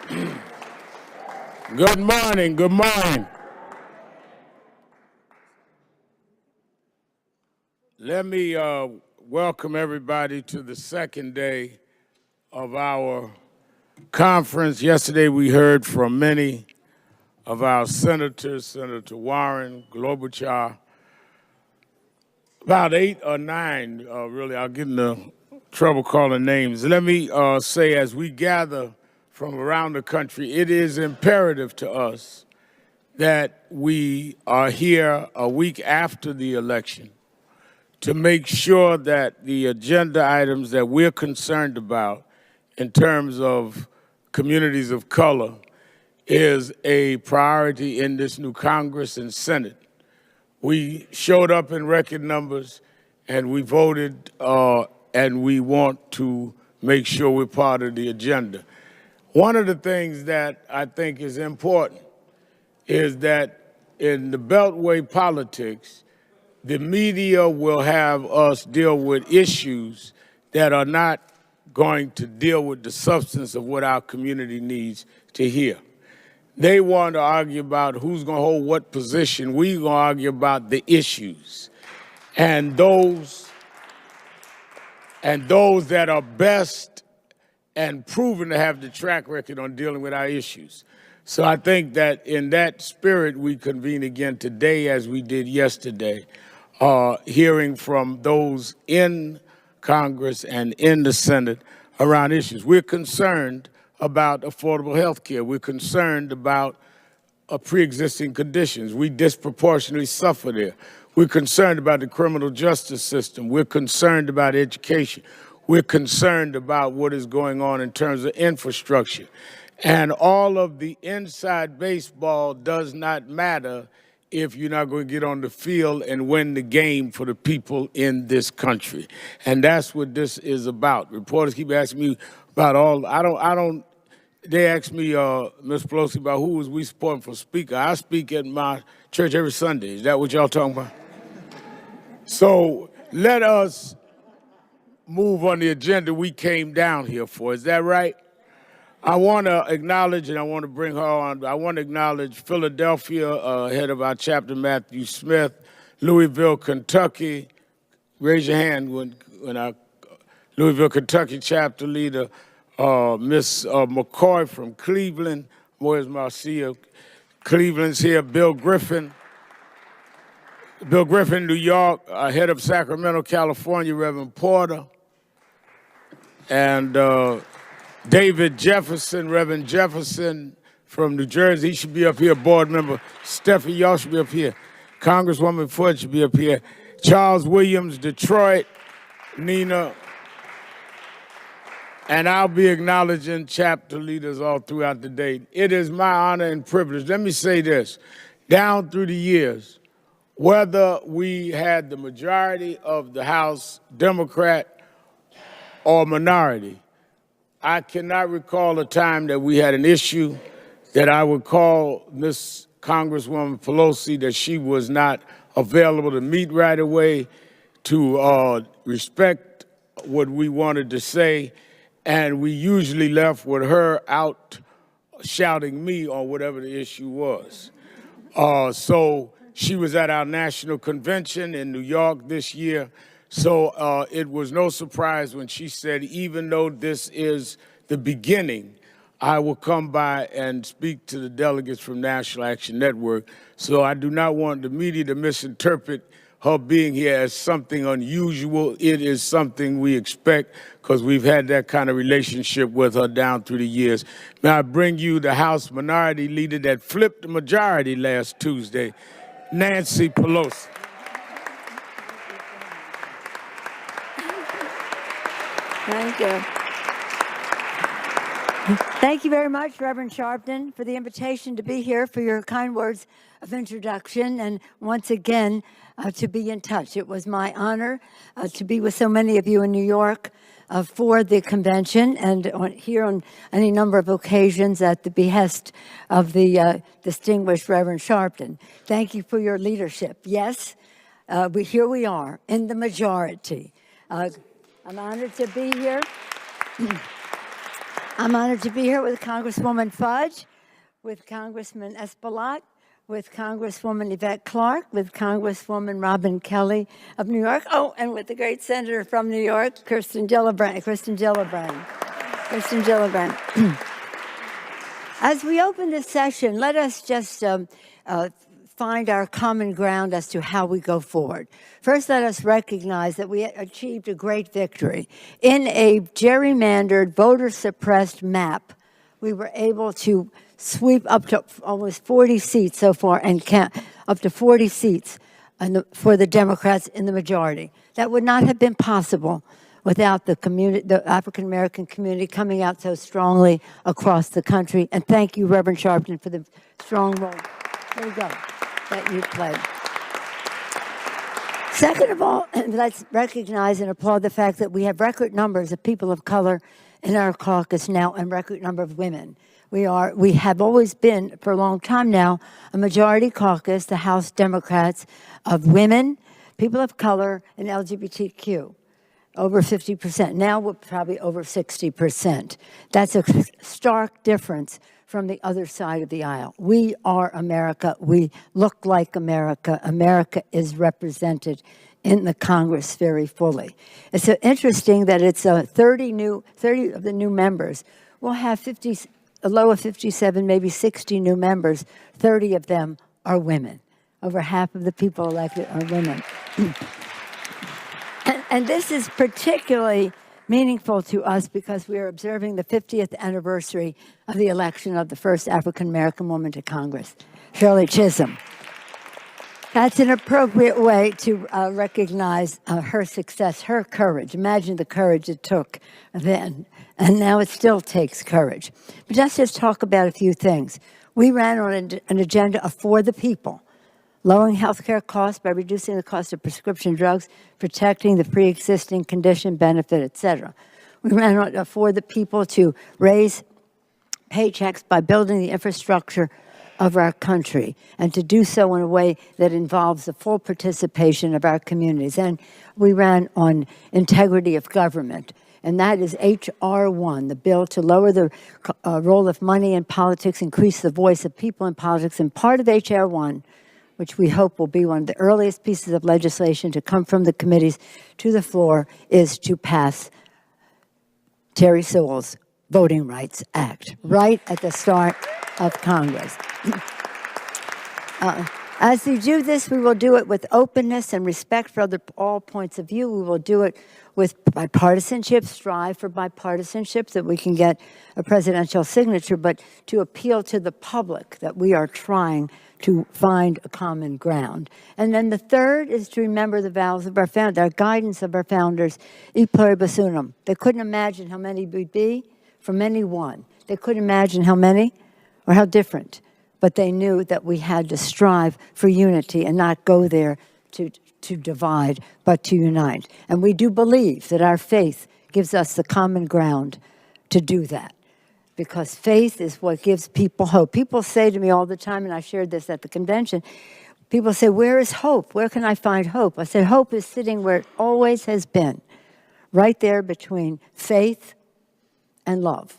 Good morning, good morning. Let me welcome everybody to the second day of our conference. Yesterday we heard from many of our senators, Senator Warren, Klobuchar, about 8 or 9, really, I'll get into trouble calling names. Let me say, as we gather from around the country, it is imperative to us that we are here a week after the election to make sure that the agenda items that we're concerned about in terms of communities of color is a priority in this new Congress and Senate. We showed up in record numbers and we voted and we want to make sure we're part of the agenda. One of the things that I think is important is that in the Beltway politics, the media will have us deal with issues that are not going to deal with the substance of what our community needs to hear. They want to argue about who's going to hold what position. We're going to argue about the issues. And those that are best and proven to have the track record on dealing with our issues. So I think that in that spirit, we convene again today as we did yesterday, hearing from those in Congress and in the Senate around issues. We're concerned about affordable health care. We're concerned about pre-existing conditions. We disproportionately suffer there. We're concerned about the criminal justice system. We're concerned about education. We're concerned about what is going on in terms of infrastructure. And all of the inside baseball does not matter if you're not going to get on the field and win the game for the people in this country. And that's what this is about. Reporters keep asking me about they ask me, Ms. Pelosi, about who was we supporting for speaker. I speak at my church every Sunday. Is that what y'all talking about? So let us move on the agenda we came down here for. Is that right? I want to acknowledge, and I want to bring her on, I want to acknowledge Philadelphia, head of our chapter, Matthew Smith, Louisville, Kentucky. Raise your hand when our Louisville, Kentucky chapter leader, Miss McCoy from Cleveland. Where's Marcia? Cleveland's here. Bill Griffin, New York, head of Sacramento, California, Reverend Porter. And David Jefferson, Reverend Jefferson from New Jersey. He should be up here. Board member Stephanie, y'all should be up here. Congresswoman Ford should be up here. Charles Williams, Detroit, Nina. And I'll be acknowledging chapter leaders all throughout the day. It is my honor and privilege. Let me say this. Down through the years, whether we had the majority of the House, Democrat or minority, I cannot recall a time that we had an issue that I would call Miss Congresswoman Pelosi that she was not available to meet right away, to respect what we wanted to say, and we usually left with her out shouting me on whatever the issue was. So she was at our national convention in New York this year. So it was no surprise when she said, even though this is the beginning, I will come by and speak to the delegates from National Action Network. So I do not want the media to misinterpret her being here as something unusual. It is something we expect because we've had that kind of relationship with her down through the years. May I bring you the House Minority Leader that flipped the majority last Tuesday, Nancy Pelosi. Thank you. Thank you very much, Reverend Sharpton, for the invitation to be here, for your kind words of introduction, and once again, to be in touch. It was my honor to be with so many of you in New York for the convention and here on any number of occasions at the behest of the distinguished Reverend Sharpton. Thank you for your leadership. Yes, here we are in the majority. I'm honored to be here. I'm honored to be here with Congresswoman Fudge, with Congressman Espelot, with Congresswoman Yvette Clarke, with Congresswoman Robin Kelly of New York, and with the great senator from New York, Kirsten Gillibrand. As we open this session, let us just find our common ground as to how we go forward. First, let us recognize that we achieved a great victory. In a gerrymandered, voter-suppressed map, we were able to sweep up to almost 40 seats so far and count up to 40 seats for the Democrats in the majority. That would not have been possible without the African-American community coming out so strongly across the country. And thank you, Reverend Sharpton, for the strong role. There you go. That you played. Second of all, let's recognize and applaud the fact that we have record numbers of people of color in our caucus now and record number of women. We have always been, for a long time now, a majority caucus, the House Democrats, of women, people of color, and LGBTQ. Over 50%. Now we're probably over 60%. That's a stark difference from the other side of the aisle. We are America. We look like America. America is represented in the Congress very fully. It's interesting that it's 30 of the new members. We'll have a low of 57, maybe 60 new members. 30 of them are women. Over half of the people elected are women. And this is particularly meaningful to us because we are observing the 50th anniversary of the election of the first African-American woman to Congress, Shirley Chisholm. That's an appropriate way to recognize her success, her courage. Imagine the courage it took then, and now it still takes courage. But just talk about a few things. We ran on an agenda of for the people. Lowering health care costs by reducing the cost of prescription drugs, protecting the pre-existing condition benefit, et cetera. We ran on for the people to raise paychecks by building the infrastructure of our country and to do so in a way that involves the full participation of our communities. And we ran on integrity of government. And that is H.R. 1, the bill to lower the role of money in politics, increase the voice of people in politics. And part of H.R. 1, which we hope will be one of the earliest pieces of legislation to come from the committees to the floor, is to pass Terry Sewell's Voting Rights Act, right at the start of Congress. As we do this, we will do it with openness and respect for all points of view. We will do it with bipartisanship, strive for bipartisanship, so that we can get a presidential signature, but to appeal to the public that we are trying to find a common ground. And then the third is to remember the vows of our founders, our guidance of our founders, e pluribus unum. They couldn't imagine how many we'd be from any one. They couldn't imagine how many or how different, but they knew that we had to strive for unity and not go there to divide, but to unite. And we do believe that our faith gives us the common ground to do that, because faith is what gives people hope. People say to me all the time, and I shared this at the convention, people say, where is hope? Where can I find hope? I said, hope is sitting where it always has been, right there between faith and love.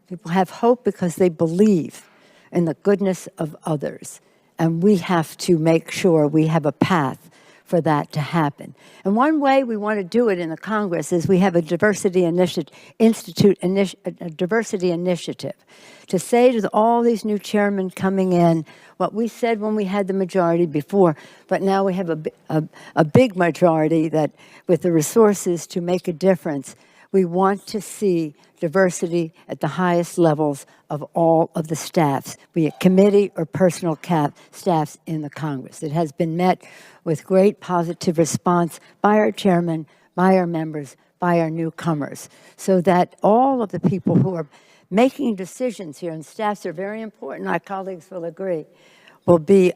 People have hope because they believe in the goodness of others. And we have to make sure we have a path for that to happen. And one way we want to do it in the Congress is we have a diversity initiative to say to all these new chairmen coming in what we said when we had the majority before, but now we have a big majority that with the resources to make a difference. We want to see diversity at the highest levels of all of the staffs, be it committee or personal staffs in the Congress. It has been met with great positive response by our chairman, by our members, by our newcomers, so that all of the people who are making decisions here, and staffs are very important, our colleagues will agree, will be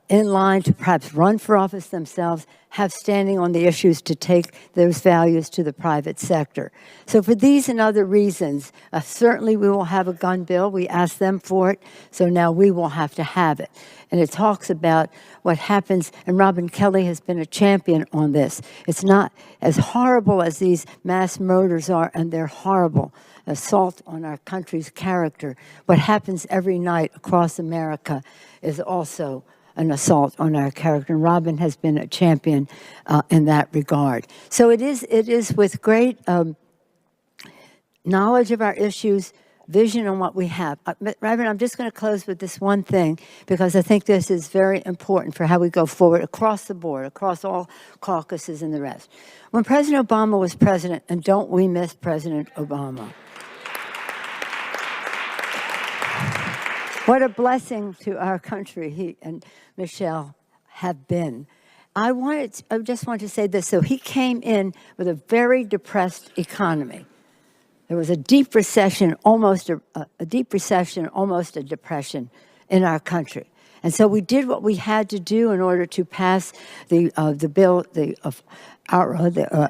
in line to perhaps run for office themselves, have standing on the issues to take those values to the private sector. So for these and other reasons, certainly we will have a gun bill. We asked them for it, so now we will have to have it. And it talks about what happens, and Robin Kelly has been a champion on this. It's not as horrible as these mass murders are, and they're horrible. Assault on our country's character. What happens every night across America is also an assault on our character. And Robin has been a champion in that regard. So it is with great knowledge of our issues, vision on what we have. Reverend, I'm just going to close with this one thing, because I think this is very important for how we go forward across the board, across all caucuses and the rest. When President Obama was president, and don't we miss President Obama? What a blessing to our country he and Michelle have been. I just want to say this. So he came in with a very depressed economy. There was a deep recession, almost a depression in our country. And so we did what we had to do in order to pass the bill, the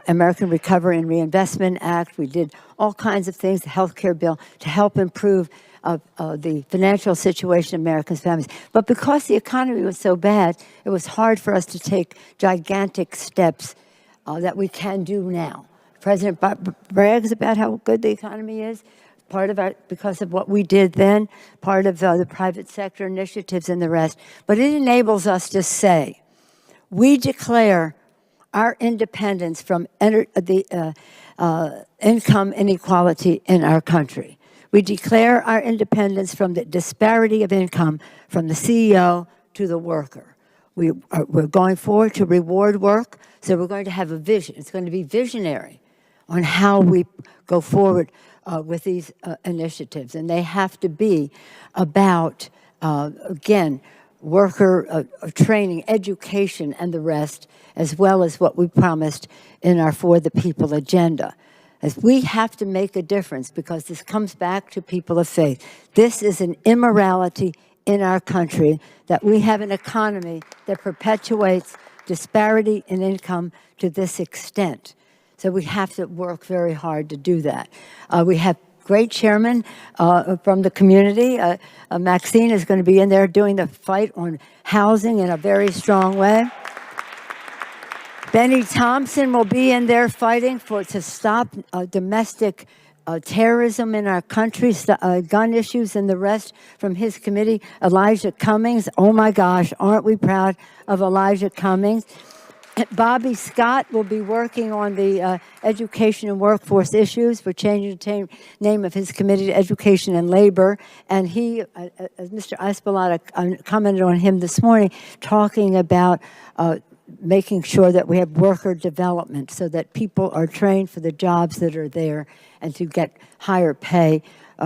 American Recovery and Reinvestment Act. We did all kinds of things, the health care bill, to help improve the financial situation of American families. But because the economy was so bad, it was hard for us to take gigantic steps that we can do now. President brags about how good the economy is, because of what we did then, part of the private sector initiatives and the rest. But it enables us to say, we declare our independence from the income inequality in our country. We declare our independence from the disparity of income from the CEO to the worker. We're going forward to reward work, so we're going to have a vision. It's going to be visionary on how we go forward with these initiatives. And they have to be about, again, worker training, education, and the rest, as well as what we promised in our For the People agenda. As we have to make a difference, because this comes back to people of faith. This is an immorality in our country, that we have an economy that perpetuates disparity in income to this extent. So we have to work very hard to do that. We have great chairmen from the community. Maxine is going to be in there doing the fight on housing in a very strong way. Benny Thompson will be in there fighting to stop domestic terrorism in our country, gun issues and the rest from his committee. Elijah Cummings, oh my gosh, aren't we proud of Elijah Cummings? Bobby Scott will be working on the education and workforce issues. We're changing the name of his committee to Education and Labor. And he, as Mr. Espelata commented on him this morning, talking about making sure that we have worker development so that people are trained for the jobs that are there and to get higher pay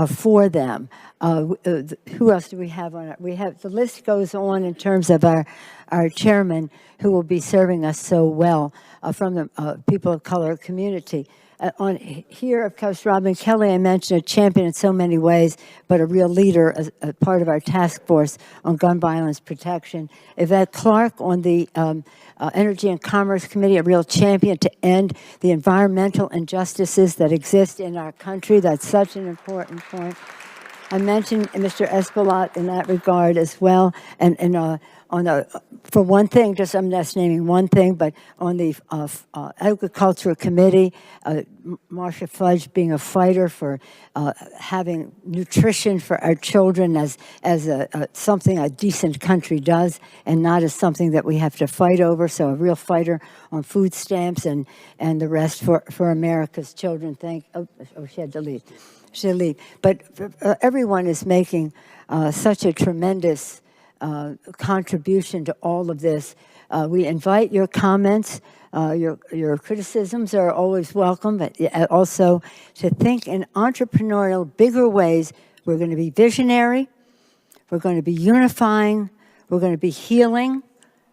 for them. Who else do we have on it? We have, the list goes on in terms of our chairman who will be serving us so well from the people of color community. On here, of course, Robin Kelly, I mentioned, a champion in so many ways, but a real leader as part of our task force on gun violence protection. Yvette Clark on the Energy and Commerce Committee, a real champion to end the environmental injustices that exist in our country. That's such an important point. I mentioned Mr. Espelata in that regard as well, and for one thing, I'm just naming one thing, but on the Agriculture Committee, Marcia Fudge being a fighter for having nutrition for our children as something a decent country does, and not as something that we have to fight over. So a real fighter on food stamps and the rest for America's children. She had to leave. She'll leave. But everyone is making such a tremendous contribution to all of this. We invite your comments. Your criticisms are always welcome, but also to think in entrepreneurial, bigger ways. We're going to be visionary. We're going to be unifying. We're going to be healing.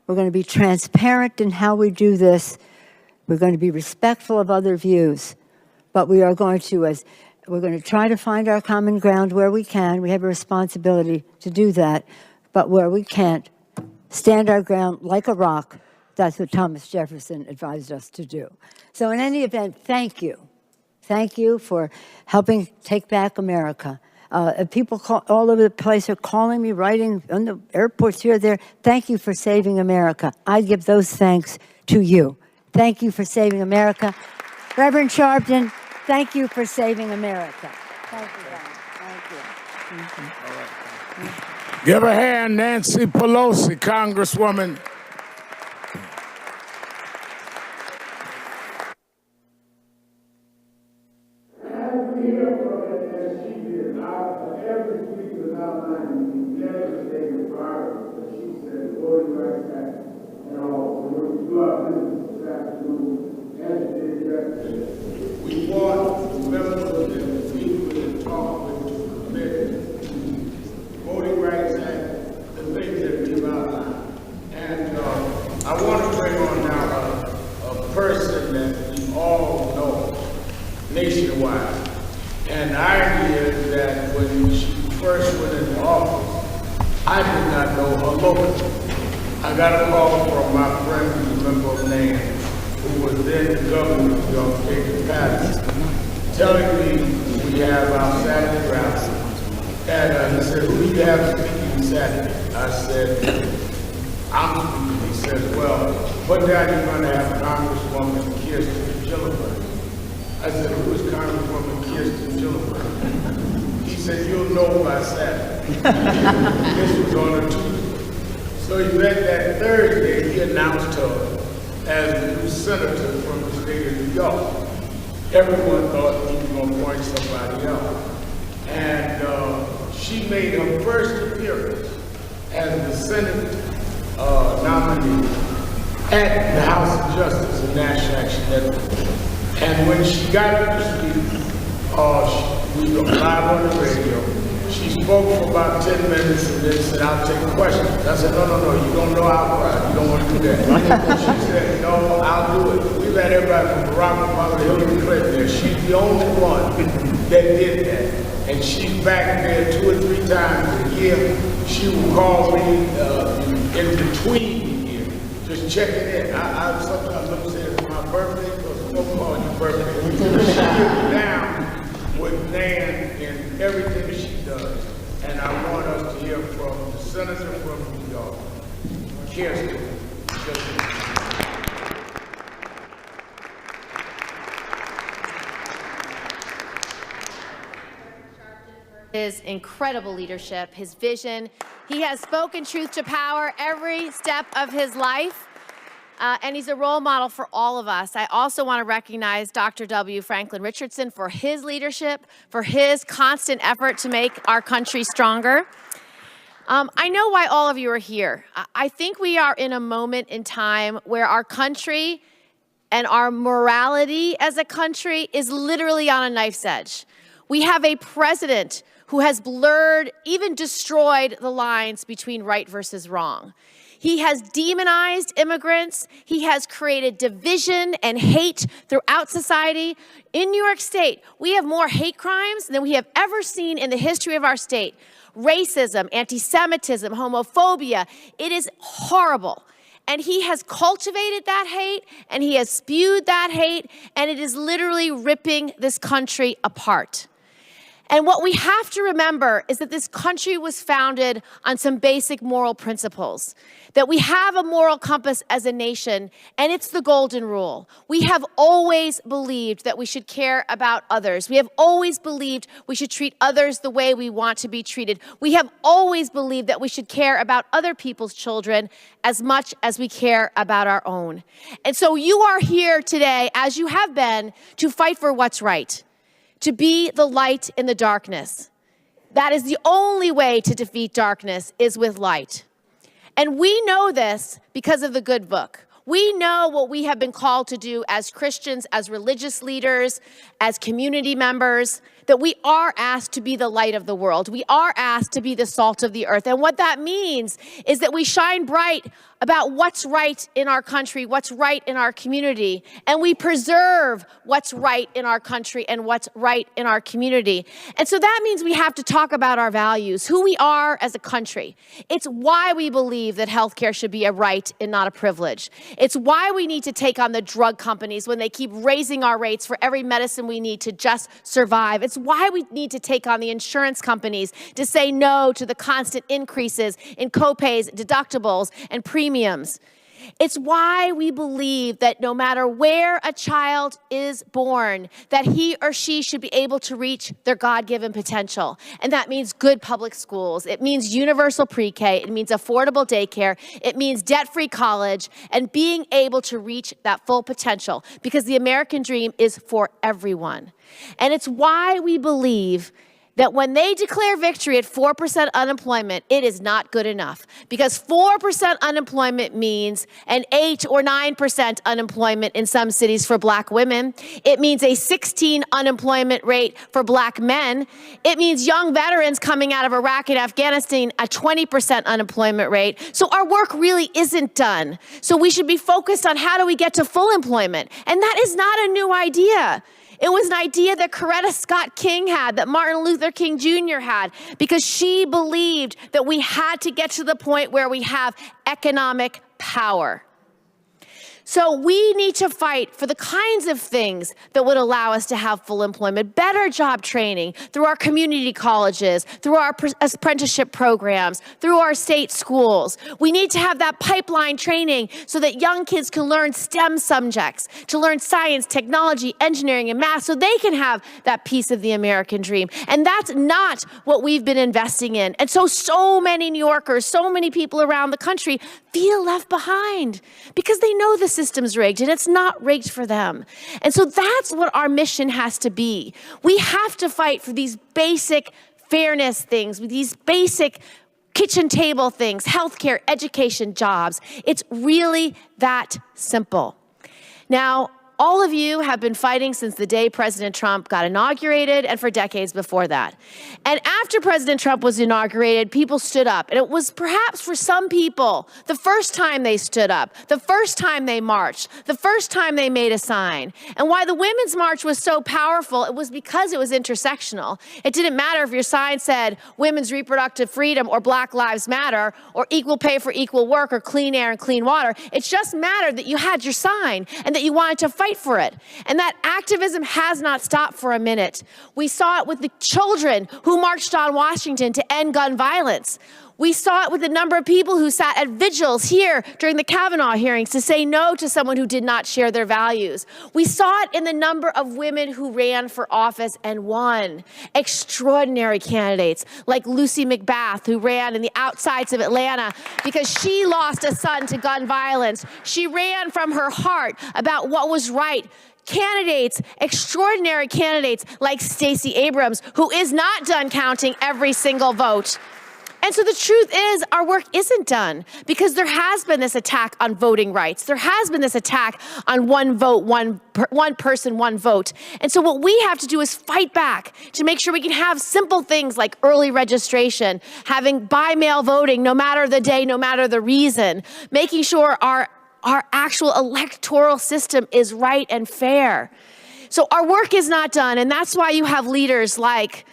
We're going to be transparent in how we do this. We're going to be respectful of other views. But we are going to, we're going to try to find our common ground where we can. We have a responsibility to do that. But where we can't, stand our ground like a rock. That's what Thomas Jefferson advised us to do. So in any event, thank you. Thank you for helping take back America. People all over the place are calling me, writing on the airports here, there. Thank you for saving America. I give those thanks to you. Thank you for saving America. Reverend Sharpton, thank you for saving America. Thank you, guys. Thank you. Give a hand, Nancy Pelosi, Congresswoman. We want members and people to talk with the committee, Voting Rights Act, the things that we've outlined. And I want to bring on now a person that we all know nationwide. And the idea is that when she first went into office, I did not know her locally. I got a call from my friend who's a member of NAN, who was then the governor of New York State, Patterson, telling me we have our Saturday rally. And he said, who do you have speaking Saturday? I said, I'm speaking. He said, well, what day are you going to have Congresswoman Kirsten Gillibrand? I said, who is Congresswoman Kirsten Gillibrand? He said, you'll know by Saturday. This was on a Tuesday. So he read that Thursday, he announced her as the new senator from the state of New York. Everyone thought he was going to appoint somebody else. And she made her first appearance as the Senate nominee at the House of Justice in National Action Network. And when she got up to speak, we were live on the radio. She spoke for about 10 minutes and then said, I'll take questions. I said, no, you don't know our crowd. You don't want to do that. She said, no, I'll do it. We've had everybody from Barack Obama to Hillary Clinton there. She's the only one that did that. And she's back there 2 or 3 times a year. She will call me in between the year, just checking in. I sometimes look and say it's my birthday, because don't call your birthday. She gets down with Nan in everything she does. And I want us to hear from the senator from New York, Kirsten Gillibrand. His incredible leadership, his vision. He has spoken truth to power every step of his life, and he's a role model for all of us. I also want to recognize Dr. W. Franklin Richardson for his leadership, for his constant effort to make our country stronger. I know why all of you are here. I think we are in a moment in time where our country and our morality as a country is literally on a knife's edge. We have a president who has blurred, even destroyed the lines between right versus wrong. He has demonized immigrants. He has created division and hate throughout society. In New York State, we have more hate crimes than we have ever seen in the history of our state. Racism, anti-Semitism, homophobia, it is horrible. And he has cultivated that hate, and he has spewed that hate, and it is literally ripping this country apart. And what we have to remember is that this country was founded on some basic moral principles, that we have a moral compass as a nation, and it's the golden rule. We have always believed that we should care about others. We have always believed we should treat others the way we want to be treated. We have always believed that we should care about other people's children as much as we care about our own. And so you are here today, as you have been, to fight for what's right, to be the light in the darkness. That is the only way to defeat darkness, is with light. And we know this because of the good book. We know what we have been called to do as Christians, as religious leaders, as community members, that we are asked to be the light of the world. We are asked to be the salt of the earth. And what that means is that we shine bright about what's right in our country, what's right in our community, and we preserve what's right in our country and what's right in our community. And so that means we have to talk about our values, who we are as a country. It's why we believe that healthcare should be a right and not a privilege. It's why we need to take on the drug companies when they keep raising our rates for every medicine we need to just survive. It's why we need to take on the insurance companies to say no to the constant increases in copays, deductibles, and premiums. It's why we believe that no matter where a child is born, that he or she should be able to reach their God-given potential. And that means good public schools. It means universal pre-K. It means affordable daycare. It means debt-free college and being able to reach that full potential, because the American dream is for everyone. And it's why we believe that when they declare victory at 4% unemployment, it is not good enough. Because 4% unemployment means an 8 or 9% unemployment in some cities for black women. It means a 16% unemployment rate for black men. It means young veterans coming out of Iraq and Afghanistan, a 20% unemployment rate. So our work really isn't done. So we should be focused on how do we get to full employment. And that is not a new idea. It was an idea that Coretta Scott King had, that Martin Luther King Jr. had, because she believed that we had to get to the point where we have economic power. So we need to fight for the kinds of things that would allow us to have full employment, better job training through our community colleges, through our apprenticeship programs, through our state schools. We need to have that pipeline training so that young kids can learn STEM subjects, to learn science, technology, engineering, and math, so they can have that piece of the American dream. And that's not what we've been investing in. And so many New Yorkers, so many people around the country feel left behind because they know the system's rigged and it's not rigged for them. And so that's what our mission has to be. We have to fight for these basic fairness things, these basic kitchen table things, healthcare, education, jobs. It's really that simple. Now, all of you have been fighting since the day President Trump got inaugurated and for decades before that. And after President Trump was inaugurated, people stood up. And it was perhaps for some people the first time they stood up, the first time they marched, the first time they made a sign. And why the Women's March was so powerful, it was because it was intersectional. It didn't matter if your sign said women's reproductive freedom or Black Lives Matter or equal pay for equal work or clean air and clean water. It just mattered that you had your sign and that you wanted to fight for it. And that activism has not stopped for a minute. We saw it with the children who marched on Washington to end gun violence. We saw it with the number of people who sat at vigils here during the Kavanaugh hearings to say no to someone who did not share their values. We saw it in the number of women who ran for office and won. Extraordinary candidates like Lucy McBath, who ran in the outsides of Atlanta because she lost a son to gun violence. She ran from her heart about what was right. Candidates, extraordinary candidates like Stacey Abrams, who is not done counting every single vote. And so the truth is, our work isn't done because there has been this attack on voting rights. There has been this attack on one vote, one person, one vote. And so what we have to do is fight back to make sure we can have simple things like early registration, having by-mail voting, no matter the day, no matter the reason, making sure our actual electoral system is right and fair. So our work is not done, and that's why you have leaders like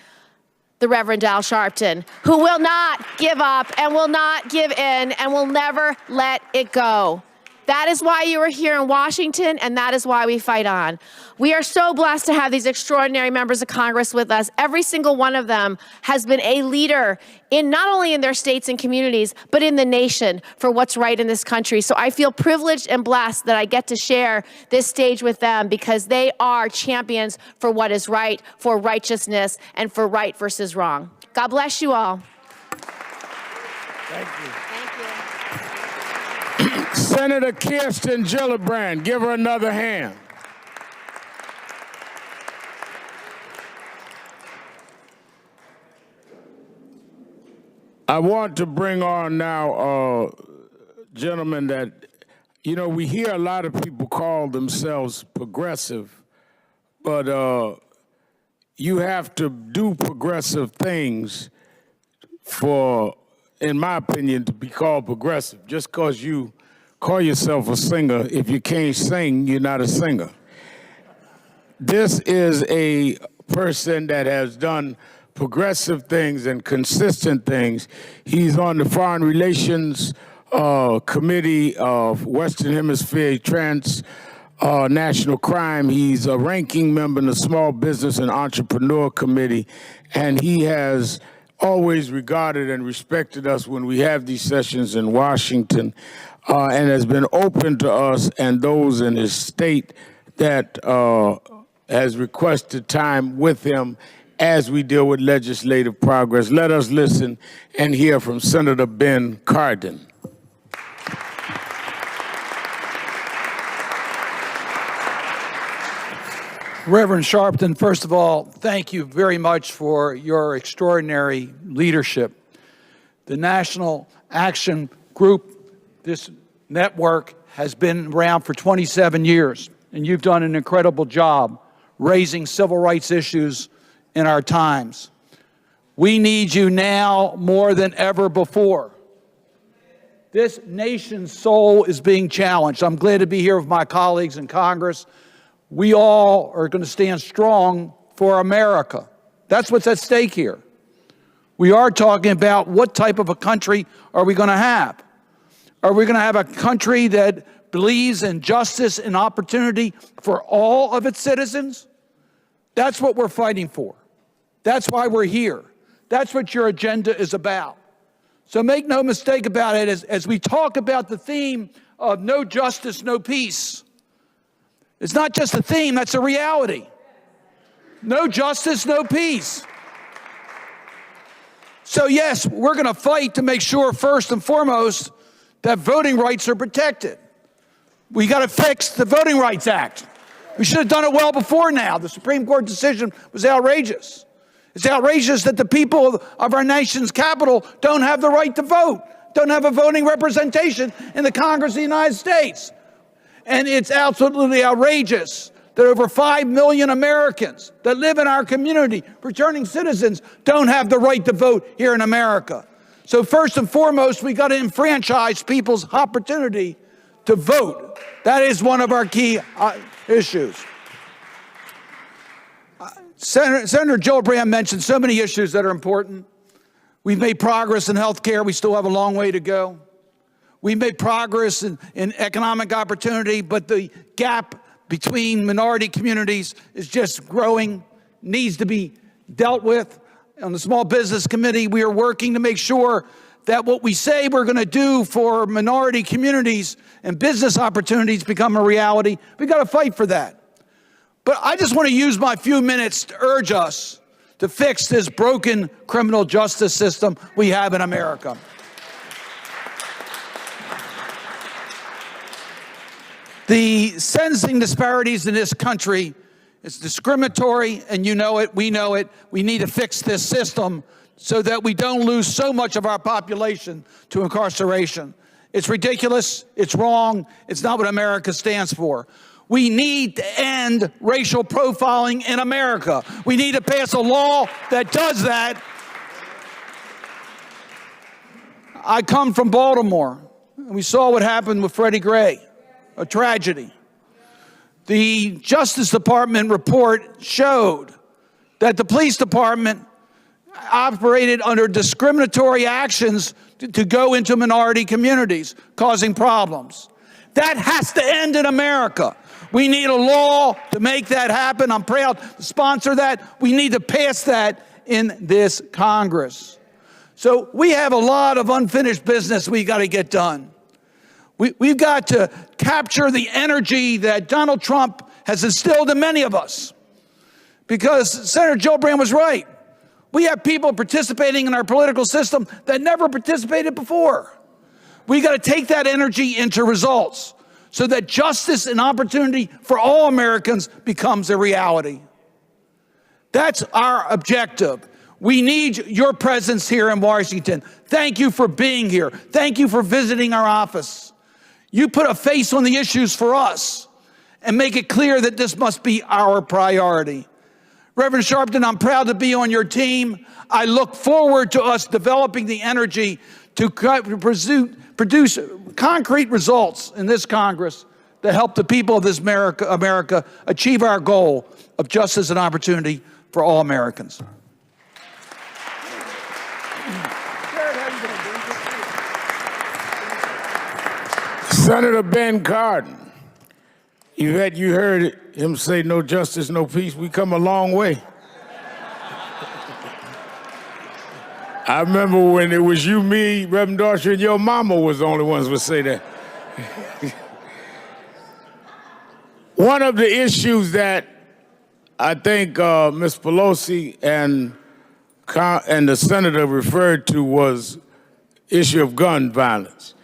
the Reverend Al Sharpton, who will not give up and will not give in and will never let it go. That is why you are here in Washington, and that is why we fight on. We are so blessed to have these extraordinary members of Congress with us. Every single one of them has been a leader in not only in their states and communities, but in the nation for what's right in this country. So I feel privileged and blessed that I get to share this stage with them because they are champions for what is right, for righteousness, and for right versus wrong. God bless you all. Thank you. Thank you. Senator Kirsten Gillibrand, give her another hand. I want to bring on now a gentleman that, you know, we hear a lot of people call themselves progressive, but you have to do progressive things for in my opinion, to be called progressive. Just because you call yourself a singer, if you can't sing, you're not a singer. This is a person that has done progressive things and consistent things. He's on the Foreign Relations Committee of Western Hemisphere National Crime. He's a ranking member in the Small Business and Entrepreneur Committee, and he has always regarded and respected us when we have these sessions in Washington, and has been open to us and those in his state that has requested time with him as we deal with legislative progress. Let us listen and hear from Senator Ben Cardin. Reverend Sharpton, first of all, thank you very much for your extraordinary leadership. The National Action Group, this network, has been around for 27 years, and you've done an incredible job raising civil rights issues in our times. We need you now more than ever before. This nation's soul is being challenged. I'm glad to be here with my colleagues in Congress. We all are going to stand strong for America. That's what's at stake here. We are talking about what type of a country are we going to have? Are we going to have a country that believes in justice and opportunity for all of its citizens? That's what we're fighting for. That's why we're here. That's what your agenda is about. So make no mistake about it, as we talk about the theme of no justice, no peace. It's not just a theme, that's a reality. No justice, no peace. So yes, we're going to fight to make sure, first and foremost, that voting rights are protected. We got to fix the Voting Rights Act. We should have done it well before now. The Supreme Court decision was outrageous. It's outrageous that the people of our nation's capital don't have the right to vote, don't have a voting representation in the Congress of the United States. And it's absolutely outrageous that over 5 million Americans that live in our community, returning citizens, don't have the right to vote here in America. So first and foremost, we got to enfranchise people's opportunity to vote. That is one of our key issues. Senator Gillibrand mentioned so many issues that are important. We've made progress in health care. We still have a long way to go. We've made progress in economic opportunity, but the gap between minority communities is just growing, needs to be dealt with. On the Small Business Committee, we are working to make sure that what we say we're going to do for minority communities and business opportunities become a reality. We've got to fight for that. But I just want to use my few minutes to urge us to fix this broken criminal justice system we have in America. The sentencing disparities in this country is discriminatory, and you know it, we know it. We need to fix this system so that we don't lose so much of our population to incarceration. It's ridiculous, it's wrong, it's not what America stands for. We need to end racial profiling in America. We need to pass a law that does that. I come from Baltimore, and we saw what happened with Freddie Gray. A tragedy. The Justice Department report showed that the police department operated under discriminatory actions to go into minority communities, causing problems. That has to end in America. We need a law to make that happen. I'm proud to sponsor that. We need to pass that in this Congress. So we have a lot of unfinished business we got to get done. We've got to capture the energy that Donald Trump has instilled in many of us. Because Senator Gillibrand was right. We have people participating in our political system that never participated before. We got to take that energy into results so that justice and opportunity for all Americans becomes a reality. That's our objective. We need your presence here in Washington. Thank you for being here. Thank you for visiting our office. You put a face on the issues for us and make it clear that this must be our priority. Reverend Sharpton, I'm proud to be on your team. I look forward to us developing the energy to produce concrete results in this Congress to help the people of this America achieve our goal of justice and opportunity for all Americans. Senator Ben Cardin, you heard him say no justice, no peace. We come a long way. I remember when it was you, me, Reverend Al Sharpton, and your mama was the only ones who would say that. One of the issues that I think Ms. Pelosi and the senator referred to was issue of gun violence.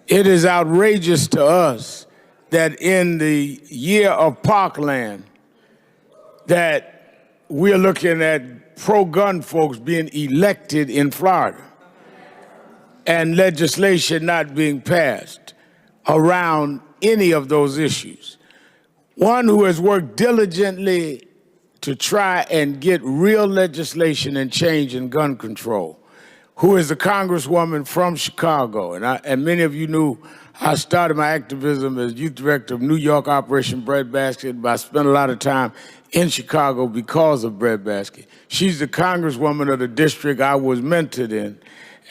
It is outrageous to us that in the year of Parkland that we're looking at pro-gun folks being elected in Florida and legislation not being passed around any of those issues. One who has worked diligently to try and get real legislation and change in gun control, who is a congresswoman from Chicago. And many of you knew I started my activism as youth director of New York Operation Breadbasket, but I spent a lot of time in Chicago because of Breadbasket. She's the congresswoman of the district I was mentored in,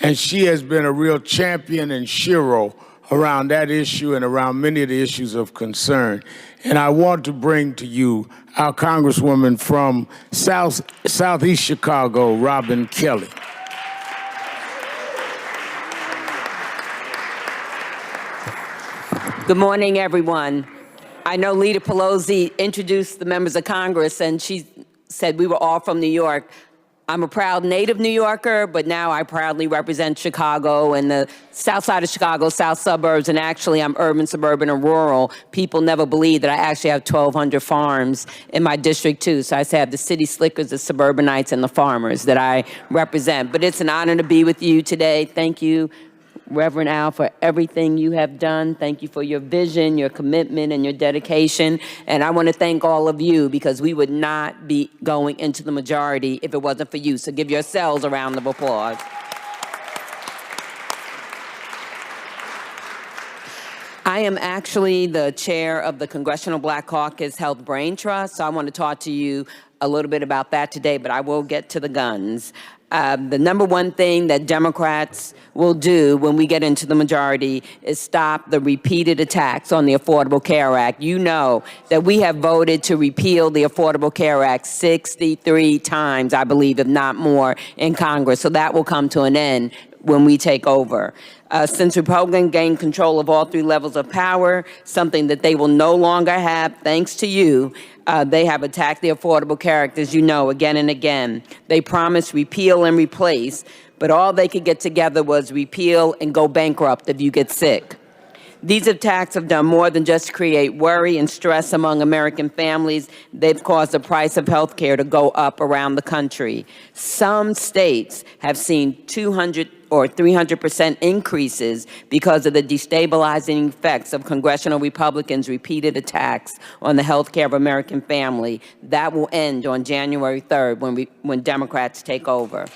and she has been a real champion and shero around that issue and around many of the issues of concern. And I want to bring to you our congresswoman from Southeast Chicago, Robin Kelly. Good morning, everyone. I know Leader Pelosi introduced the members of Congress, and she said we were all from New York. I'm a proud native New Yorker, but now I proudly represent Chicago and the south side of Chicago, south suburbs, and actually I'm urban, suburban, and rural. People never believe that I actually have 1,200 farms in my district, too. So I say I have the city slickers, the suburbanites, and the farmers that I represent. But it's an honor to be with you today. Thank you, Reverend Al, for everything you have done. Thank you for your vision, your commitment, and your dedication. And I want to thank all of you because we would not be going into the majority if it wasn't for you. So give yourselves a round of applause. I am actually the chair of the Congressional Black Caucus Health Brain Trust, so I want to talk to you a little bit about that today, but I will get to the guns. The number one thing that Democrats will do when we get into the majority is stop the repeated attacks on the Affordable Care Act. You know that we have voted to repeal the Affordable Care Act 63 times, I believe, if not more, in Congress. So that will come to an end when we take over. Since Republicans gained control of all three levels of power, something that they will no longer have, thanks to you, they have attacked the Affordable Care Act, as you know, again and again. They promised repeal and replace, but all they could get together was repeal and go bankrupt if you get sick. These attacks have done more than just create worry and stress among American families. They've caused the price of health care to go up around the country. Some states have seen 200 or 300% increases because of the destabilizing effects of congressional Republicans' repeated attacks on the health care of American family. That will end on January 3rd when Democrats take over.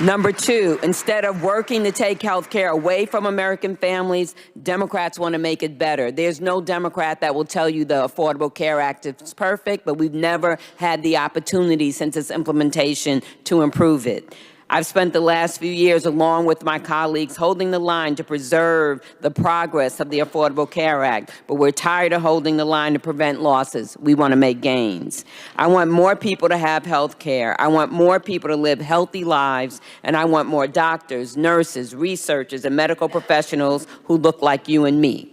Number two, instead of working to take health care away from American families, Democrats want to make it better. There's no Democrat that will tell you the Affordable Care Act is perfect, but we've never had the opportunity since its implementation to improve it. I've spent the last few years, along with my colleagues, holding the line to preserve the progress of the Affordable Care Act, but we're tired of holding the line to prevent losses. We want to make gains. I want more people to have health care. I want more people to live healthy lives, and I want more doctors, nurses, researchers, and medical professionals who look like you and me.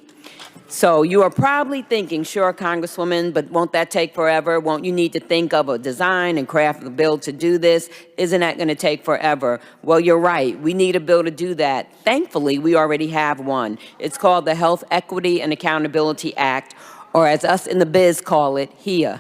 So you are probably thinking, sure, Congresswoman, but won't that take forever? Won't you need to think of a design and craft a bill to do this? Isn't that going to take forever? Well, you're right. We need a bill to do that. Thankfully, we already have one. It's called the Health Equity and Accountability Act, or as us in the biz call it, HEA.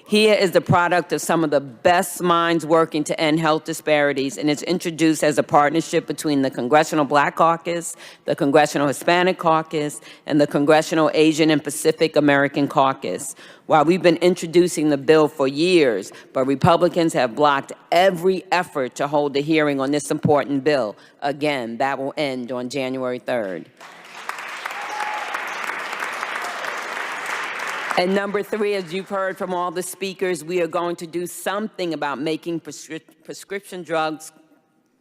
HERE is the product of some of the best minds working to end health disparities, and it's introduced as a partnership between the Congressional Black Caucus, the Congressional Hispanic Caucus, and the Congressional Asian and Pacific American Caucus. While we've been introducing the bill for years, but Republicans have blocked every effort to hold a hearing on this important bill. Again, that will end on January 3rd. And number 3, as you've heard from all the speakers, we are going to do something about making prescription drugs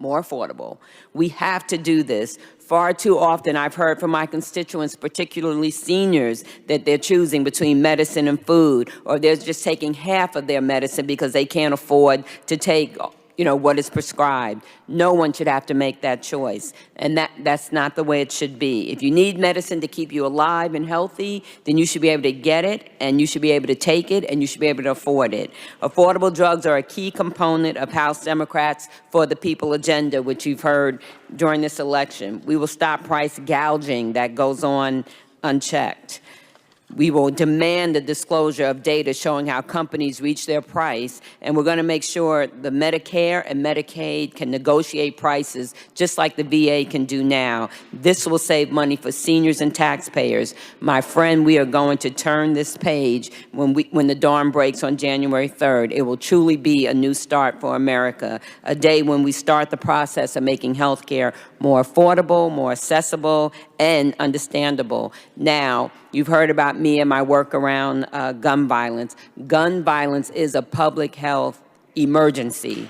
more affordable. We have to do this. Far too often, I've heard from my constituents, particularly seniors, that they're choosing between medicine and food, or they're just taking half of their medicine because they can't afford to take what is prescribed. No one should have to make that choice. And that's not the way it should be. If you need medicine to keep you alive and healthy, then you should be able to get it, and you should be able to take it, and you should be able to afford it. Affordable drugs are a key component of House Democrats for the People agenda, which you've heard during this election. We will stop price gouging that goes on unchecked. We will demand the disclosure of data showing how companies reach their price, and we're going to make sure the Medicare and Medicaid can negotiate prices just like the VA can do now. This will save money for seniors and taxpayers. My friend, we are going to turn this page when the dawn breaks on January 3rd. It will truly be a new start for America, a day when we start the process of making health care more affordable, more accessible, and understandable. Now, you've heard about me and my work around gun violence. Gun violence is a public health emergency.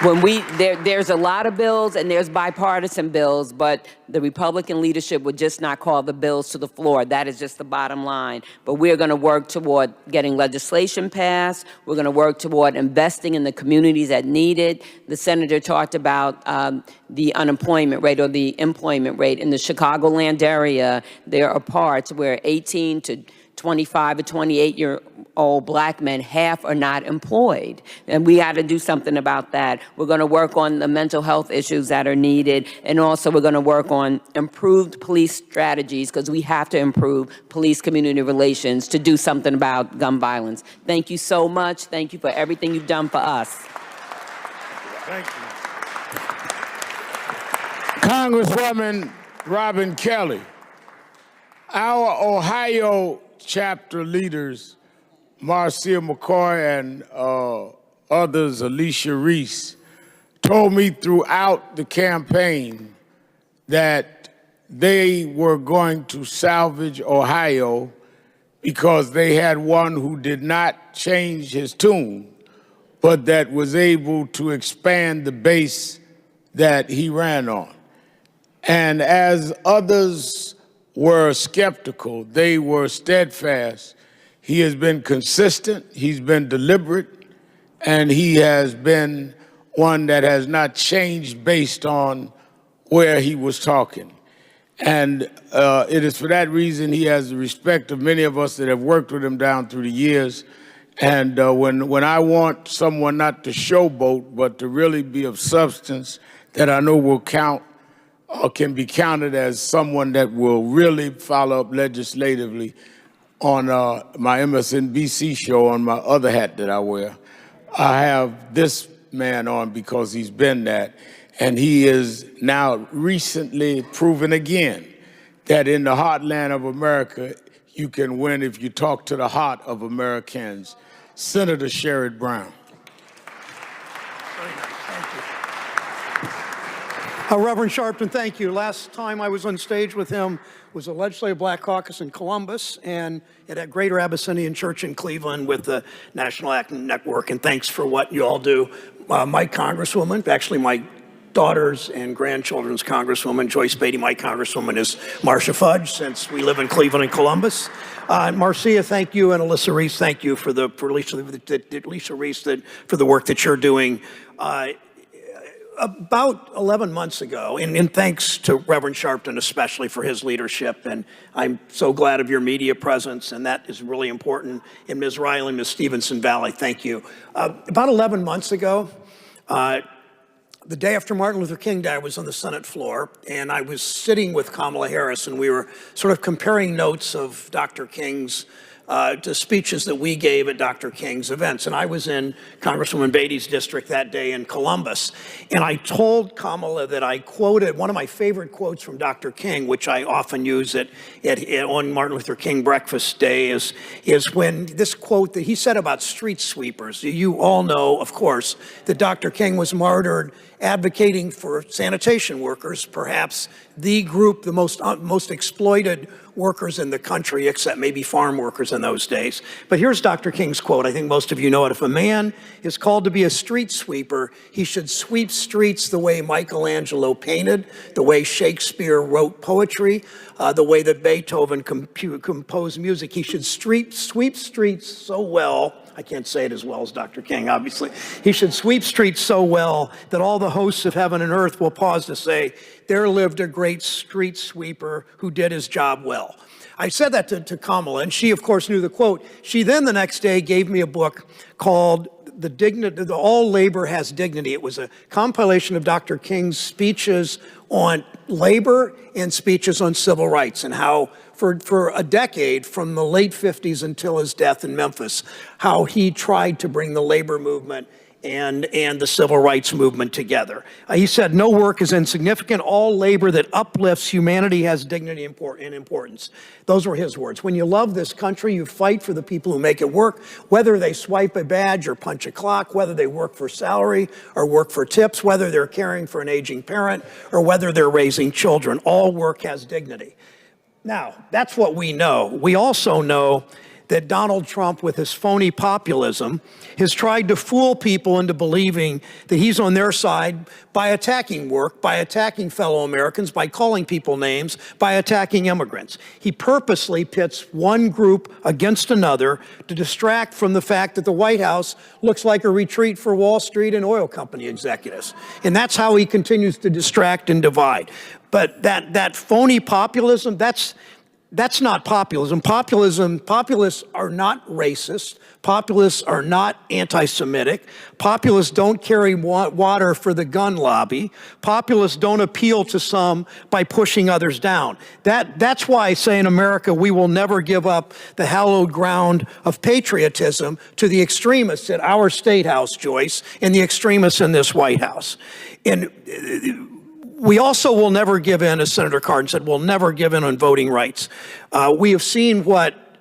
There's a lot of bills and there's bipartisan bills, but the Republican leadership would just not call the bills to the floor. That is just the bottom line. But we're going to work toward getting legislation passed. We're going to work toward investing in the communities that need it. The senator talked about the unemployment rate or the employment rate. In the Chicagoland area, there are parts where 18 to 25 or 28-year-old black men, half are not employed. And we got to do something about that. We're going to work on the mental health issues that are needed. And also we're going to work on improved police strategies, because we have to improve police-community relations to do something about gun violence. Thank you so much. Thank you for everything you've done for us. Thank you. Congresswoman Robin Kelly, our Ohio chapter leaders, Marcia McCoy and others, Alicia Reese, told me throughout the campaign that they were going to salvage Ohio because they had one who did not change his tune, but that was able to expand the base that he ran on. And as others were skeptical, they were steadfast. He has been consistent, he's been deliberate, and he has been one that has not changed based on where he was talking. And it is for that reason he has the respect of many of us that have worked with him down through the years. And when I want someone not to showboat, but to really be of substance that I know will count, can be counted as someone that will really follow up legislatively on my MSNBC show, on my other hat that I wear. I have this man on because he's been that, and he is now recently proven again that in the heartland of America, you can win if you talk to the heart of Americans. Senator Sherrod Brown. Reverend Sharpton, thank you. Last time I was on stage with him was a Legislative Black Caucus in Columbus and at Greater Abyssinian Church in Cleveland with the National Acting Network, and thanks for what you all do. My Congresswoman, actually my daughter's and grandchildren's Congresswoman, Joyce Beatty, my Congresswoman is Marcia Fudge, since we live in Cleveland and Columbus. Marcia, thank you, and Alicia Reese, thank you for Alicia Reese for the work that you're doing. About 11 months ago, and thanks to Reverend Sharpton especially for his leadership, and I'm so glad of your media presence, and that is really important. And Ms. Riley, Ms. Stevenson Valley, thank you. About 11 months ago, the day after Martin Luther King died, I was on the Senate floor, and I was sitting with Kamala Harris, and we were sort of comparing notes of Dr. King's to speeches that we gave at Dr. King's events. And I was in Congresswoman Beatty's district that day in Columbus. And I told Kamala that I quoted one of my favorite quotes from Dr. King, which I often use on Martin Luther King Breakfast Day, is when this quote that he said about street sweepers. You all know, of course, that Dr. King was martyred advocating for sanitation workers, perhaps the group, the most exploited workers in the country, except maybe farm workers in those days. But here's Dr. King's quote. I think most of you know it. If a man is called to be a street sweeper, he should sweep streets the way Michelangelo painted, the way Shakespeare wrote poetry, the way that Beethoven composed music. He should sweep streets so well. I can't say it as well as Dr. King, obviously. He should sweep streets so well that all the hosts of heaven and earth will pause to say, there lived a great street sweeper who did his job well. I said that to Kamala, and she, of course, knew the quote. She then, the next day, gave me a book called All Labor Has Dignity. It was a compilation of Dr. King's speeches on labor and speeches on civil rights, and how for a decade, from the late 50s until his death in Memphis, how he tried to bring the labor movement and the civil rights movement together. He said, no work is insignificant. All labor that uplifts humanity has dignity and importance. Those were his words. When you love this country, you fight for the people who make it work, whether they swipe a badge or punch a clock, whether they work for salary or work for tips, whether they're caring for an aging parent or whether they're raising children. All work has dignity. Now, that's what we know. We also know that Donald Trump, with his phony populism, has tried to fool people into believing that he's on their side by attacking work, by attacking fellow Americans, by calling people names, by attacking immigrants. He purposely pits one group against another to distract from the fact that the White House looks like a retreat for Wall Street and oil company executives. And that's how he continues to distract and divide. But that phony populism, that's not populism. Populists are not racist. Populists are not anti-Semitic. Populists don't carry water for the gun lobby. Populists don't appeal to some by pushing others down. That's why I say in America, we will never give up the hallowed ground of patriotism to the extremists at our State House, Joyce, and the extremists in this White House. And we also will never give in, as Senator Cardin said, we'll never give in on voting rights. We have seen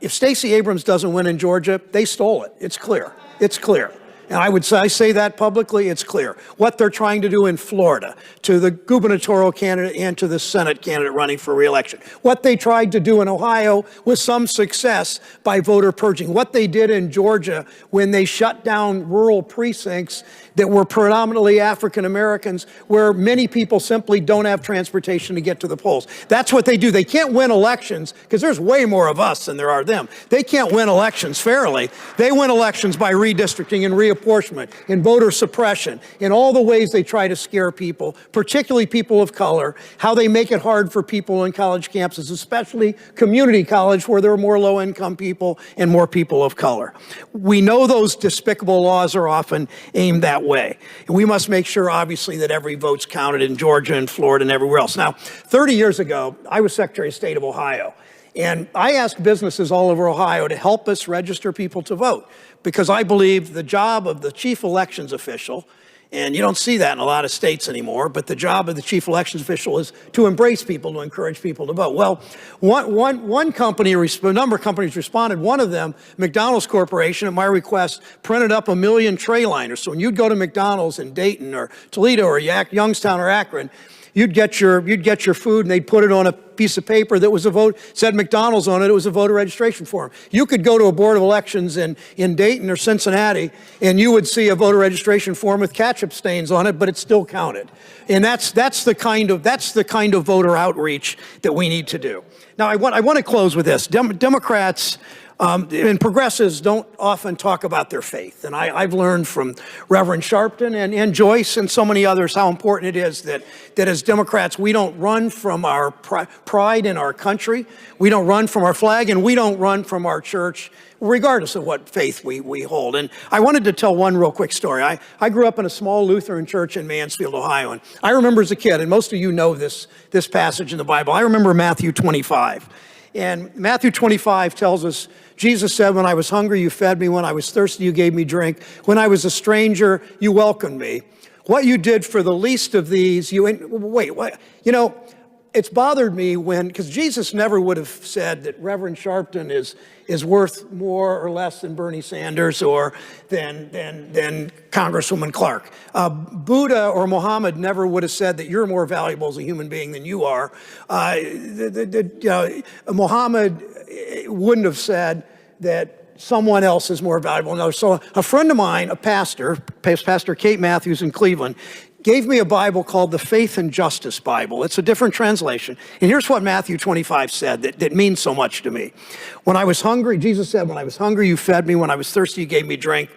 if Stacey Abrams doesn't win in Georgia, they stole it. It's clear. It's clear. And I say that publicly, it's clear. What they're trying to do in Florida, to the gubernatorial candidate and to the Senate candidate running for re-election. What they tried to do in Ohio with some success by voter purging. What they did in Georgia when they shut down rural precincts that were predominantly African Americans, where many people simply don't have transportation to get to the polls. That's what they do. They can't win elections because there's way more of us than there are them. They can't win elections fairly. They win elections by redistricting and reapportionment and voter suppression in all the ways they try to scare people, particularly people of color, how they make it hard for people on college campuses, especially community college where there are more low-income people and more people of color. We know those despicable laws are often aimed that way. And we must make sure, obviously, that every vote's counted in Georgia and Florida and everywhere else. Now, 30 years ago, I was Secretary of State of Ohio. And I asked businesses all over Ohio to help us register people to vote, because I believe the job of the chief elections official, and you don't see that in a lot of states anymore, but the job of the chief elections official is to embrace people, to encourage people to vote. Well, one company, a number of companies responded. One of them, McDonald's Corporation, at my request, printed up 1 million tray liners. So when you'd go to McDonald's in Dayton or Toledo or Youngstown or Akron, you'd get your food and they'd put it on a piece of paper that was said McDonald's on it. It was a voter registration form. You could go to a board of elections in Dayton or Cincinnati and you would see a voter registration form with ketchup stains on it, but it still counted. And that's the kind of voter outreach that we need to do. Now, I want to close with this. Democrats and progressives don't often talk about their faith. And I've learned from Reverend Sharpton and Joyce and so many others how important it is that as Democrats, we don't run from our pride in our country, we don't run from our flag, and we don't run from our church, regardless of what faith we hold. And I wanted to tell one real quick story. I grew up in a small Lutheran church in Mansfield, Ohio. And I remember as a kid, and most of you know this passage in the Bible, I remember Matthew 25. And Matthew 25 tells us, Jesus said, when I was hungry, you fed me. When I was thirsty, you gave me drink. When I was a stranger, you welcomed me. What you did for the least of these, wait, what? You know, it's bothered me because Jesus never would have said that Reverend Sharpton is worth more or less than Bernie Sanders or than Congresswoman Clark. Buddha or Muhammad never would have said that you're more valuable as a human being than you are. Muhammad wouldn't have said that someone else is more valuable. No, so a friend of mine, a pastor, Pastor Kate Matthews in Cleveland, gave me a Bible called the Faith and Justice Bible. It's a different translation. And here's what Matthew 25 said that means so much to me. When I was hungry, Jesus said, when I was hungry, you fed me. When I was thirsty, you gave me drink.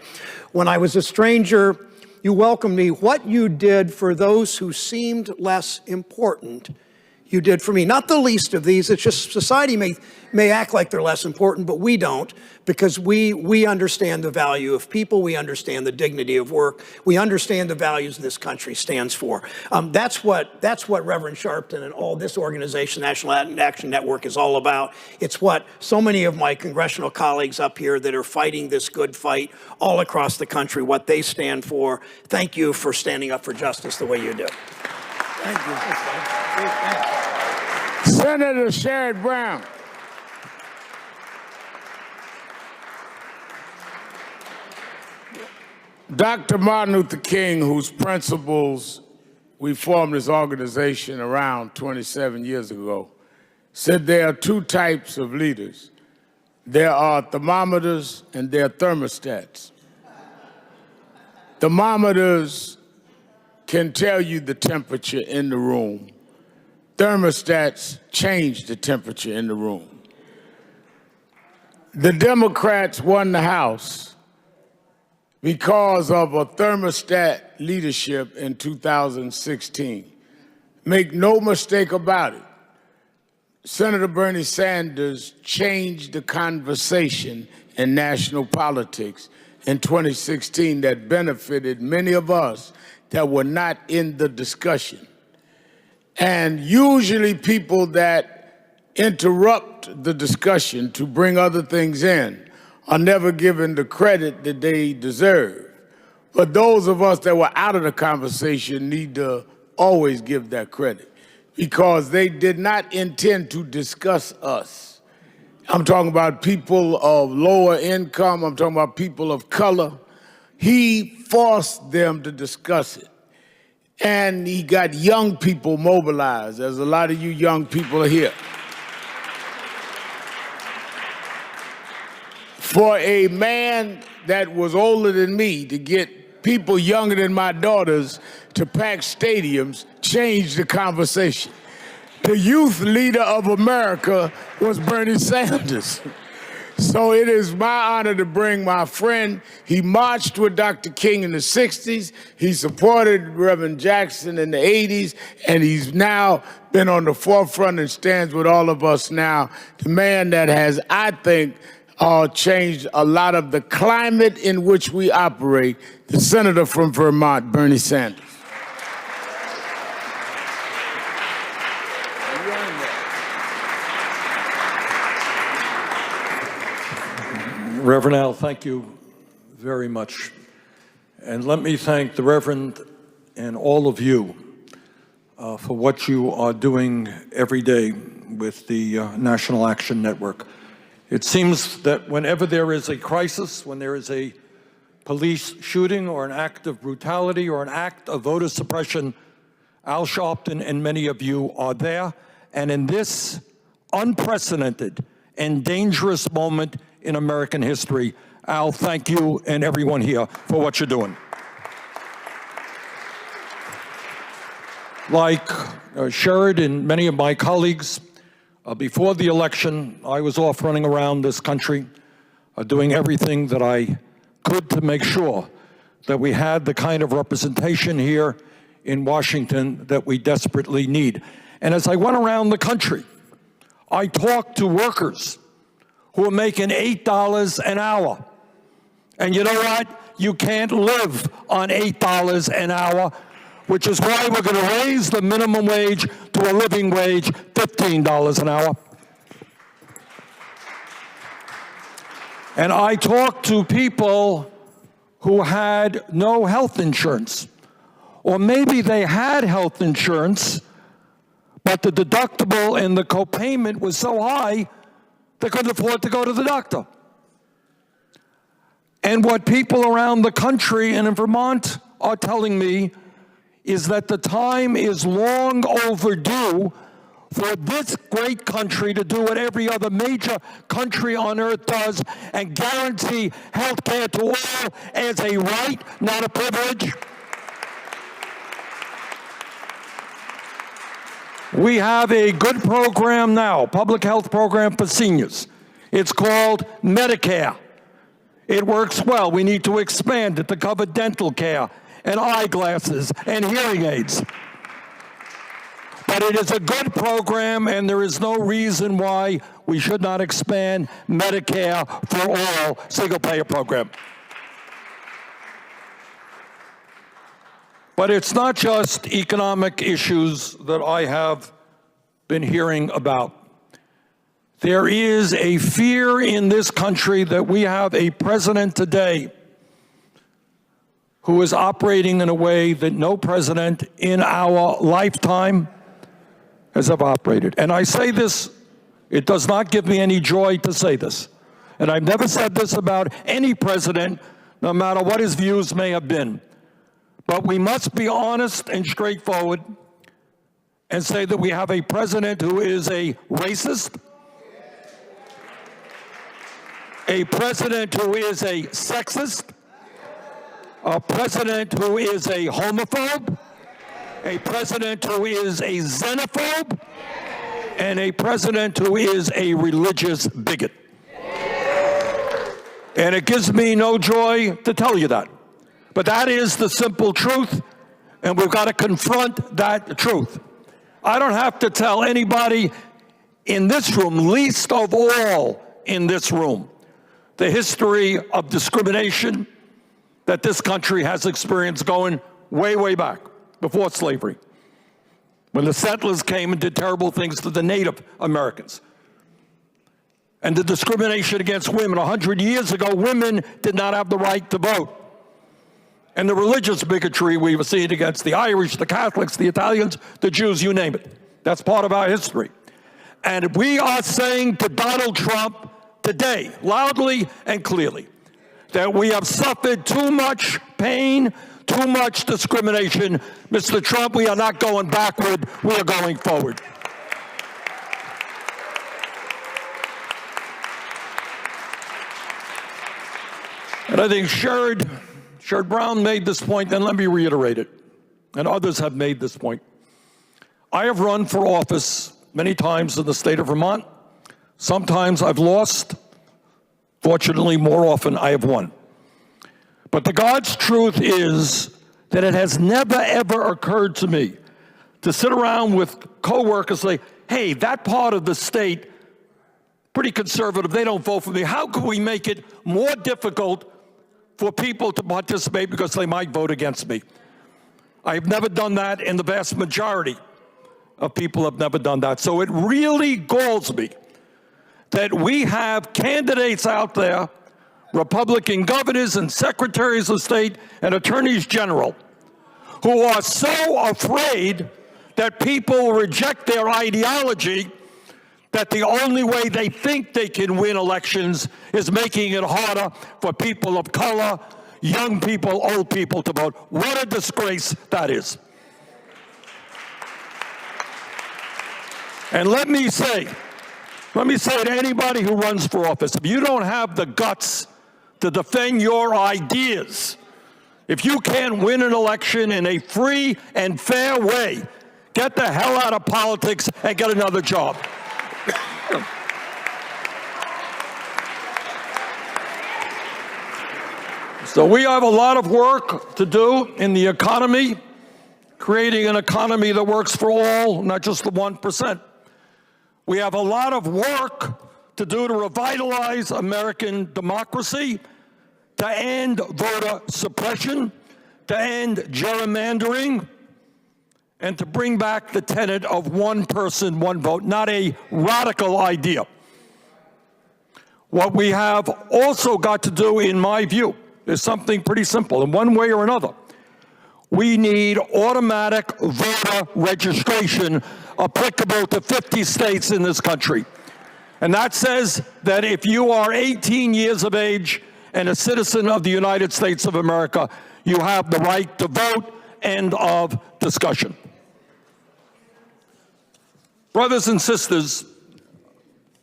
When I was a stranger, you welcomed me. What you did for those who seemed less important, you did for me. Not the least of these. It's just society may act like they're less important, but we don't, because we understand the value of people. We understand the dignity of work. We understand the values this country stands for. That's what Reverend Sharpton and all this organization, National Action Network, is all about. It's what so many of my congressional colleagues up here that are fighting this good fight all across the country, what they stand for. Thank you for standing up for justice the way you do. Thank you. Senator Sherrod Brown. Dr. Martin Luther King, whose principles we formed this organization around 27 years ago, said there are two types of leaders. There are thermometers and there are thermostats. Thermometers can tell you the temperature in the room. Thermostats change the temperature in the room. The Democrats won the House because of a thermostat leadership in 2016. Make no mistake about it. Senator Bernie Sanders changed the conversation in national politics in 2016 that benefited many of us that were not in the discussion. And usually people that interrupt the discussion to bring other things in are never given the credit that they deserve. But those of us that were out of the conversation need to always give that credit, because they did not intend to discuss us. I'm talking about people of lower income. I'm talking about people of color. He forced them to discuss it. And he got young people mobilized, as a lot of you young people are here. For a man that was older than me to get people younger than my daughters to pack stadiums changed the conversation. The youth leader of America was Bernie Sanders. So it is my honor to bring my friend. He marched with Dr. King in the 60s. He supported Reverend Jackson in the 80s, and he's now been on the forefront and stands with all of us now. The man that has, I think, changed a lot of the climate in which we operate, the senator from Vermont, Bernie Sanders. Reverend Al, thank you very much. And let me thank the Reverend and all of you for what you are doing every day with the National Action Network. It seems that whenever there is a crisis, when there is a police shooting or an act of brutality or an act of voter suppression, Al Sharpton and many of you are there. And in this unprecedented and dangerous moment in American history, Al, thank you and everyone here for what you're doing. Like Sherrod and many of my colleagues, before the election, I was off running around this country, doing everything that I could to make sure that we had the kind of representation here in Washington that we desperately need. And as I went around the country, I talked to workers who are making $8 an hour. And you know what? You can't live on $8 an hour, which is why we're going to raise the minimum wage to a living wage, $15 an hour. And I talked to people who had no health insurance. Or maybe they had health insurance, but the deductible and the copayment was so high, they couldn't afford to go to the doctor. And what people around the country and in Vermont are telling me is that the time is long overdue for this great country to do what every other major country on earth does and guarantee health care to all as a right, not a privilege. We have a good program now, public health program for seniors. It's called Medicare. It works well. We need to expand it to cover dental care and eyeglasses and hearing aids. But it is a good program, and there is no reason why we should not expand Medicare for all, single-payer program. But it's not just economic issues that I have been hearing about. There is a fear in this country that we have a president today who is operating in a way that no president in our lifetime has ever operated. And I say this, it does not give me any joy to say this. And I've never said this about any president, no matter what his views may have been. But we must be honest and straightforward and say that we have a president who is a racist, a president who is a sexist, a president who is a homophobe, a president who is a xenophobe, and a president who is a religious bigot. And it gives me no joy to tell you that. But that is the simple truth, and we've got to confront that truth. I don't have to tell anybody in this room, least of all in this room, the history of discrimination that this country has experienced going way, way back, before slavery, when the settlers came and did terrible things to the Native Americans. And the discrimination against women. 100 years ago, women did not have the right to vote. And the religious bigotry we were seeing against the Irish, the Catholics, the Italians, the Jews, you name it. That's part of our history. And we are saying to Donald Trump today, loudly and clearly, that we have suffered too much pain, too much discrimination. Mr. Trump, we are not going backward, we are going forward. And I think Sherrod Brown made this point, and let me reiterate it, and others have made this point. I have run for office many times in the state of Vermont. Sometimes I've lost. Fortunately, more often I have won. But the God's truth is that it has never, ever occurred to me to sit around with coworkers and say, hey, that part of the state, pretty conservative, they don't vote for me. How can we make it more difficult for people to participate because they might vote against me? I've never done that, and the vast majority of people have never done that. So it really galls me that we have candidates out there, Republican governors and secretaries of state and attorneys general, who are so afraid that people reject their ideology that the only way they think they can win elections is making it harder for people of color, young people, old people to vote. What a disgrace that is. And let me say to anybody who runs for office, if you don't have the guts to defend your ideas, if you can't win an election in a free and fair way, get the hell out of politics and get another job. So we have a lot of work to do in the economy, creating an economy that works for all, not just the 1%. We have a lot of work to do to revitalize American democracy, to end voter suppression, to end gerrymandering, and to bring back the tenet of one person, one vote, not a radical idea. What we have also got to do, in my view, is something pretty simple. In one way or another, we need automatic voter registration applicable to 50 states in this country. And that says that if you are 18 years of age and a citizen of the United States of America, you have the right to vote. End of discussion. Brothers and sisters,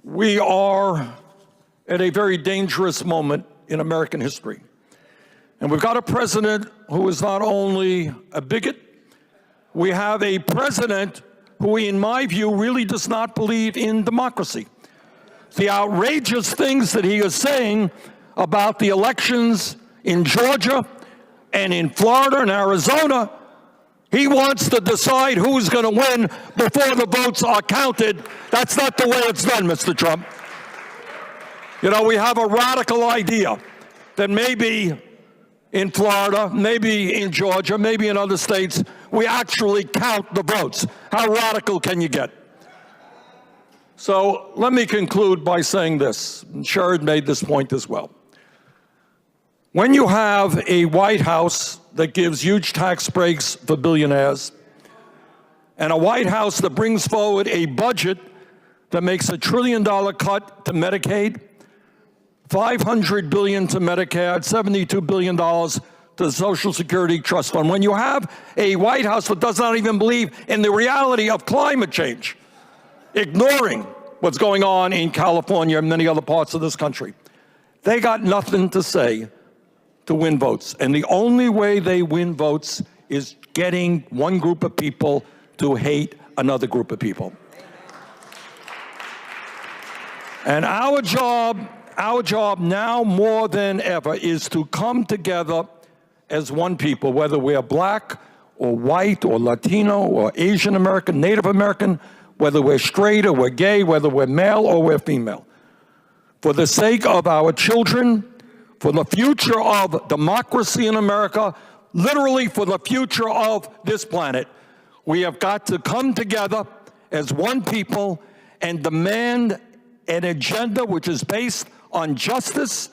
we are at a very dangerous moment in American history. And we've got a president who is not only a bigot, we have a president who, in my view, really does not believe in democracy. The outrageous things that he is saying about the elections in Georgia and in Florida and Arizona, he wants to decide who's going to win before the votes are counted. That's not the way it's done, Mr. Trump. You know, we have a radical idea that maybe in Florida, maybe in Georgia, maybe in other states, we actually count the votes. How radical can you get? So let me conclude by saying this, and Sherrod made this point as well. When you have a White House that gives huge tax breaks for billionaires, and a White House that brings forward a budget that makes $1 trillion cut to Medicaid, $500 billion to Medicare, $72 billion to the Social Security Trust Fund. When you have a White House that does not even believe in the reality of climate change, ignoring what's going on in California and many other parts of this country, they got nothing to say to win votes. And the only way they win votes is getting one group of people to hate another group of people. And our job now more than ever is to come together as one people, whether we're black or white or Latino or Asian American, Native American, whether we're straight or we're gay, whether we're male or we're female. For the sake of our children, for the future of democracy in America, literally for the future of this planet, we have got to come together as one people and demand an agenda which is based on justice,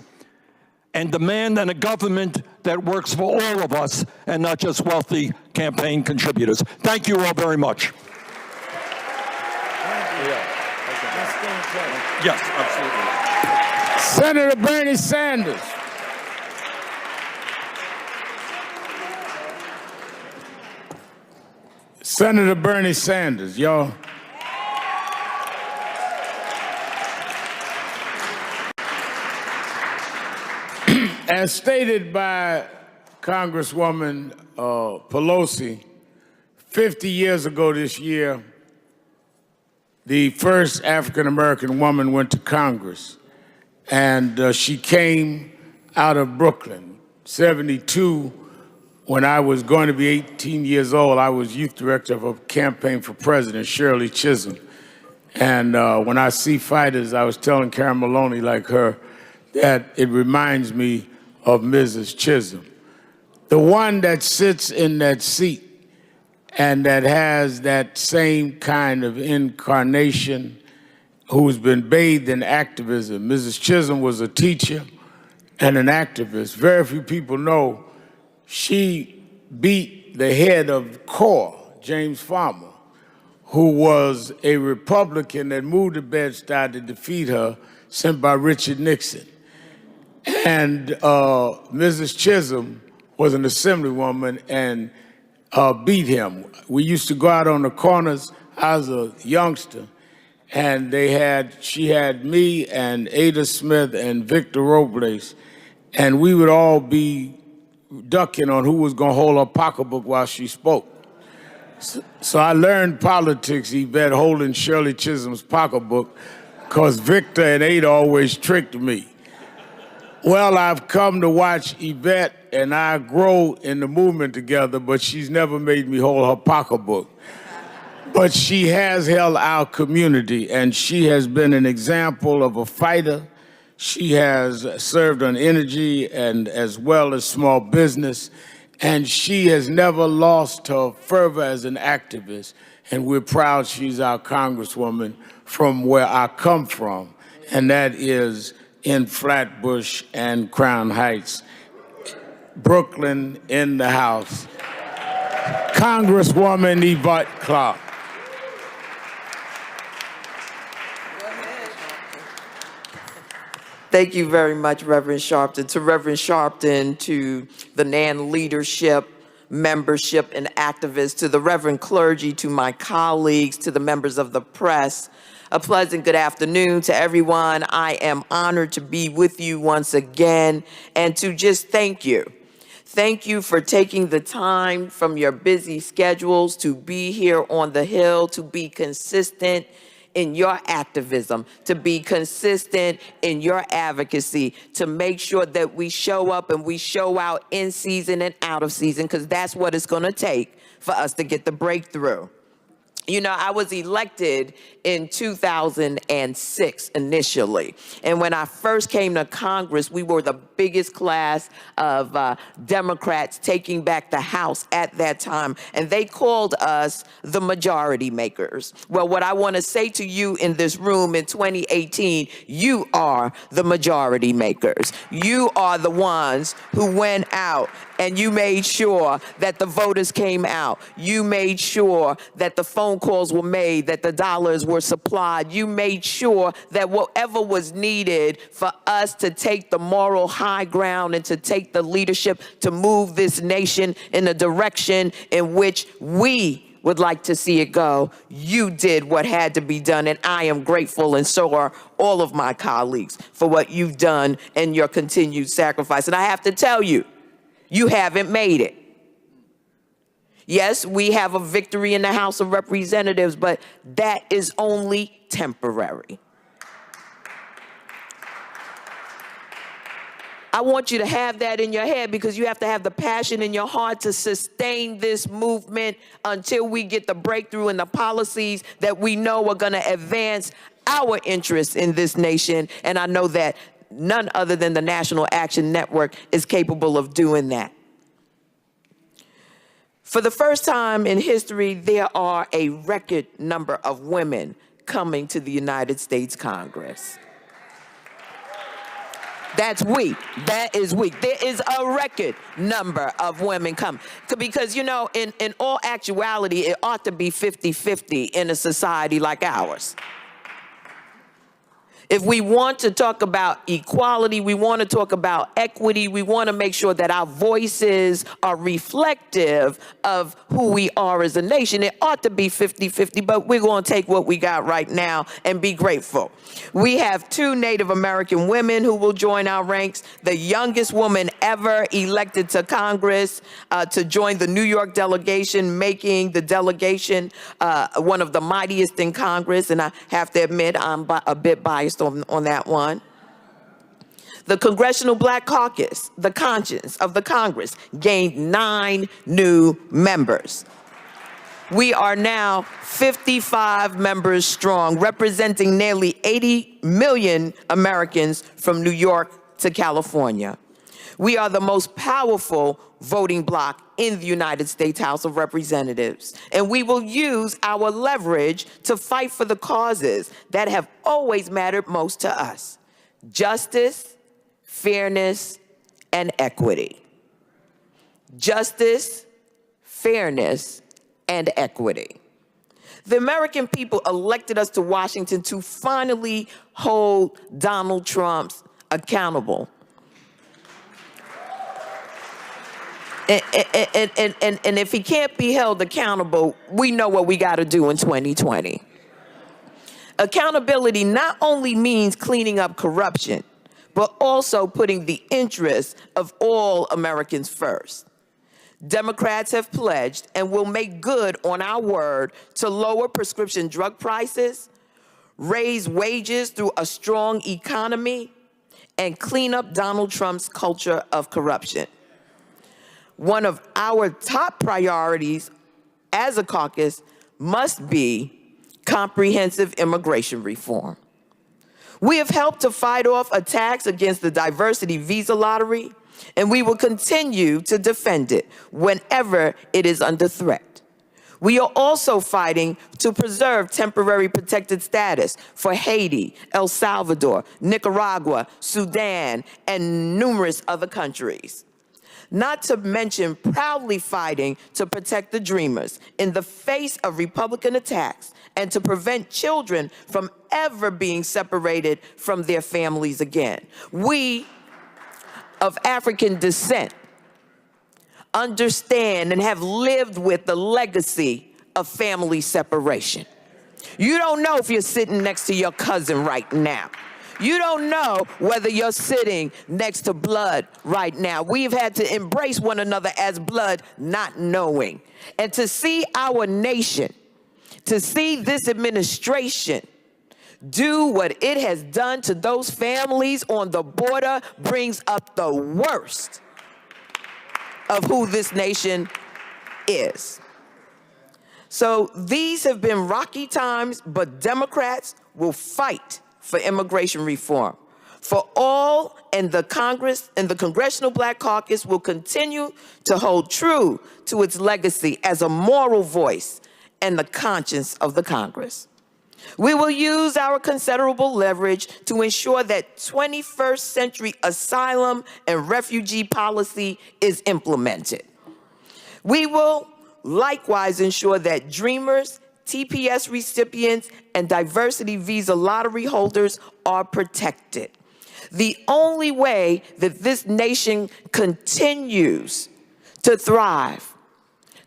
and demand a government that works for all of us and not just wealthy campaign contributors. Thank you all very much. Yes, absolutely. Senator Bernie Sanders. Senator Bernie Sanders, y'all. As stated by Congresswoman Pelosi, 50 years ago this year, the first African-American woman went to Congress, and she came out of Brooklyn. 72, when I was going to be 18 years old, I was youth director of a campaign for president, Shirley Chisholm. And when I see fighters, I was telling Karen Maloney, like her, that it reminds me of Mrs. Chisholm. The one that sits in that seat and that has that same kind of incarnation, who's been bathed in activism. Mrs. Chisholm was a teacher and an activist. Very few people know she beat the head of CORE, James Farmer, who was a Republican that moved to Bed-Stuy to defeat her, sent by Richard Nixon. And Mrs. Chisholm was an assemblywoman and beat him. We used to go out on the corners. I was a youngster, and she had me and Ada Smith and Victor Robles, and we would all be ducking on who was going to hold her pocketbook while she spoke. So I learned politics, Yvette, holding Shirley Chisholm's pocketbook, because Victor and Ada always tricked me. Well, I've come to watch Yvette and I grow in the movement together, but she's never made me hold her pocketbook. But she has held our community, and she has been an example of a fighter. She has served on energy and as well as small business, and she has never lost her fervor as an activist, and we're proud she's our congresswoman from where I come from, and that is in Flatbush and Crown Heights. Brooklyn in the house. Congresswoman Yvette Clarke. Thank you very much, Reverend Sharpton. To Reverend Sharpton, to the NAN leadership, membership, and activists, to the Reverend clergy, to my colleagues, to the members of the press, a pleasant good afternoon to everyone. I am honored to be with you once again and to just thank you. Thank you for taking the time from your busy schedules to be here on the Hill, to be consistent in your activism, to be consistent in your advocacy, to make sure that we show up and we show out in season and out of season, because that's what it's going to take for us to get the breakthrough. You know, I was elected in 2006 initially. And when I first came to Congress, we were the biggest class of Democrats taking back the House at that time. And they called us the majority makers. Well, what I want to say to you in this room in 2018, you are the majority makers. You are the ones who went out and you made sure that the voters came out. You made sure that the phone calls were made, that the dollars were supplied. You made sure that whatever was needed for us to take the moral high ground and to take the leadership to move this nation in a direction in which we would like to see it go, you did what had to be done, and I am grateful, and so are all of my colleagues, for what you've done and your continued sacrifice. And I have to tell you, you haven't made it. Yes, we have a victory in the House of Representatives, but that is only temporary. I want you to have that in your head, because you have to have the passion in your heart to sustain this movement until we get the breakthrough in the policies that we know are going to advance our interests in this nation. And I know that none other than the National Action Network is capable of doing that. For the first time in history, there are a record number of women coming to the United States Congress. That's weak. That is weak. There is a record number of women coming. Because, you know, in all actuality, it ought to be 50-50 in a society like ours. If we want to talk about equality, we want to talk about equity, we want to make sure that our voices are reflective of who we are as a nation, it ought to be 50-50, but we're going to take what we got right now and be grateful. We have 2 Native American women who will join our ranks, the youngest woman ever elected to Congress to join the New York delegation, making the delegation one of the mightiest in Congress, and I have to admit I'm a bit biased on that one. The Congressional Black Caucus, the conscience of the Congress, gained 9 new members. We are now 55 members strong, representing nearly 80 million Americans from New York to California. We are the most powerful voting bloc in the United States House of Representatives, and we will use our leverage to fight for the causes that have always mattered most to us: justice, fairness, and equity. Justice, fairness, and equity. The American people elected us to Washington to finally hold Donald Trump accountable. And if he can't be held accountable, we know what we got to do in 2020. Accountability not only means cleaning up corruption, but also putting the interests of all Americans first. Democrats have pledged and will make good on our word to lower prescription drug prices, raise wages through a strong economy, and clean up Donald Trump's culture of corruption. One of our top priorities as a caucus must be comprehensive immigration reform. We have helped to fight off attacks against the diversity visa lottery, and we will continue to defend it whenever it is under threat. We are also fighting to preserve temporary protected status for Haiti, El Salvador, Nicaragua, Sudan, and numerous other countries. Not to mention proudly fighting to protect the Dreamers in the face of Republican attacks and to prevent children from ever being separated from their families again. We of African descent understand and have lived with the legacy of family separation. You don't know if you're sitting next to your cousin right now. You don't know whether you're sitting next to blood right now. We've had to embrace one another as blood, not knowing. And to see our nation, to see this administration do what it has done to those families on the border brings up the worst of who this nation is. So these have been rocky times, but Democrats will fight for immigration reform. For all, and the Congress and the Congressional Black Caucus will continue to hold true to its legacy as a moral voice and the conscience of the Congress. We will use our considerable leverage to ensure that 21st century asylum and refugee policy is implemented. We will likewise ensure that Dreamers, TPS recipients, and diversity visa lottery holders are protected. The only way that this nation continues to thrive,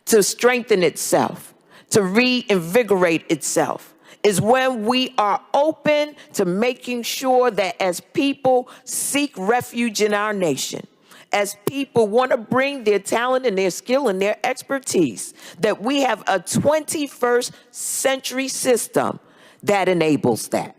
to strengthen itself, to reinvigorate itself, is when we are open to making sure that as people seek refuge in our nation, as people want to bring their talent and their skill and their expertise, that we have a 21st century system that enables that.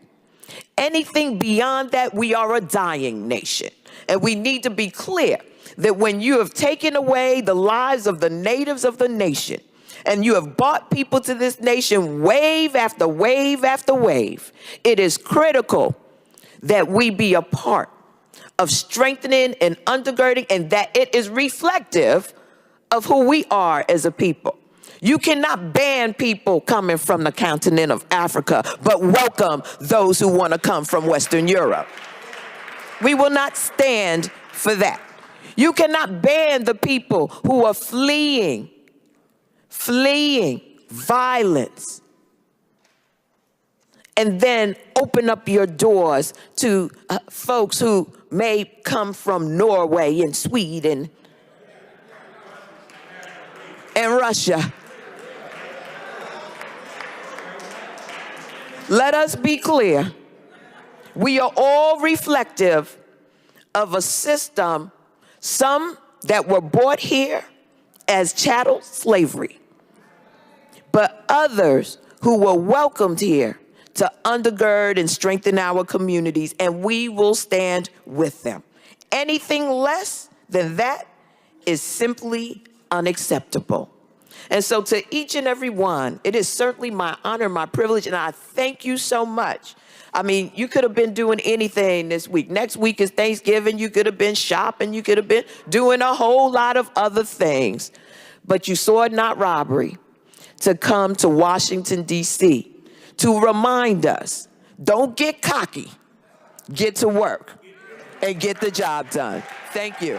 Anything beyond that, we are a dying nation. And we need to be clear that when you have taken away the lives of the natives of the nation, and you have brought people to this nation wave after wave after wave, it is critical that we be a part of strengthening and undergirding, and that it is reflective of who we are as a people. You cannot ban people coming from the continent of Africa, but welcome those who want to come from Western Europe. We will not stand for that. You cannot ban the people who are fleeing violence, and then open up your doors to folks who may come from Norway and Sweden and Russia. Let us be clear. We are all reflective of a system, some that were brought here as chattel slavery, but others who were welcomed here to undergird and strengthen our communities, and we will stand with them. Anything less than that is simply unacceptable. And so to each and every one, it is certainly my honor, my privilege, and I thank you so much. I mean, you could have been doing anything this week. Next week is Thanksgiving. You could have been shopping. You could have been doing a whole lot of other things. But you saw it not robbery to come to Washington, D.C., to remind us, don't get cocky, get to work, and get the job done. Thank you.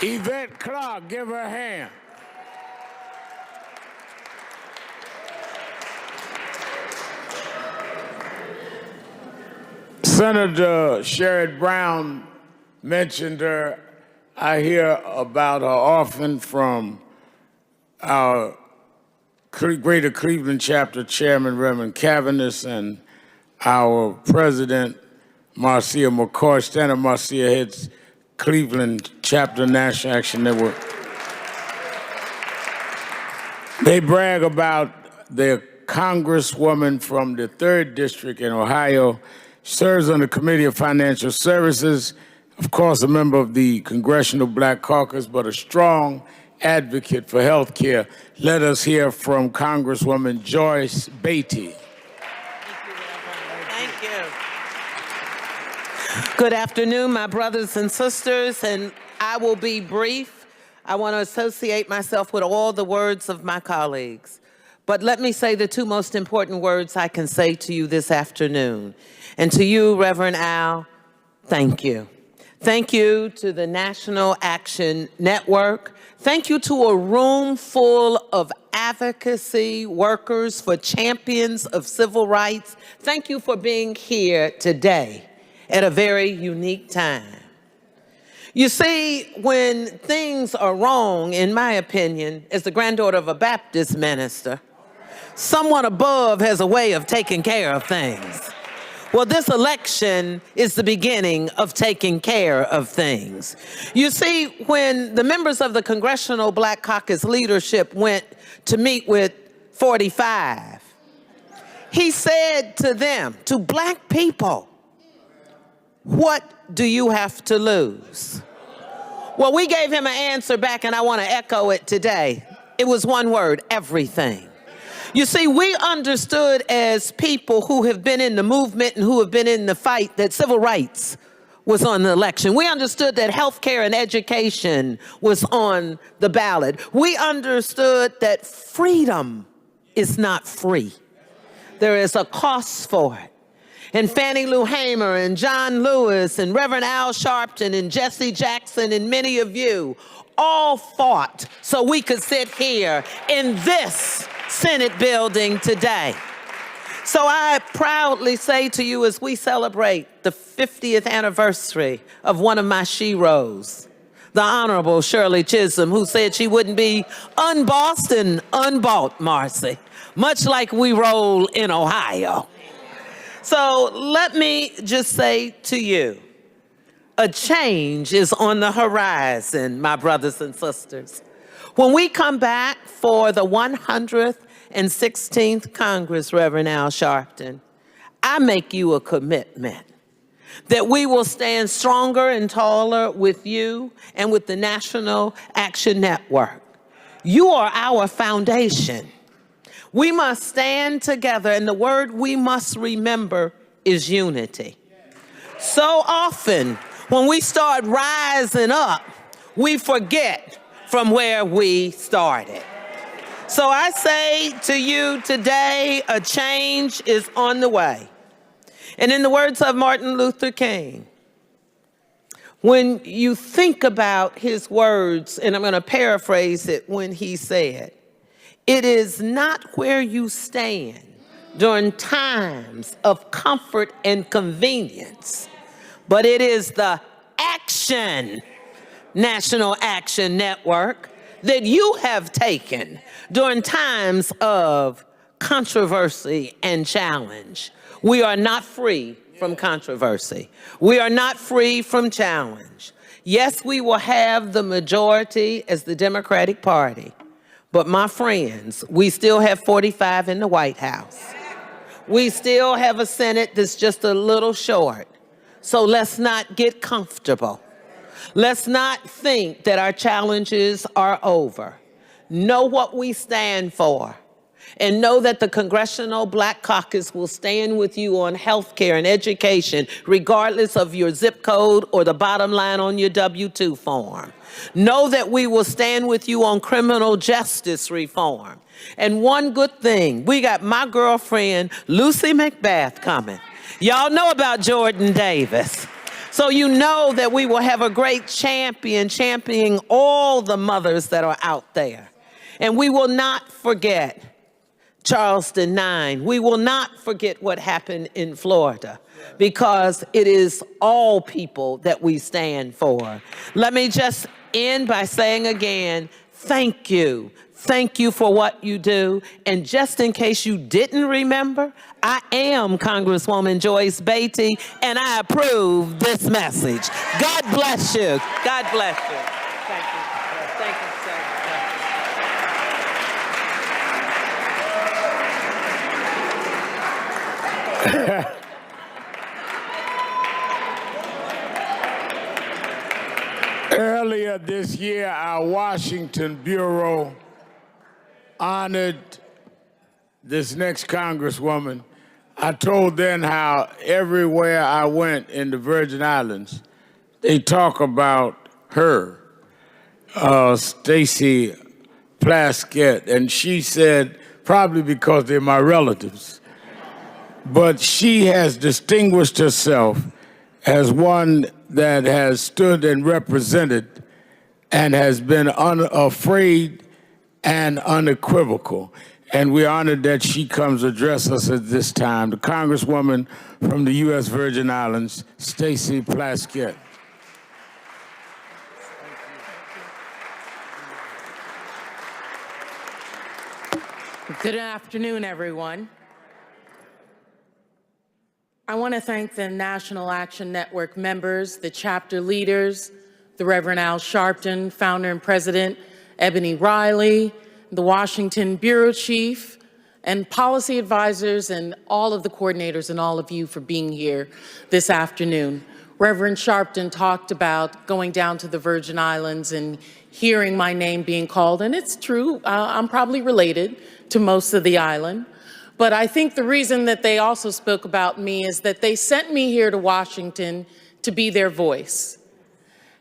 Yvette Clark, give her a hand. Senator Sherrod Brown mentioned her. I hear about her often from our Greater Cleveland Chapter Chairman, Reverend Cavanis, and our President, Marcia McCoy. Senator Marcia heads Cleveland Chapter National Action Network. They brag about their congresswoman from the 3rd District in Ohio, serves on the Committee of Financial Services, of course a member of the Congressional Black Caucus, but a strong advocate for health care. Let us hear from Congresswoman Joyce Beatty. Thank you. Good afternoon, my brothers and sisters, and I will be brief. I want to associate myself with all the words of my colleagues. But let me say the two most important words I can say to you this afternoon. And to you, Reverend Al, thank you. Thank you to the National Action Network. Thank you to a room full of advocacy workers for champions of civil rights. Thank you for being here today at a very unique time. You see, when things are wrong, in my opinion, as the granddaughter of a Baptist minister, someone above has a way of taking care of things. Well, this election is the beginning of taking care of things. You see, when the members of the Congressional Black Caucus leadership went to meet with 45, he said to them, to black people, what do you have to lose? Well, we gave him an answer back, and I want to echo it today. It was one word: everything. You see, we understood as people who have been in the movement and who have been in the fight that civil rights was on the election. We understood that health care and education was on the ballot. We understood that freedom is not free. There is a cost for it. And Fannie Lou Hamer and John Lewis and Reverend Al Sharpton and Jesse Jackson and many of you all fought so we could sit here in this Senate building today. So I proudly say to you, as we celebrate the 50th anniversary of one of my sheroes, the Honorable Shirley Chisholm, who said she wouldn't be unbossed and unbought, Marcy, much like we roll in Ohio. So let me just say to you, a change is on the horizon, my brothers and sisters. When we come back for the 116th Congress, Reverend Al Sharpton, I make you a commitment that we will stand stronger and taller with you and with the National Action Network. You are our foundation. We must stand together, and the word we must remember is unity. So often, when we start rising up, we forget from where we started. So I say to you today, a change is on the way. And in the words of Martin Luther King, when you think about his words, and I'm going to paraphrase it, when he said, "It is not where you stand during times of comfort and convenience, but it is the action, National Action Network, that you have taken during times of controversy and challenge." We are not free from controversy. We are not free from challenge. Yes, we will have the majority as the Democratic Party. But my friends, we still have 45 in the White House. We still have a Senate that's just a little short. So let's not get comfortable. Let's not think that our challenges are over. Know what we stand for. And know that the Congressional Black Caucus will stand with you on health care and education, regardless of your zip code or the bottom line on your W-2 form. Know that we will stand with you on criminal justice reform. And one good thing, we got my girlfriend, Lucy McBath, coming. Y'all know about Jordan Davis. So you know that we will have a great champion championing all the mothers that are out there. And we will not forget Charleston 9. We will not forget what happened in Florida, because it is all people that we stand for. Let me just end by saying again, thank you. Thank you for what you do. And just in case you didn't remember, I am Congresswoman Joyce Beatty, and I approve this message. God bless you. God bless you. Thank you. Thank you, sir. Earlier this year, our Washington Bureau honored this next Congresswoman, I told then how everywhere I went in the Virgin Islands, they talk about her, Stacy Plaskett, and she said, probably because they're my relatives, but she has distinguished herself as one that has stood and represented and has been unafraid and unequivocal. And we're honored that she comes to address us at this time. The Congresswoman from the U.S. Virgin Islands, Stacy Plaskett. Good afternoon, everyone. I want to thank the National Action Network members, the chapter leaders, the Reverend Al Sharpton, founder and president, Ebony Riley, the Washington bureau chief, and policy advisors, and all of the coordinators and all of you for being here this afternoon. Reverend Sharpton talked about going down to the Virgin Islands and hearing my name being called, and it's true, I'm probably related to most of the island. But I think the reason that they also spoke about me is that they sent me here to Washington to be their voice.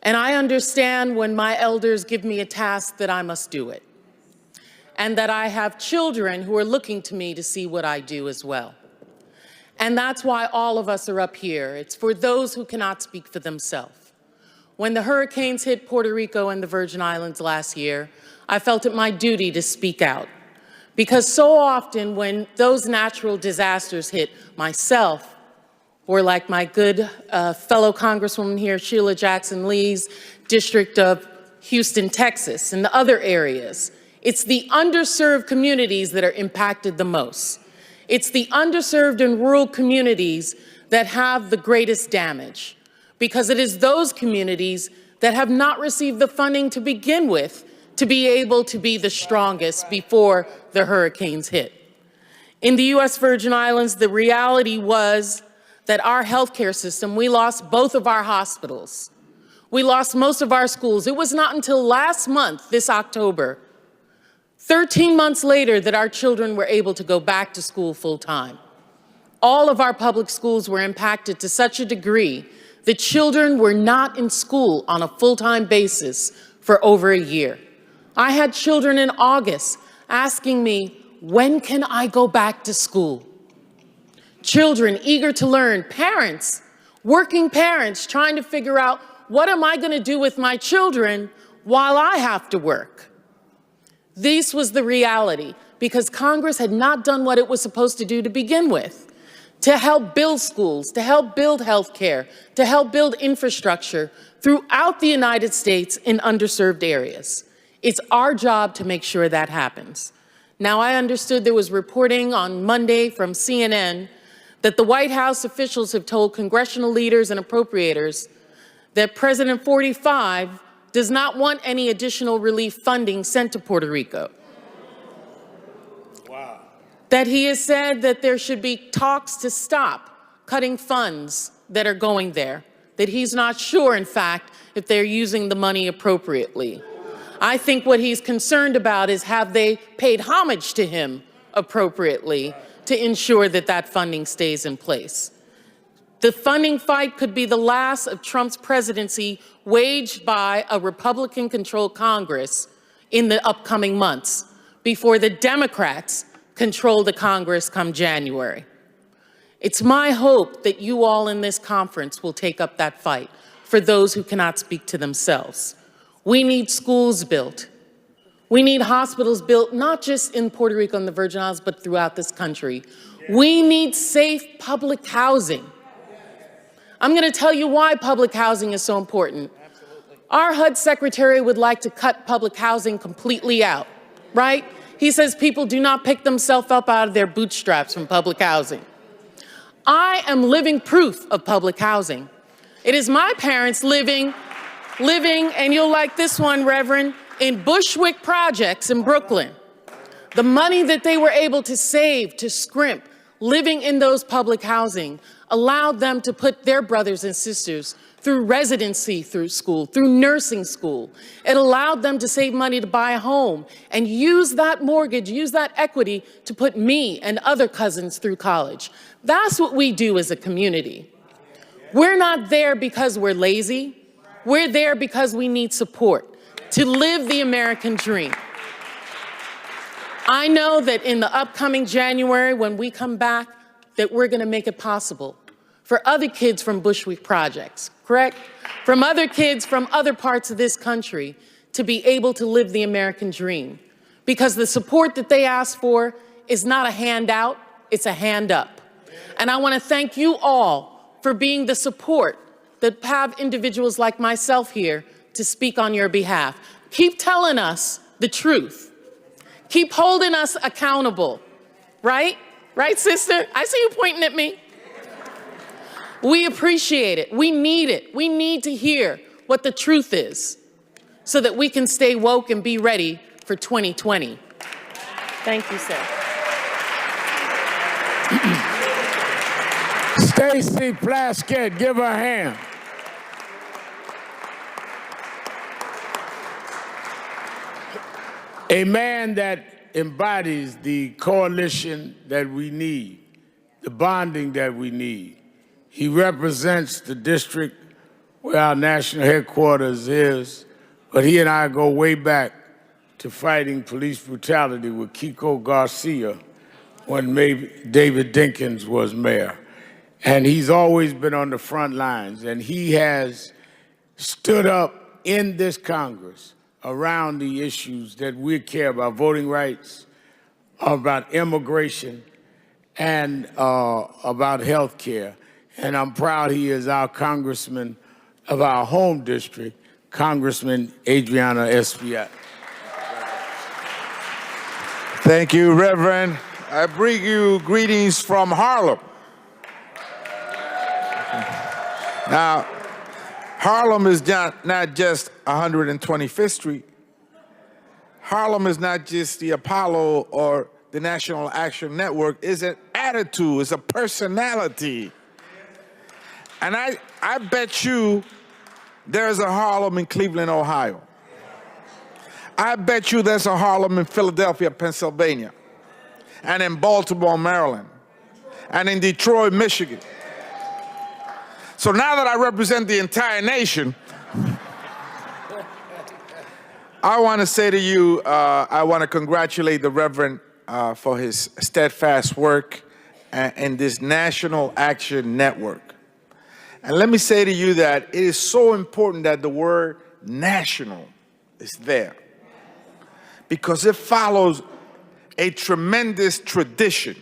And I understand when my elders give me a task that I must do it. And that I have children who are looking to me to see what I do as well. And that's why all of us are up here. It's for those who cannot speak for themselves. When the hurricanes hit Puerto Rico and the Virgin Islands last year, I felt it my duty to speak out. Because so often when those natural disasters hit myself, or like my good fellow Congresswoman here, Sheila Jackson Lee's district of Houston, Texas, and the other areas, it's the underserved communities that are impacted the most. It's the underserved and rural communities that have the greatest damage, because it is those communities that have not received the funding to begin with to be able to be the strongest before the hurricanes hit. In the U.S. Virgin Islands, the reality was that our healthcare system, we lost both of our hospitals. We lost most of our schools. It was not until last month, this October, 13 months later, that our children were able to go back to school full time. All of our public schools were impacted to such a degree that children were not in school on a full-time basis for over a year. I had children in August asking me, when can I go back to school? Children eager to learn, parents, working parents trying to figure out, what am I going to do with my children while I have to work? This was the reality, because Congress had not done what it was supposed to do to begin with, to help build schools, to help build health care, to help build infrastructure throughout the United States in underserved areas. It's our job to make sure that happens. Now, I understood there was reporting on Monday from CNN that the White House officials have told congressional leaders and appropriators that President 45 does not want any additional relief funding sent to Puerto Rico. Wow. That he has said that there should be talks to stop cutting funds that are going there, that he's not sure, in fact, if they're using the money appropriately. I think what he's concerned about is, have they paid homage to him appropriately to ensure that that funding stays in place. The funding fight could be the last of Trump's presidency waged by a Republican-controlled Congress in the upcoming months before the Democrats control the Congress come January. It's my hope that you all in this conference will take up that fight for those who cannot speak to themselves. We need schools built. We need hospitals built, not just in Puerto Rico and the Virgin Islands, but throughout this country. We need safe public housing. I'm going to tell you why public housing is so important. Our HUD secretary would like to cut public housing completely out, right? He says people do not pick themselves up out of their bootstraps from public housing. I am living proof of public housing. It is my parents living, and you'll like this one, Reverend, in Bushwick projects in Brooklyn. The money that they were able to save, to scrimp, living in those public housing allowed them to put their brothers and sisters through residency through school, through nursing school. It allowed them to save money to buy a home and use that mortgage, use that equity to put me and other cousins through college. That's what we do as a community. We're not there because we're lazy. We're there because we need support to live the American dream. I know that in the upcoming January, when we come back, that we're going to make it possible for other kids from Bushwick Projects, correct? From other kids from other parts of this country to be able to live the American dream. Because the support that they ask for is not a handout, it's a hand up. And I want to thank you all for being the support that have individuals like myself here to speak on your behalf. Keep telling us the truth. Keep holding us accountable, right? Right, sister? I see you pointing at me. We appreciate it. We need it. We need to hear what the truth is so that we can stay woke and be ready for 2020. Thank you, sir. Stacey Plaskett, give her a hand. A man that embodies the coalition that we need, the bonding that we need. He represents the district where our national headquarters is, but he and I go way back to fighting police brutality with Kiko Garcia when David Dinkins was mayor. And he's always been on the front lines, and he has stood up in this Congress around the issues that we care about, voting rights, about immigration, and about health care. And I'm proud he is our congressman of our home district, Congressman Adriana Espaillat. Thank you, Reverend. I bring you greetings from Harlem. Now, Harlem is not just 125th Street. Harlem is not just the Apollo or the National Action Network. It's an attitude, it's a personality. And I bet you there's a Harlem in Cleveland, Ohio. I bet you there's a Harlem in Philadelphia, Pennsylvania, and in Baltimore, Maryland, and in Detroit, Michigan. So now that I represent the entire nation, I want to say to you, I want to congratulate the Reverend for his steadfast work in this National Action Network. And let me say to you that it is so important that the word national is there, because it follows a tremendous tradition.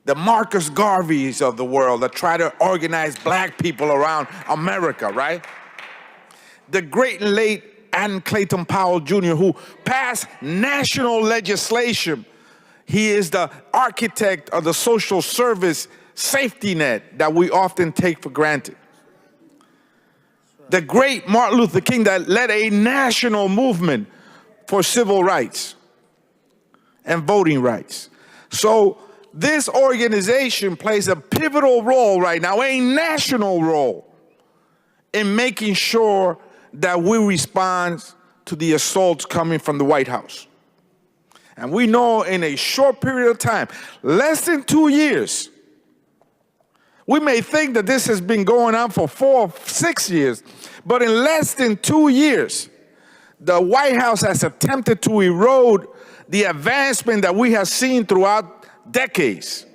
The Marcus Garveys of the world that try to organize black people around America, right? The great and late Ann Clayton Powell Jr., who passed national legislation. He is the architect of the social service safety net that we often take for granted. The great Martin Luther King that led a national movement for civil rights and voting rights. So this organization plays a pivotal role right now, a national role, in making sure that we respond to the assaults coming from the White House. And we know in a short period of time, less than 2 years, we may think that this has been going on for 4 or 6 years, but in less than 2 years, the White House has attempted to erode the advancement that we have seen throughout decades.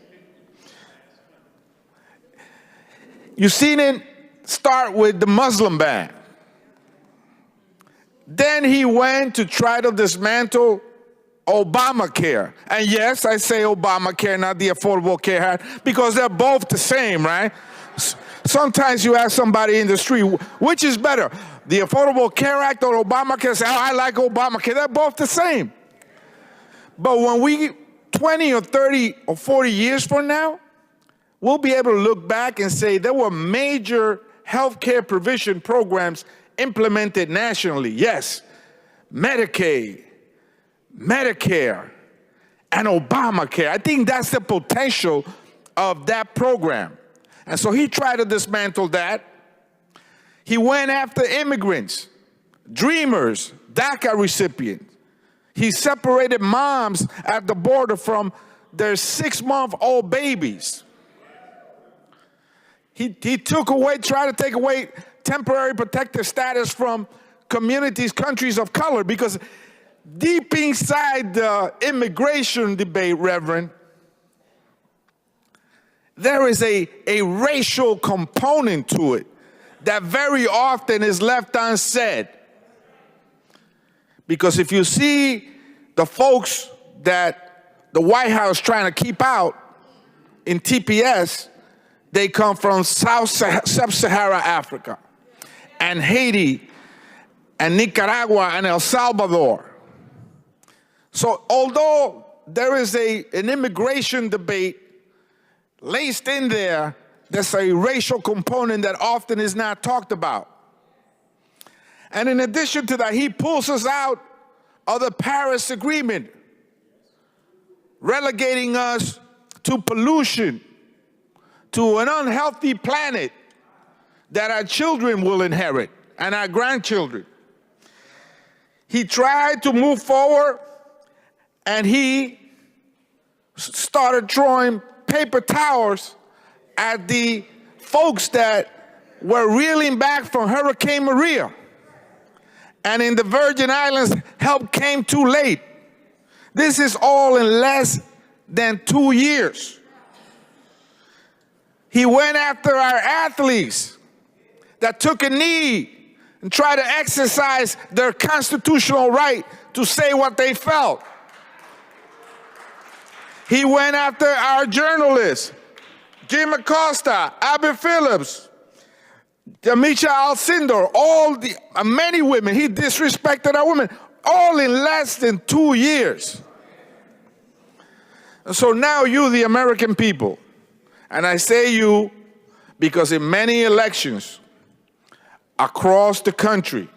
You've seen it start with the Muslim ban. Then he went to try to dismantle Obamacare. And yes, I say Obamacare, not the Affordable Care Act, because they're both the same, right? Sometimes you ask somebody in the street, which is better, the Affordable Care Act or Obamacare? Say, oh, I like Obamacare. They're both the same. But when we, 20 or 30 or 40 years from now, we'll be able to look back and say there were major healthcare provision programs implemented nationally. Yes, Medicaid, Medicare, and Obamacare. I think that's the potential of that program. And so he tried to dismantle that. He went after immigrants, dreamers, DACA recipients. He separated moms at the border from their 6-month-old babies. He tried to take away temporary protected status from communities, countries of color, because deep inside the immigration debate, Reverend, there is a racial component to it that very often is left unsaid. Because if you see the folks that the White House trying to keep out in TPS, they come from Sub-Saharan Africa and Haiti and Nicaragua and El Salvador. So although there is an immigration debate laced in there, there's a racial component that often is not talked about. And in addition to that, he pulls us out of the Paris Agreement, relegating us to pollution, to an unhealthy planet that our children will inherit and our grandchildren. He tried to move forward, and he started throwing paper towels at the folks that were reeling back from Hurricane Maria. And in the Virgin Islands, help came too late. This is all in less than 2 years. He went after our athletes that took a knee and tried to exercise their constitutional right to say what they felt. He went after our journalists, Jim Acosta, Abby Phillips, Amisha Alcindor, many women. He disrespected our women, all in less than 2 years. And so now you, the American people, and I say you because in many elections across the country,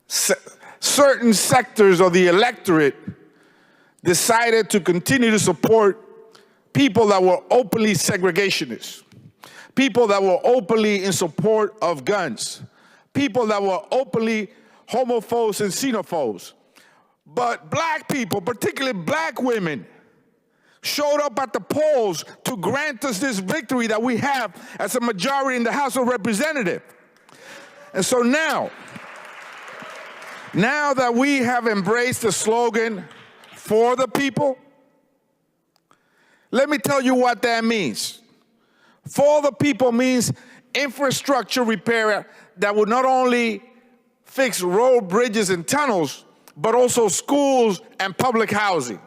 certain sectors of the electorate decided to continue to support people that were openly segregationists, people that were openly in support of guns, people that were openly homophobes and xenophobes. But black people, particularly black women, showed up at the polls to grant us this victory that we have as a majority in the House of Representatives. And so now that we have embraced the slogan, for the people, let me tell you what that means. For the people means infrastructure repair that will not only fix road, bridges, and tunnels, but also schools and public housing.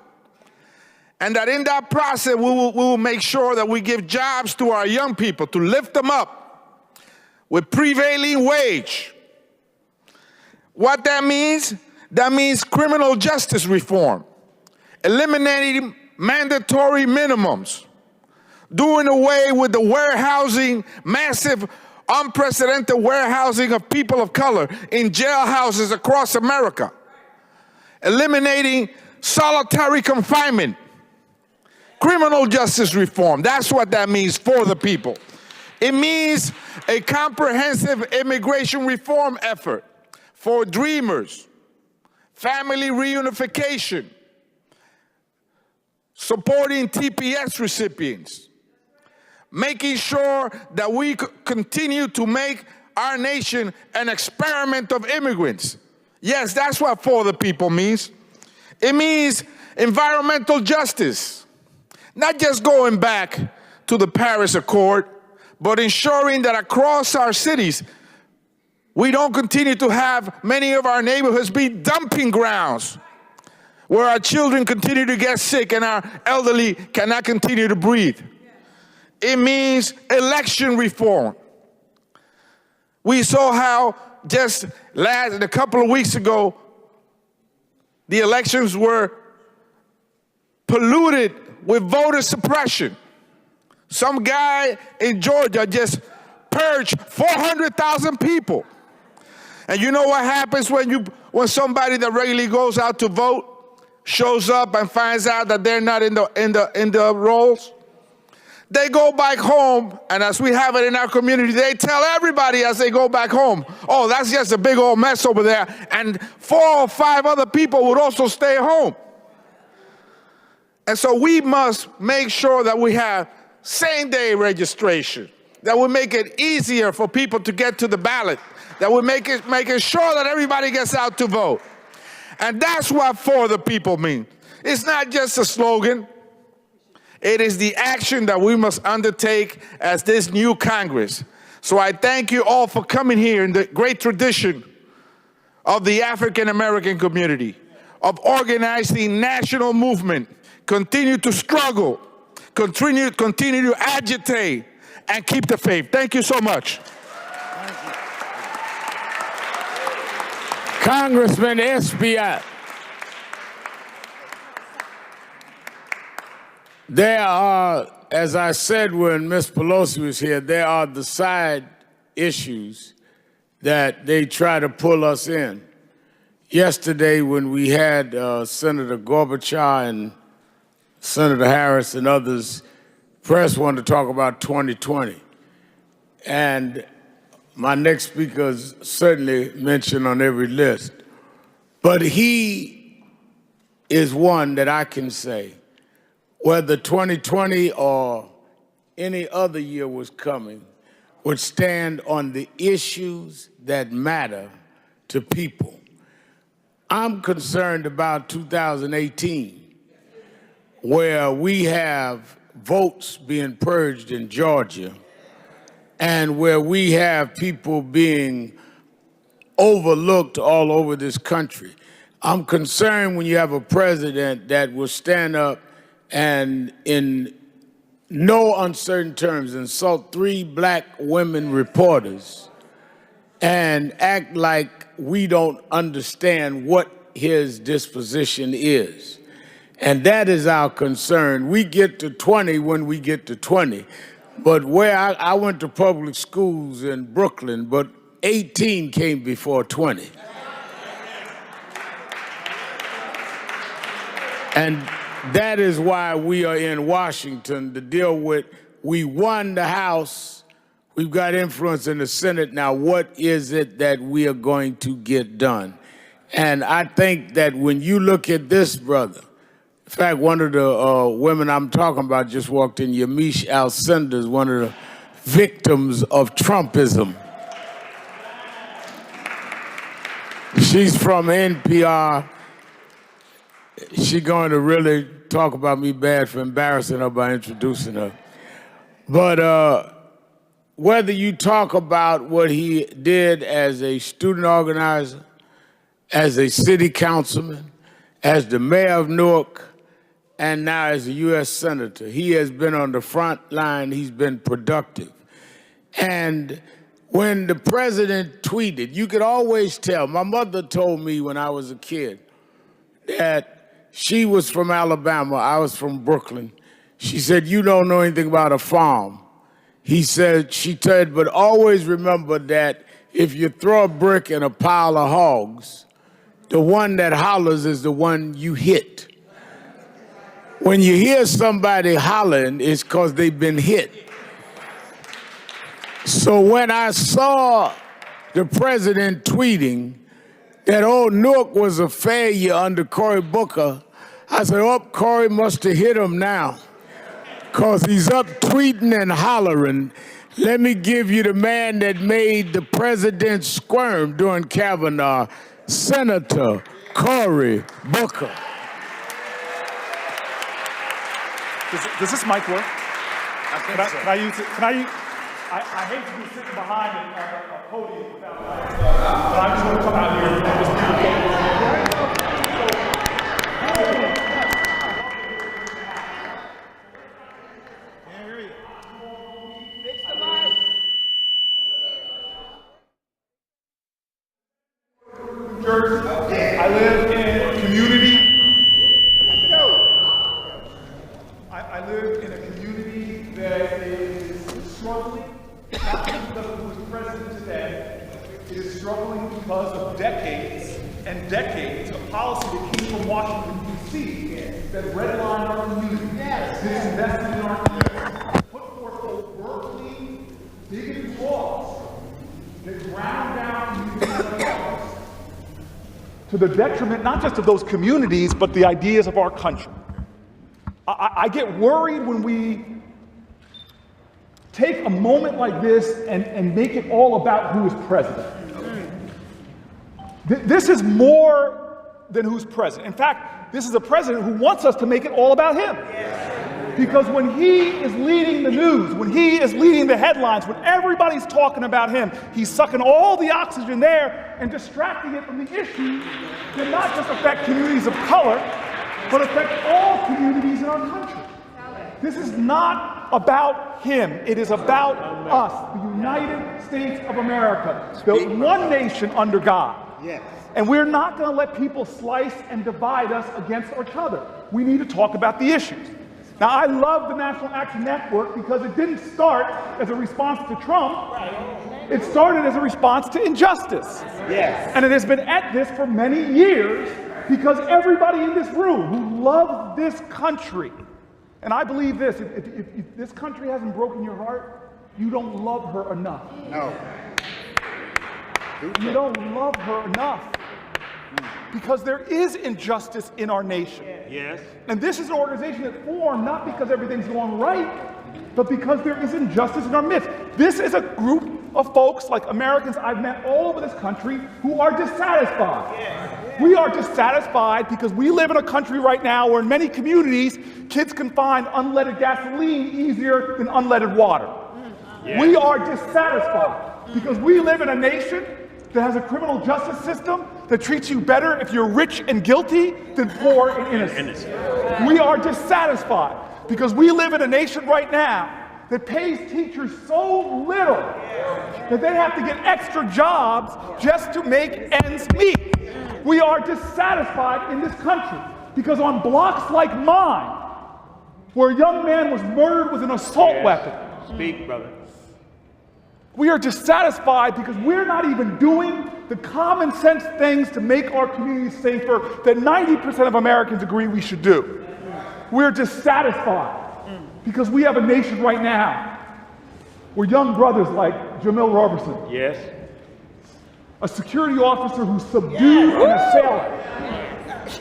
And that in that process, we will make sure that we give jobs to our young people, to lift them up with prevailing wage. What that means criminal justice reform, eliminating mandatory minimums, doing away with the warehousing, massive, unprecedented warehousing of people of color in jailhouses across America, eliminating solitary confinement, criminal justice reform. That's what that means for the people. It means a comprehensive immigration reform effort for dreamers, family reunification, supporting TPS recipients, making sure that we continue to make our nation an experiment of immigrants. Yes, that's what for the people means. It means environmental justice, not just going back to the Paris Accord, but ensuring that across our cities, we don't continue to have many of our neighborhoods be dumping grounds where our children continue to get sick and our elderly cannot continue to breathe. It means election reform. We saw how just a couple of weeks ago, the elections were polluted with voter suppression. Some guy in Georgia just purged 400,000 people. And you know what happens when somebody that regularly goes out to vote shows up and finds out that they're not in the rolls, they go back home, and as we have it in our community, they tell everybody as they go back home, oh, that's just a big old mess over there, and 4 or 5 other people would also stay home. And so we must make sure that we have same-day registration, that we make it easier for people to get to the ballot, that we make it sure that everybody gets out to vote. And that's what For the People means. It's not just a slogan. It is the action that we must undertake as this new Congress. So I thank you all for coming here in the great tradition of the African American community, of organizing national movement, continue to struggle, continue to agitate, and keep the faith. Thank you so much. Congressman Espaillat. There are, as I said when Ms. Pelosi was here, there are the side issues that they try to pull us in. Yesterday when we had Senator Gorbachev and Senator Harris and others, press wanted to talk about 2020. And my next speaker is certainly mentioned on every list. But he is one that I can say, whether 2020 or any other year was coming, would stand on the issues that matter to people. I'm concerned about 2018, where we have votes being purged in Georgia, and where we have people being overlooked all over this country. I'm concerned when you have a president that will stand up and in no uncertain terms insult 3 black women reporters and act like we don't understand what his disposition is. And that is our concern. We get to 20 when we get to 20. But where I went to public schools in Brooklyn, but 18 came before 20. And that is why we are in Washington to deal with, we won the House, we've got influence in the Senate. Now, what is it that we are going to get done? And I think that when you look at this brother, in fact, one of the women I'm talking about just walked in, Yamiche Alcindor, one of the victims of Trumpism. She's from NPR. She's going to really talk about me bad for embarrassing her by introducing her. But whether you talk about what he did as a student organizer, as a city councilman, as the mayor of Newark, and now as a U.S. Senator, he has been on the front line, he's been productive. And when the president tweeted, you could always tell, my mother told me when I was a kid that she was from Alabama, I was from Brooklyn. She said, you don't know anything about a farm. She said, but always remember that if you throw a brick in a pile of hogs, the one that hollers is the one you hit. When you hear somebody hollering, it's because they've been hit. So when I saw the president tweeting that old Newark was a failure under Cory Booker, I said, oh, Cory must have hit him now, because he's up tweeting and hollering. Let me give you the man that made the president squirm during Kavanaugh, Senator Cory Booker. Does this mic work? Can I use it? I hate to be sitting behind a podium without mics, but I just want to come out here and just I live in a community. I live in a community that is struggling, not because of who is president today. It is struggling because of decades and decades of policy that came from Washington, D.C. see that redline our community, disinvested in our community, put forth overtly bigoted laws that ground down communities to the detriment not just of those communities, but the ideas of our country. I get worried when we take a moment like this and make it all about who is president. This is more than who's president. In fact, this is a president who wants us to make it all about him. Because when he is leading the news, when he is leading the headlines, when everybody's talking about him, he's sucking all the oxygen there and distracting it from the issues that not just affect communities of color, but affect all communities in our country. This is not about him. It is about us, the United States of America, built one nation under God. And we're not going to let people slice and divide us against each other. We need to talk about the issues. Now, I love the National Action Network because it didn't start as a response to Trump. It started as a response to injustice. And it has been at this for many years because everybody in this room who loves this country, and I believe this, if this country hasn't broken your heart, you don't love her enough. No. You don't love her enough. Because there is injustice in our nation. And this is an organization that formed not because everything's going right, but because there is injustice in our midst. This is a group of folks, like Americans I've met all over this country, who are dissatisfied. We are dissatisfied because we live in a country right now where in many communities, kids can find unleaded gasoline easier than unleaded water. We are dissatisfied because we live in a nation that has a criminal justice system that treats you better if you're rich and guilty than poor and innocent. We are dissatisfied because we live in a nation right now that pays teachers so little that they have to get extra jobs just to make ends meet. We are dissatisfied in this country because on blocks like mine, where a young man was murdered with an assault weapon, Speak, brother. we are dissatisfied because we're not even doing the common sense things to make our communities safer that 90% of Americans agree we should do. We're dissatisfied because we have a nation right now where young brothers like Jamil Roberson, a security officer who subdued an assailant,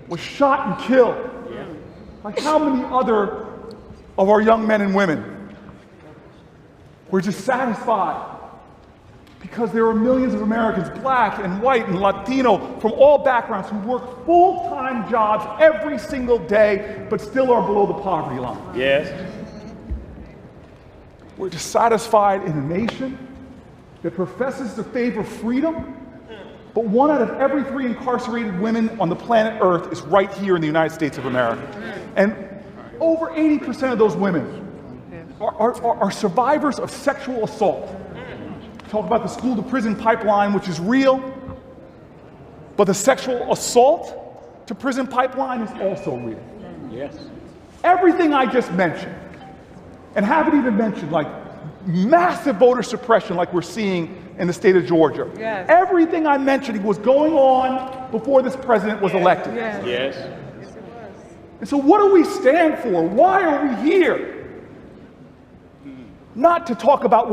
was shot and killed. Like how many other of our young men and women? We're dissatisfied because there are millions of Americans, black and white and Latino, from all backgrounds who work full-time jobs every single day, but still are below the poverty line. We're dissatisfied in a nation that professes to favor freedom, but 1 out of every 3 incarcerated women on the planet Earth is right here in the United States of America. And over 80% of those women are survivors of sexual assault. Talk about the school to prison pipeline, which is real, but the sexual assault to prison pipeline is also real. Everything I just mentioned, and haven't even mentioned like massive voter suppression like we're seeing in the state of Georgia. Everything I mentioned was going on before this president was elected. And so what do we stand for? Why are we here? Not to talk about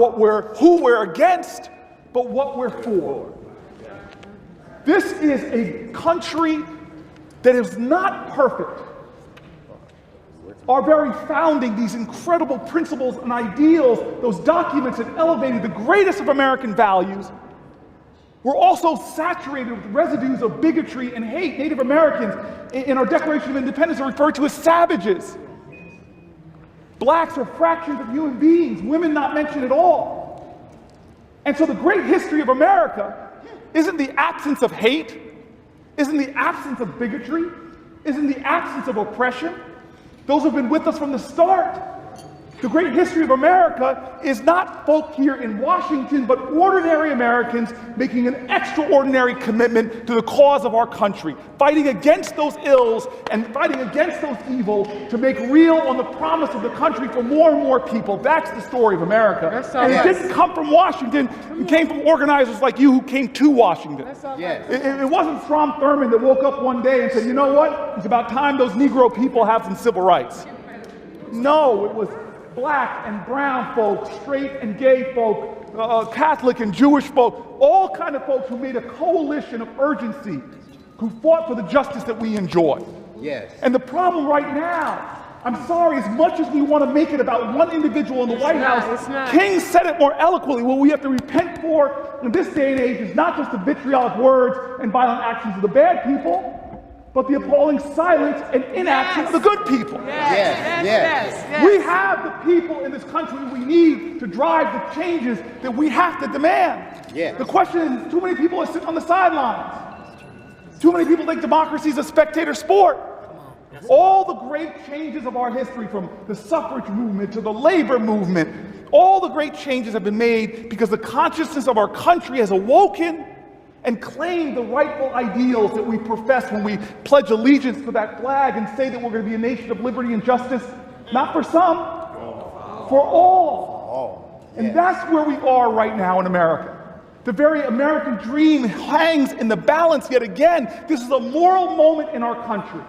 who we're against, but what we're for. This is a country that is not perfect. Our very founding, these incredible principles and ideals, those documents that elevated the greatest of American values, were also saturated with residues of bigotry and hate. Native Americans in our Declaration of Independence are referred to as savages. Blacks are fractions of human beings, women not mentioned at all. And so the great history of America isn't the absence of hate, isn't the absence of bigotry, isn't the absence of oppression. Those have been with us from the start. The great history of America is not folk here in Washington, but ordinary Americans making an extraordinary commitment to the cause of our country, fighting against those ills and fighting against those evils to make real on the promise of the country for more and more people. That's the story of America. And it didn't come from Washington. It came from organizers like you who came to Washington. It wasn't Strom Thurmond that woke up one day and said, you know what? It's about time those Negro people have some civil rights. No, it was black and brown folks, straight and gay folk, Catholic and Jewish folk, all kind of folks who made a coalition of urgency, who fought for the justice that we enjoy. Yes. And the problem right now, I'm sorry, as much as we want to make it about one individual in the White House, King said it more eloquently. What we have to repent for in this day and age is not just the vitriolic words and violent actions of the bad people, but the appalling silence and inaction of the good people. We have the people in this country we need to drive the changes that we have to demand. The question is, too many people are sitting on the sidelines. Too many people think democracy is a spectator sport. All the great changes of our history, from the suffrage movement to the labor movement, all the great changes have been made because the consciousness of our country has awoken and claim the rightful ideals that we profess when we pledge allegiance to that flag and say that we're going to be a nation of liberty and justice, not for some, for all. And that's where we are right now in America. The very American dream hangs in the balance yet again. This is a moral moment in our country.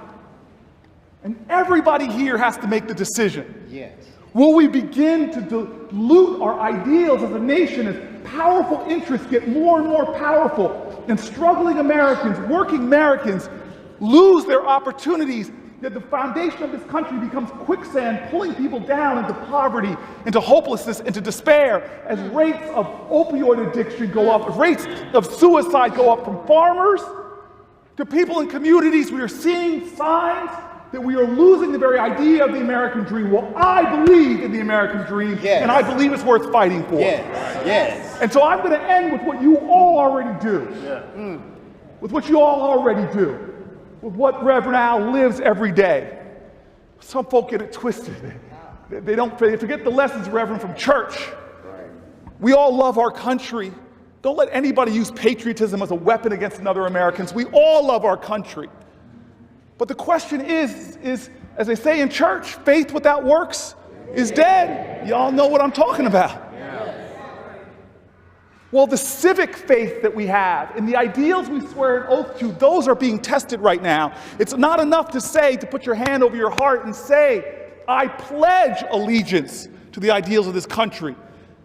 And everybody here has to make the decision. Will we begin to dilute our ideals as a nation as powerful interests get more and more powerful, and struggling Americans, working Americans, lose their opportunities, that the foundation of this country becomes quicksand, pulling people down into poverty, into hopelessness, into despair, as rates of opioid addiction go up, as rates of suicide go up, from farmers to people in communities. We are seeing signs that we are losing the very idea of the American dream. Well, I believe in the American dream, and I believe it's worth fighting for. And so I'm going to end with what you all already do. With what you all already do. With what Reverend Al lives every day. Some folk get it twisted. They forget the lessons, Reverend, from church. We all love our country. Don't let anybody use patriotism as a weapon against another Americans. We all love our country. But the question is, as they say in church, faith without works is dead. Y'all know what I'm talking about. Well, the civic faith that we have and the ideals we swear an oath to, those are being tested right now. It's not enough to put your hand over your heart and say, I pledge allegiance to the ideals of this country.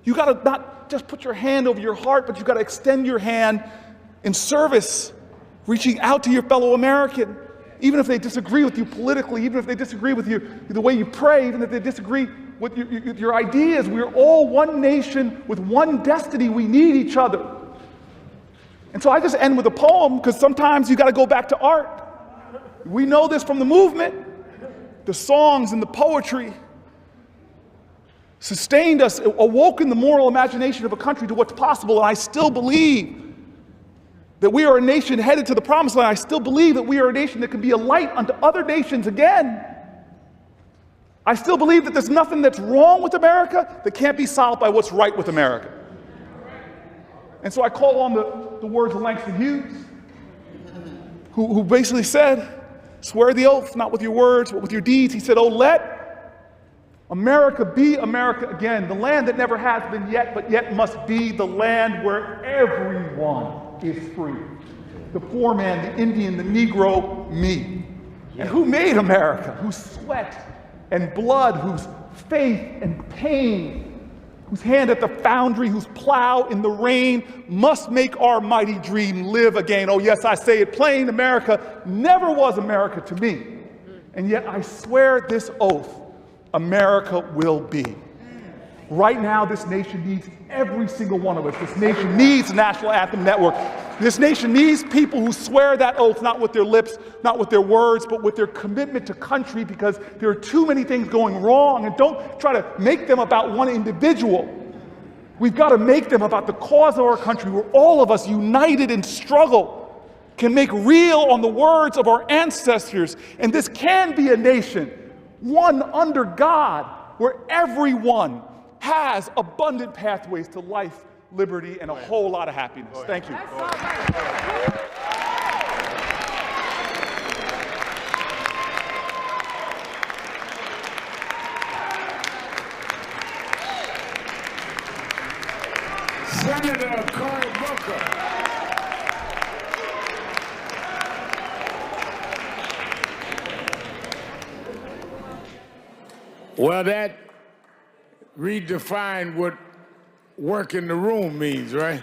You got to not just put your hand over your heart, but you got to extend your hand in service, reaching out to your fellow American. Even if they disagree with you politically, even if they disagree with you the way you pray, even if they disagree with your ideas, we're all one nation with one destiny. We need each other. And so I just end with a poem, because sometimes you got to go back to art. We know this from the movement. The songs and the poetry sustained us, awoken the moral imagination of a country to what's possible, and I still believe that we are a nation headed to the promised land. I still believe that we are a nation that can be a light unto other nations again. I still believe that there's nothing that's wrong with America that can't be solved by what's right with America. And so I call on the words of Langston Hughes, who basically said, swear the oath, not with your words, but with your deeds. He said, oh, let America be America again, the land that never has been yet, but yet must be, the land where everyone is free. The poor man, the Indian, the Negro, me. And who made America? Whose sweat and blood, whose faith and pain, whose hand at the foundry, whose plow in the rain must make our mighty dream live again. Oh yes, I say it plain, America never was America to me. And yet I swear this oath, America will be. Right now, this nation needs every single one of us. This nation needs the National Anthem Network. This nation needs people who swear that oath, not with their lips, not with their words, but with their commitment to country, because there are too many things going wrong. And don't try to make them about one individual. We've got to make them about the cause of our country, where all of us, united in struggle, can make real on the words of our ancestors. And this can be a nation, one under God, where everyone has abundant pathways to life, liberty, and a whole lot of happiness. Thank you. Senator Cory Booker. Well, that redefined what work in the room means, right?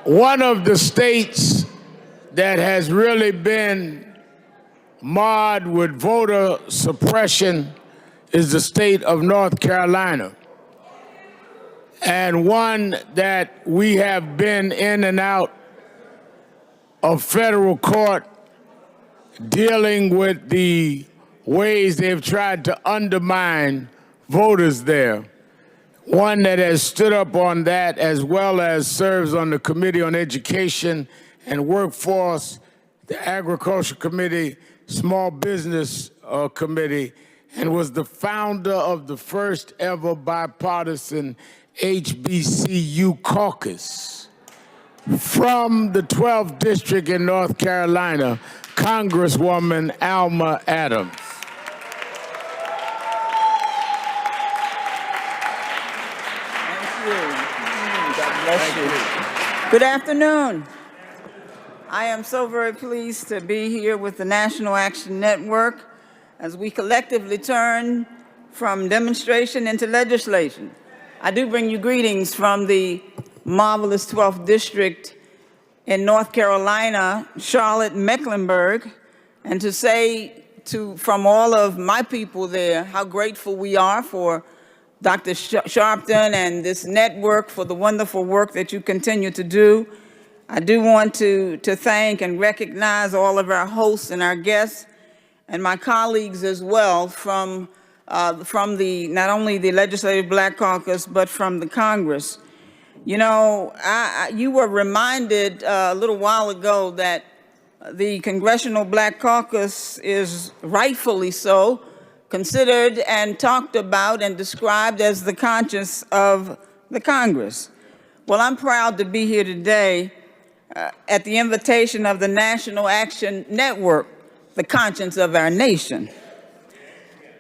One of the states that has really been marred with voter suppression is the state of North Carolina. And one that we have been in and out of federal court dealing with the ways they've tried to undermine voters there. One that has stood up on that, as well as serves on the Committee on Education and Workforce, the Agriculture Committee, Small Business Committee, and was the founder of the first ever bipartisan HBCU caucus. From the 12th District in North Carolina, Congresswoman Alma Adams. Good afternoon. I am so very pleased to be here with the National Action Network as we collectively turn from demonstration into legislation. I do bring you greetings from the marvelous 12th District in North Carolina, Charlotte, Mecklenburg, and to say from all of my people there how grateful we are for Dr. Sharpton and this network for the wonderful work that you continue to do. I do want to thank and recognize all of our hosts and our guests and my colleagues as well from the not only the Legislative Black Caucus, but from the Congress. You know, you were reminded a little while ago that the Congressional Black Caucus is rightfully so considered and talked about and described as the conscience of the Congress. Well, I'm proud to be here today at the invitation of the National Action Network, the conscience of our nation.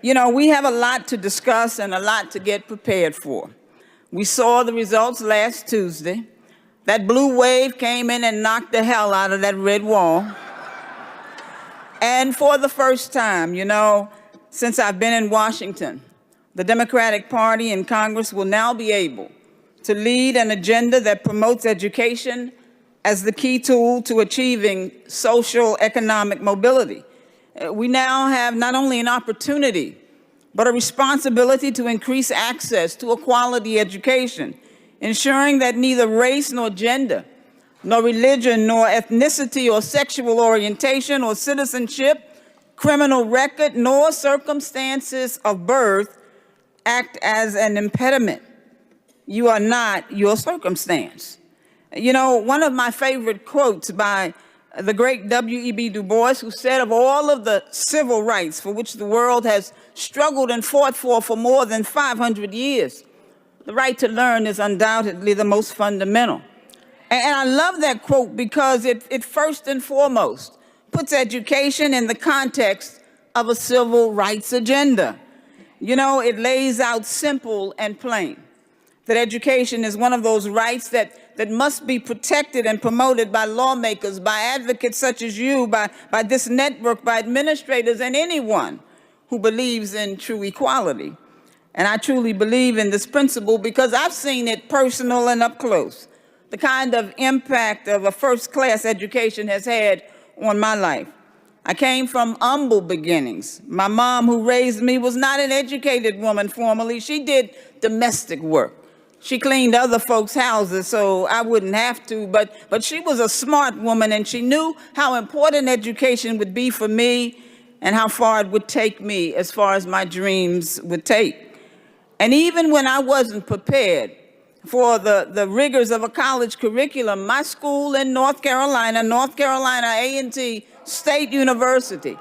You know, we have a lot to discuss and a lot to get prepared for. We saw the results last Tuesday. That blue wave came in and knocked the hell out of that red wall. And for the first time, you know, since I've been in Washington, the Democratic Party in Congress will now be able to lead an agenda that promotes education as the key tool to achieving social economic mobility. We now have not only an opportunity, but a responsibility to increase access to a quality education, ensuring that neither race nor gender, nor religion, nor ethnicity, or sexual orientation, or citizenship, criminal record, nor circumstances of birth act as an impediment. You are not your circumstance. You know, one of my favorite quotes by the great W.E.B. Du Bois, who said of all of the civil rights for which the world has struggled and fought for more than 500 years, the right to learn is undoubtedly the most fundamental. And I love that quote because it first and foremost puts education in the context of a civil rights agenda. You know, it lays out simple and plain that education is one of those rights that must be protected and promoted by lawmakers, by advocates such as you, by this network, by administrators, and anyone who believes in true equality. And I truly believe in this principle because I've seen it personal and up close, the kind of impact of a first-class education has had on my life. I came from humble beginnings. My mom, who raised me, was not an educated woman formally. She did domestic work. She cleaned other folks' houses so I wouldn't have to, but she was a smart woman and she knew how important education would be for me and how far it would take me as far as my dreams would take. And even when I wasn't prepared, for the rigors of a college curriculum. My school in North Carolina A&T State University,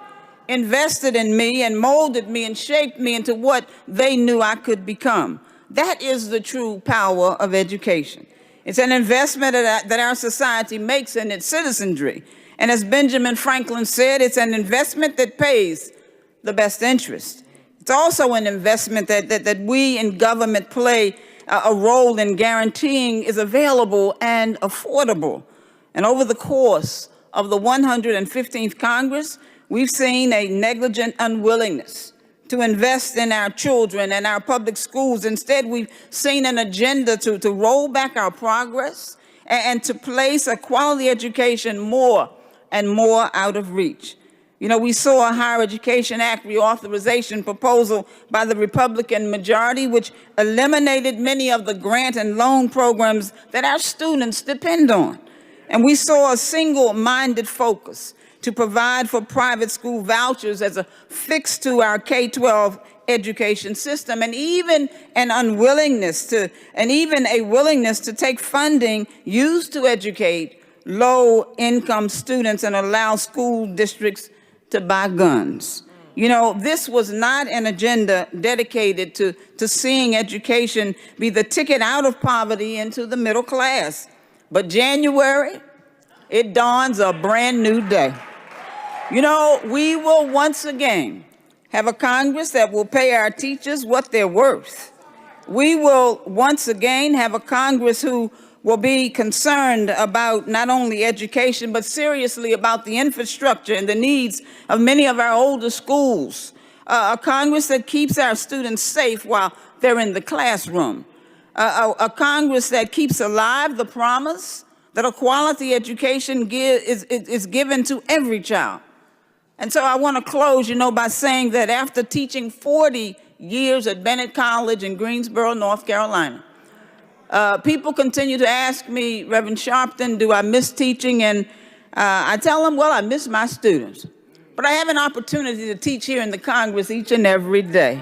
invested in me and molded me and shaped me into what they knew I could become. That is the true power of education. It's an investment that our society makes in its citizenry. And as Benjamin Franklin said, it's an investment that pays the best interest. It's also an investment that we in government play a role in guaranteeing is available and affordable. And over the course of the 115th Congress, we've seen a negligent unwillingness to invest in our children and our public schools. Instead, we've seen an agenda to roll back our progress and to place a quality education more and more out of reach. You know, we saw a Higher Education Act reauthorization proposal by the Republican majority, which eliminated many of the grant and loan programs that our students depend on. And we saw a single-minded focus to provide for private school vouchers as a fix to our K-12 education system, and even a willingness to take funding used to educate low-income students and allow school districts to buy guns. You know, this was not an agenda dedicated to seeing education be the ticket out of poverty into the middle class. But January, it dawns a brand new day. You know, we will once again have a Congress that will pay our teachers what they're worth. We will once again have a Congress who will be concerned about not only education, but seriously about the infrastructure and the needs of many of our older schools. A Congress that keeps our students safe while they're in the classroom. A Congress that keeps alive the promise that a quality education is given to every child. And so I want to close, by saying that after teaching 40 years at Bennett College in Greensboro, North Carolina, people continue to ask me, Reverend Sharpton, do I miss teaching? And I tell them, well, I miss my students. But I have an opportunity to teach here in the Congress each and every day.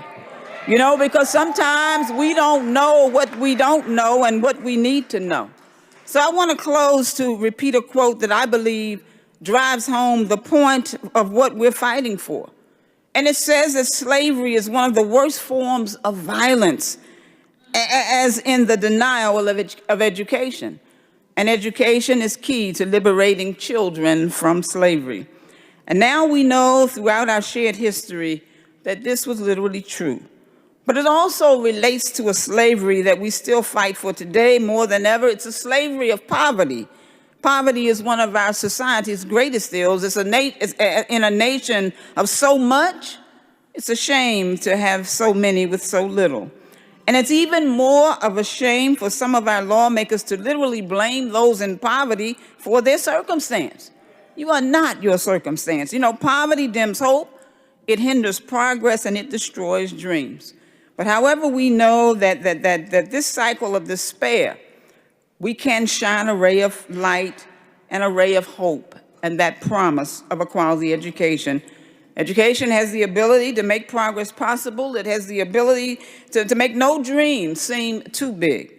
Because sometimes we don't know what we don't know and what we need to know. So I want to close to repeat a quote that I believe drives home the point of what we're fighting for. And it says that slavery is one of the worst forms of violence, as in the denial of education. And education is key to liberating children from slavery. And now we know throughout our shared history that this was literally true. But it also relates to a slavery that we still fight for today more than ever. It's a slavery of poverty. Poverty is one of our society's greatest ills. It's in a nation of so much, it's a shame to have so many with so little. And it's even more of a shame for some of our lawmakers to literally blame those in poverty for their circumstance. You are not your circumstance. Poverty dims hope, it hinders progress, and it destroys dreams. But however we know that this cycle of despair, we can shine a ray of light and a ray of hope and that promise of a quality education. Education has the ability to make progress possible. It has the ability to make no dream seem too big.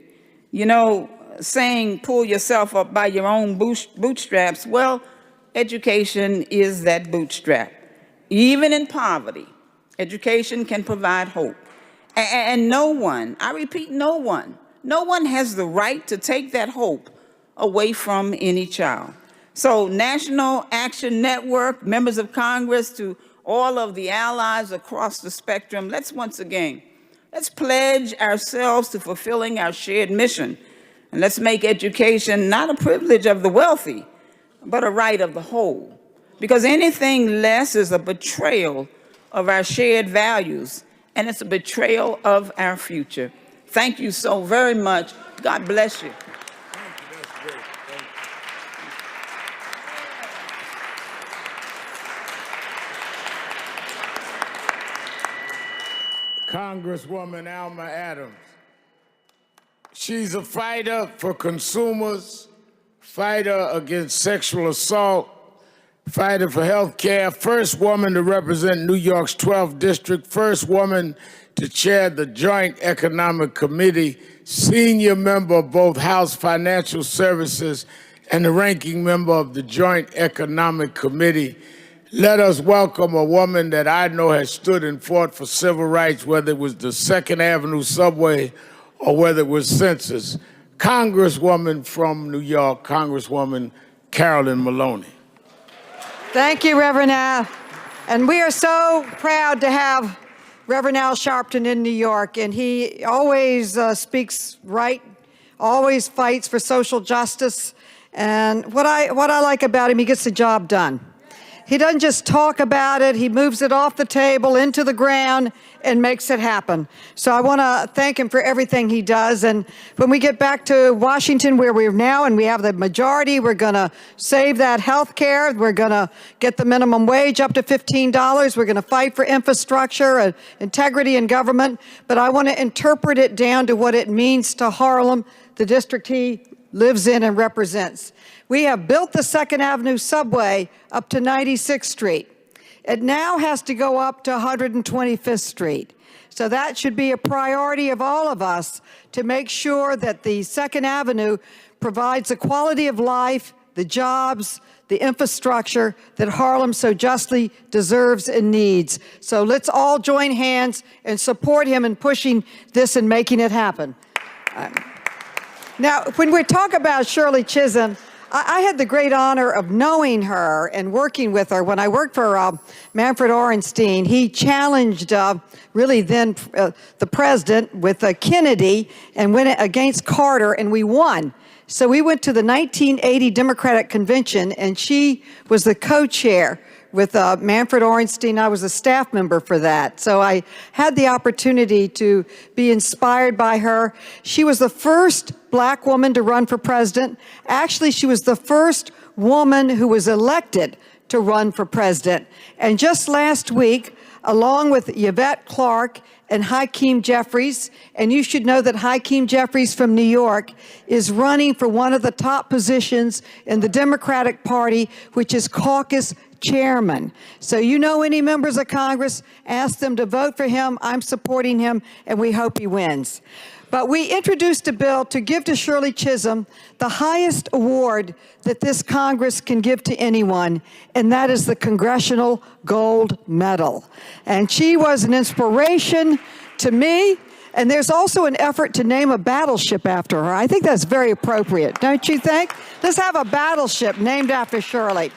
Saying pull yourself up by your own bootstraps, well, education is that bootstrap. Even in poverty, education can provide hope. And no one, I repeat, no one has the right to take that hope away from any child. So National Action Network, members of Congress, to all of the allies across the spectrum, let's pledge ourselves to fulfilling our shared mission. And let's make education not a privilege of the wealthy, but a right of the whole. Because anything less is a betrayal of our shared values, and it's a betrayal of our future. Thank you so very much. God bless you. Congresswoman Alma Adams. She's a fighter for consumers, fighter against sexual assault, fighter for health care, first woman to represent New York's 12th district, first woman to chair the Joint Economic Committee, senior member of both House Financial Services and the ranking member of the Joint Economic Committee. Let us welcome a woman that I know has stood and fought for civil rights, whether it was the 2nd Avenue subway or whether it was census. Congresswoman from New York, Congresswoman Carolyn Maloney. Thank you, Reverend Al. And we are so proud to have Reverend Al Sharpton in New York, and he always speaks right, always fights for social justice. And what I like about him, he gets the job done. He doesn't just talk about it, he moves it off the table into the ground and makes it happen. So I want to thank him for everything he does. And when we get back to Washington, where we're now and we have the majority, we're going to save that health care. We're going to get the minimum wage up to $15. We're going to fight for infrastructure and integrity in government. But I want to interpret it down to what it means to Harlem, the district he lives in and represents. We have built the 2nd Avenue subway up to 96th Street. It now has to go up to 125th Street. So that should be a priority of all of us to make sure that the 2nd Avenue provides the quality of life, the jobs, the infrastructure that Harlem so justly deserves and needs. So let's all join hands and support him in pushing this and making it happen. Now, when we talk about Shirley Chisholm, I had the great honor of knowing her and working with her. When I worked for Manfred Orenstein, he challenged really then the president with Kennedy and went against Carter, and we won. So we went to the 1980 Democratic Convention, and she was the co-chair with Manfred Orenstein. I was a staff member for that. So I had the opportunity to be inspired by her. She was the first black woman to run for president. Actually, she was the first woman who was elected to run for president. And just last week, along with Yvette Clarke and Hakeem Jeffries, and you should know that Hakeem Jeffries from New York is running for one of the top positions in the Democratic Party, which is caucus chairman. So you know any members of Congress, ask them to vote for him. I'm supporting him, and we hope he wins. But we introduced a bill to give to Shirley Chisholm the highest award that this Congress can give to anyone, and that is the Congressional Gold Medal. And she was an inspiration to me, and there's also an effort to name a battleship after her. I think that's very appropriate, don't you think? Let's have a battleship named after Shirley.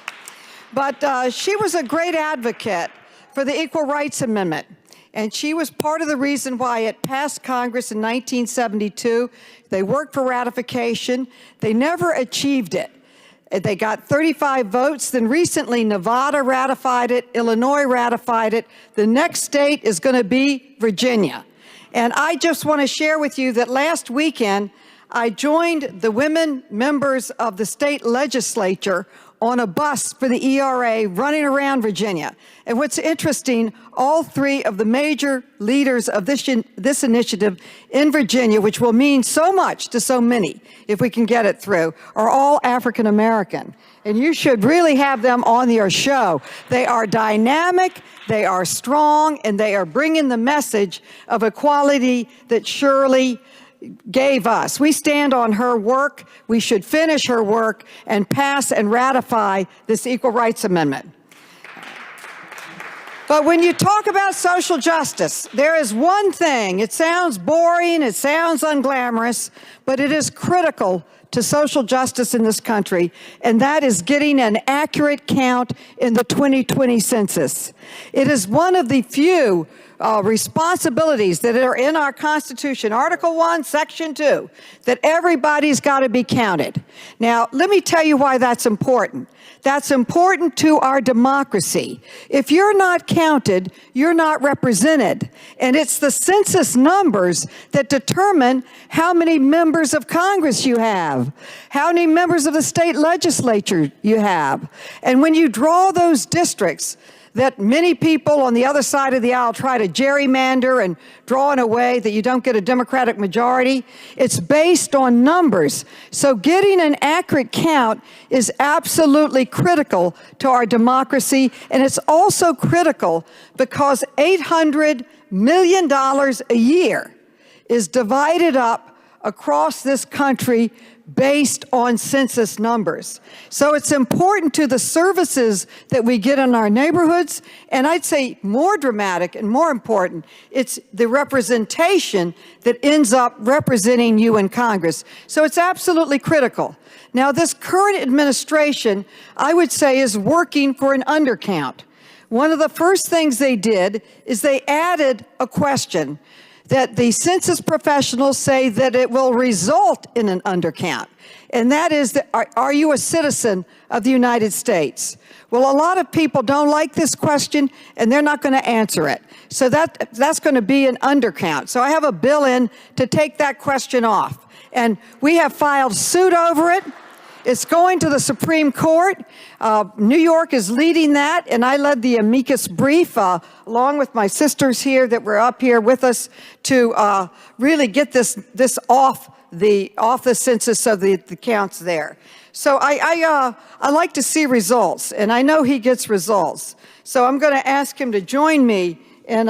But she was a great advocate for the Equal Rights Amendment. And she was part of the reason why it passed Congress in 1972. They worked for ratification. They never achieved it. They got 35 votes. Then recently, Nevada ratified it. Illinois ratified it. The next state is going to be Virginia. And I just want to share with you that last weekend, I joined the women members of the state legislature on a bus for the ERA running around Virginia. And what's interesting, all three of the major leaders of this initiative in Virginia, which will mean so much to so many if we can get it through, are all African American. And you should really have them on your show. They are dynamic, they are strong, and they are bringing the message of equality that Shirley gave us. We stand on her work. We should finish her work and pass and ratify this Equal Rights Amendment. But when you talk about social justice, there is one thing. It sounds boring, it sounds unglamorous, but it is critical to social justice in this country, and that is getting an accurate count in the 2020 census. It is one of the few responsibilities that are in our Constitution, Article 1, Section 2, that everybody's got to be counted. Now, let me tell you why that's important. That's important to our democracy. If you're not counted, you're not represented. And it's the census numbers that determine how many members of Congress you have, how many members of the state legislature you have. And when you draw those districts, that many people on the other side of the aisle try to gerrymander and draw in a way that you don't get a Democratic majority. It's based on numbers. So getting an accurate count is absolutely critical to our democracy, and it's also critical because $800 million a year is divided up across this country based on census numbers. So it's important to the services that we get in our neighborhoods, and I'd say more dramatic and more important, it's the representation that ends up representing you in Congress. So it's absolutely critical. Now, this current administration, I would say, is working for an undercount. One of the first things they did is they added a question that the census professionals say that it will result in an undercount. And that is, that are you a citizen of the United States? Well, a lot of people don't like this question, and they're not going to answer it. So that's going to be an undercount. So I have a bill in to take that question off. And we have filed suit over it. It's going to the Supreme Court. New York is leading that, and I led the amicus brief along with my sisters here that were up here with us to really get this off the census so the counts there. So I like to see results, and I know he gets results. So I'm going to ask him to join me in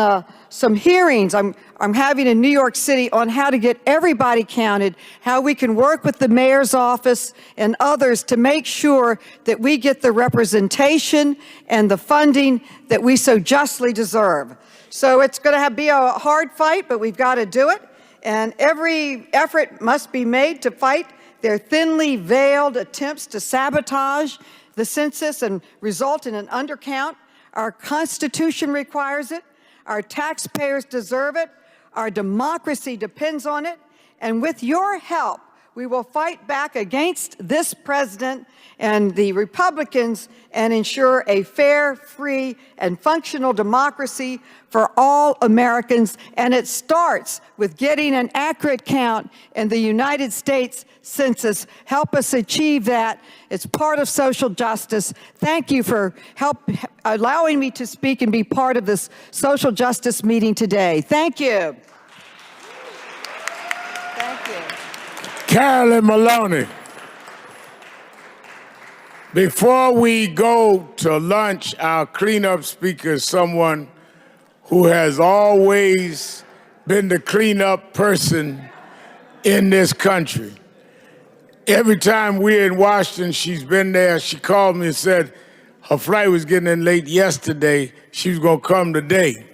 some hearings I'm having in New York City on how to get everybody counted, how we can work with the mayor's office and others to make sure that we get the representation and the funding that we so justly deserve. So it's going to be a hard fight, but we've got to do it. And every effort must be made to fight their thinly veiled attempts to sabotage the census and result in an undercount. Our Constitution requires it. Our taxpayers deserve it. Our democracy depends on it. And with your help, we will fight back against this president and the Republicans and ensure a fair, free, and functional democracy for all Americans. And it starts with getting an accurate count in the United States Census. Help us achieve that. It's part of social justice. Thank you for allowing me to speak and be part of this social justice meeting today. Thank you. Thank you. Carolyn Maloney. Before we go to lunch, our cleanup speaker is someone who has always been the cleanup person in this country. Every time we're in Washington, she's been there. She called me and said her flight was getting in late yesterday. She was going to come today.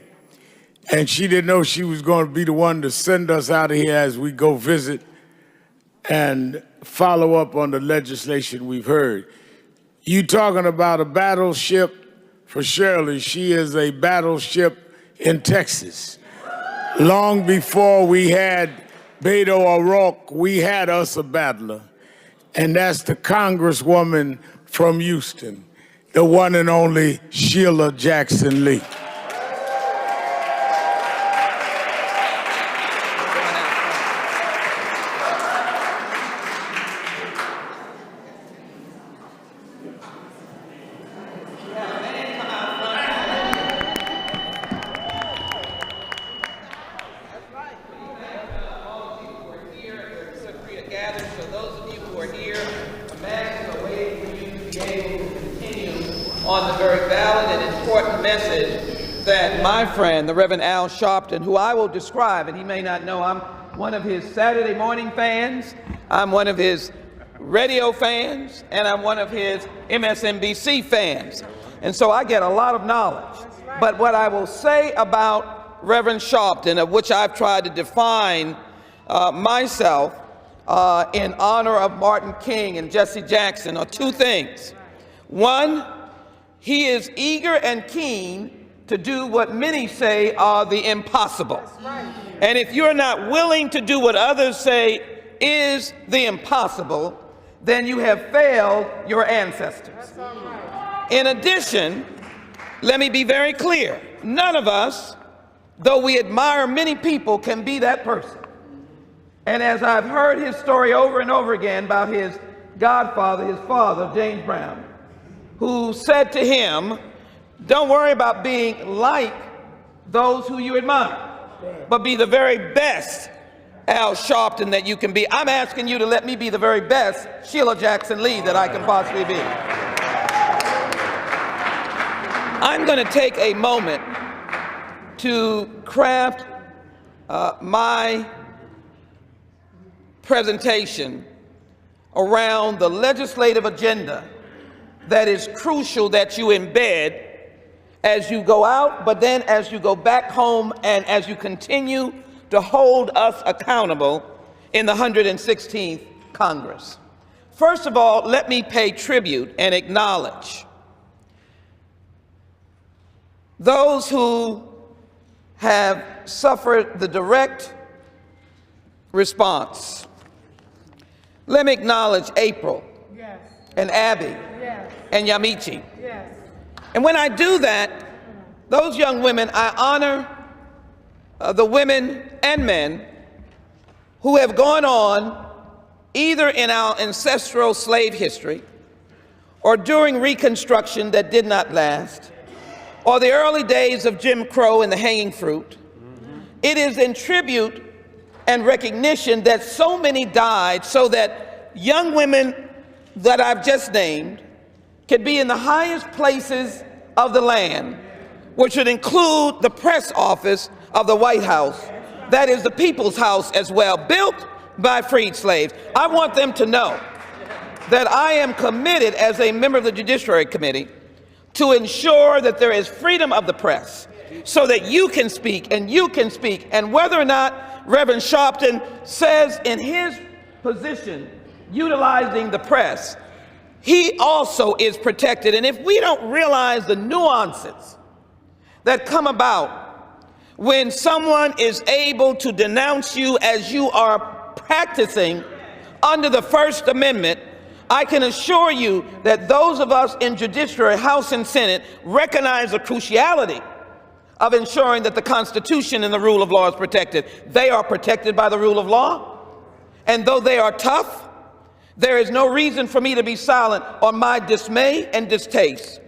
And she didn't know she was going to be the one to send us out of here as we go visit and follow up on the legislation we've heard. You talking about a battleship for Shirley. She is a battleship in Texas. Long before we had Beto O'Rourke, we had us a battler. And that's the Congresswoman from Houston, the one and only Sheila Jackson Lee. My friend, the Reverend Al Sharpton, who I will describe, and he may not know, I'm one of his Saturday morning fans, I'm one of his radio fans, and I'm one of his MSNBC fans. And so I get a lot of knowledge. But what I will say about Reverend Sharpton, of which I've tried to define myself in honor of Martin King and Jesse Jackson, are two things. One, he is eager and keen to do what many say are the impossible. And if you're not willing to do what others say is the impossible, then you have failed your ancestors. In addition, let me be very clear. None of us, though we admire many people, can be that person. And as I've heard his story over and over again about his godfather, his father, James Brown, who said to him, Don't worry about being like those who you admire, but be the very best Al Sharpton that you can be. I'm asking you to let me be the very best Sheila Jackson Lee that I can possibly be. I'm going to take a moment to craft my presentation around the legislative agenda that is crucial that you embed as you go out, but then as you go back home and as you continue to hold us accountable in the 116th Congress. First of all, let me pay tribute and acknowledge those who have suffered the direct response. Let me acknowledge April, yes, and Abby, yes, and Yamiche. Yes. And when I do that, those young women, I honor the women and men who have gone on either in our ancestral slave history or during Reconstruction that did not last, or the early days of Jim Crow and the hanging fruit. It is in tribute and recognition that so many died so that young women that I've just named could be in the highest places of the land, which would include the press office of the White House. That is the people's house as well, built by freed slaves. I want them to know that I am committed as a member of the Judiciary Committee to ensure that there is freedom of the press so that you can speak and you can speak. And whether or not Reverend Sharpton says in his position, utilizing the press, he also is protected. And if we don't realize the nuances that come about when someone is able to denounce you as you are practicing under the First Amendment, I can assure you that those of us in Judiciary, House and Senate recognize the cruciality of ensuring that the Constitution and the rule of law is protected. They are protected by the rule of law. And though they are tough, there is no reason for me to be silent on my dismay and distaste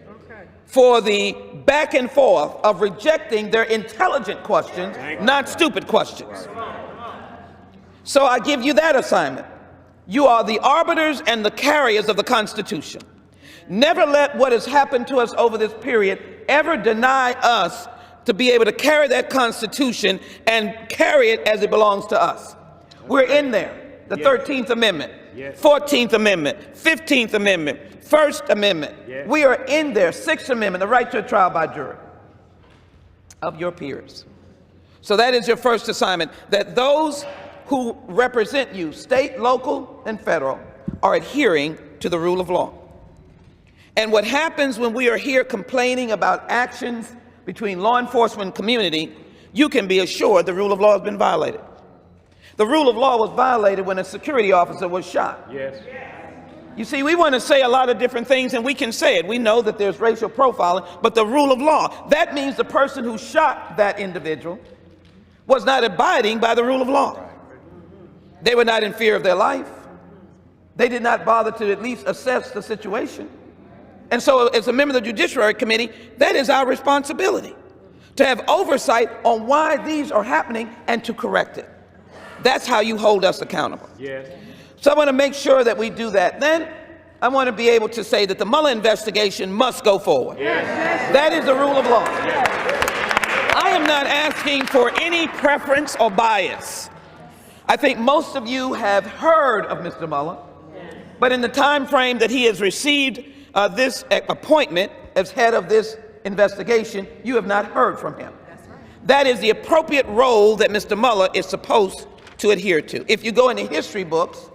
for the back and forth of rejecting their intelligent questions, not stupid questions. So I give you that assignment. You are the arbiters and the carriers of the Constitution. Never let what has happened to us over this period ever deny us to be able to carry that Constitution and carry it as it belongs to us. We're in there. The 13th Amendment, 14th Amendment, 15th Amendment, First Amendment. We are in there. 6th Amendment, the right to a trial by jury of your peers. So that is your first assignment, that those who represent you, state, local, and federal, are adhering to the rule of law. And what happens when we are here complaining about actions between law enforcement and community, you can be assured the rule of law has been violated. The rule of law was violated when a security officer was shot. Yes. You see, we want to say a lot of different things, and we can say it. We know that there's racial profiling, but the rule of law, that means the person who shot that individual was not abiding by the rule of law. They were not in fear of their life. They did not bother to at least assess the situation. And so as a member of the Judiciary Committee, that is our responsibility, to have oversight on why these are happening and to correct it. That's how you hold us accountable. Yes. So I want to make sure that we do that. Then I want to be able to say that the Mueller investigation must go forward. Yes. That is the rule of law. Yes. I am not asking for any preference or bias. I think most of you have heard of Mr. Mueller, but in the time frame that he has received this appointment as head of this investigation, you have not heard from him. That is the appropriate role that Mr. Mueller is supposed to adhere to. If you go into history books,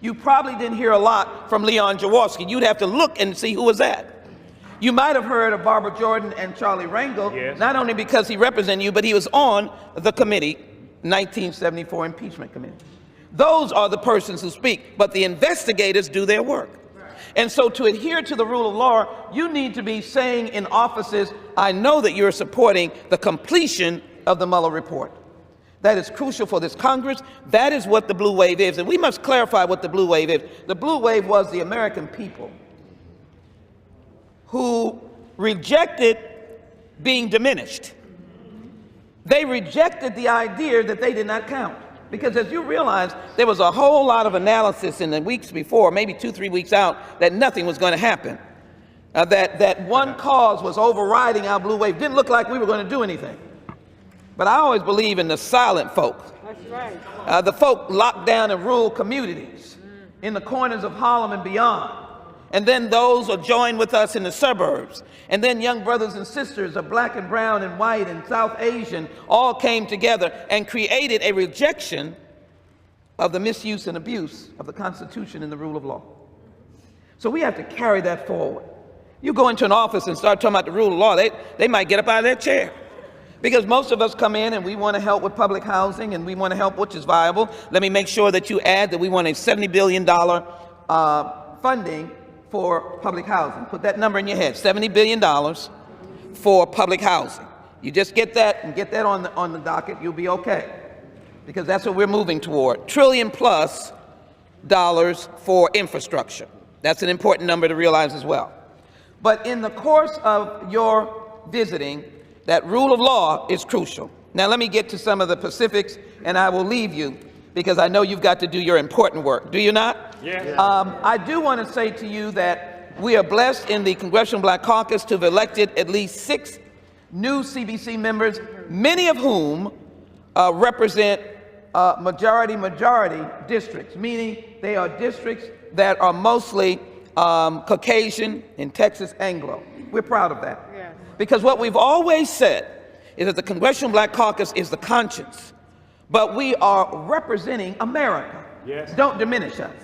you probably didn't hear a lot from Leon Jaworski. You'd have to look and see who was that. You might have heard of Barbara Jordan and Charlie Rangel, not only because he represented you, but he was on the committee, 1974 impeachment committee. Those are the persons who speak, but the investigators do their work. And so to adhere to the rule of law, you need to be saying in offices, I know that you're supporting the completion of the Mueller report. That is crucial for this Congress. That is what the blue wave is. And we must clarify what the blue wave is. The blue wave was the American people who rejected being diminished. They rejected the idea that they did not count. Because as you realize, there was a whole lot of analysis in the weeks before, maybe 2-3 weeks out, that nothing was going to happen. That one cause was overriding our blue wave. Didn't look like we were going to do anything. But I always believe in the silent folk. That's right. The folk locked down in rural communities, in the corners of Harlem and beyond. And then those who joined with us in the suburbs. And then young brothers and sisters of black and brown and white and South Asian all came together and created a rejection of the misuse and abuse of the Constitution and the rule of law. So we have to carry that forward. You go into an office and start talking about the rule of law, they might get up out of their chair. Because most of us come in and we want to help with public housing and we want to help which is viable. Let me make sure that you add that we want a $70 billion funding for public housing. Put that number in your head, $70 billion for public housing. You just get that and get that on the docket, you'll be okay. Because that's what we're moving toward. $1 trillion+ for infrastructure. That's an important number to realize as well. But in the course of your visiting, that rule of law is crucial. Now let me get to some of the specifics and I will leave you because I know you've got to do your important work. Do you not? Yes. I do want to say to you that we are blessed in the Congressional Black Caucus to have elected at least 6 new CBC members, many of whom represent majority districts, meaning they are districts that are mostly Caucasian and Texas Anglo. We're proud of that. Yes. Because what we've always said is that the Congressional Black Caucus is the conscience, but we are representing America. Yes. Don't diminish us.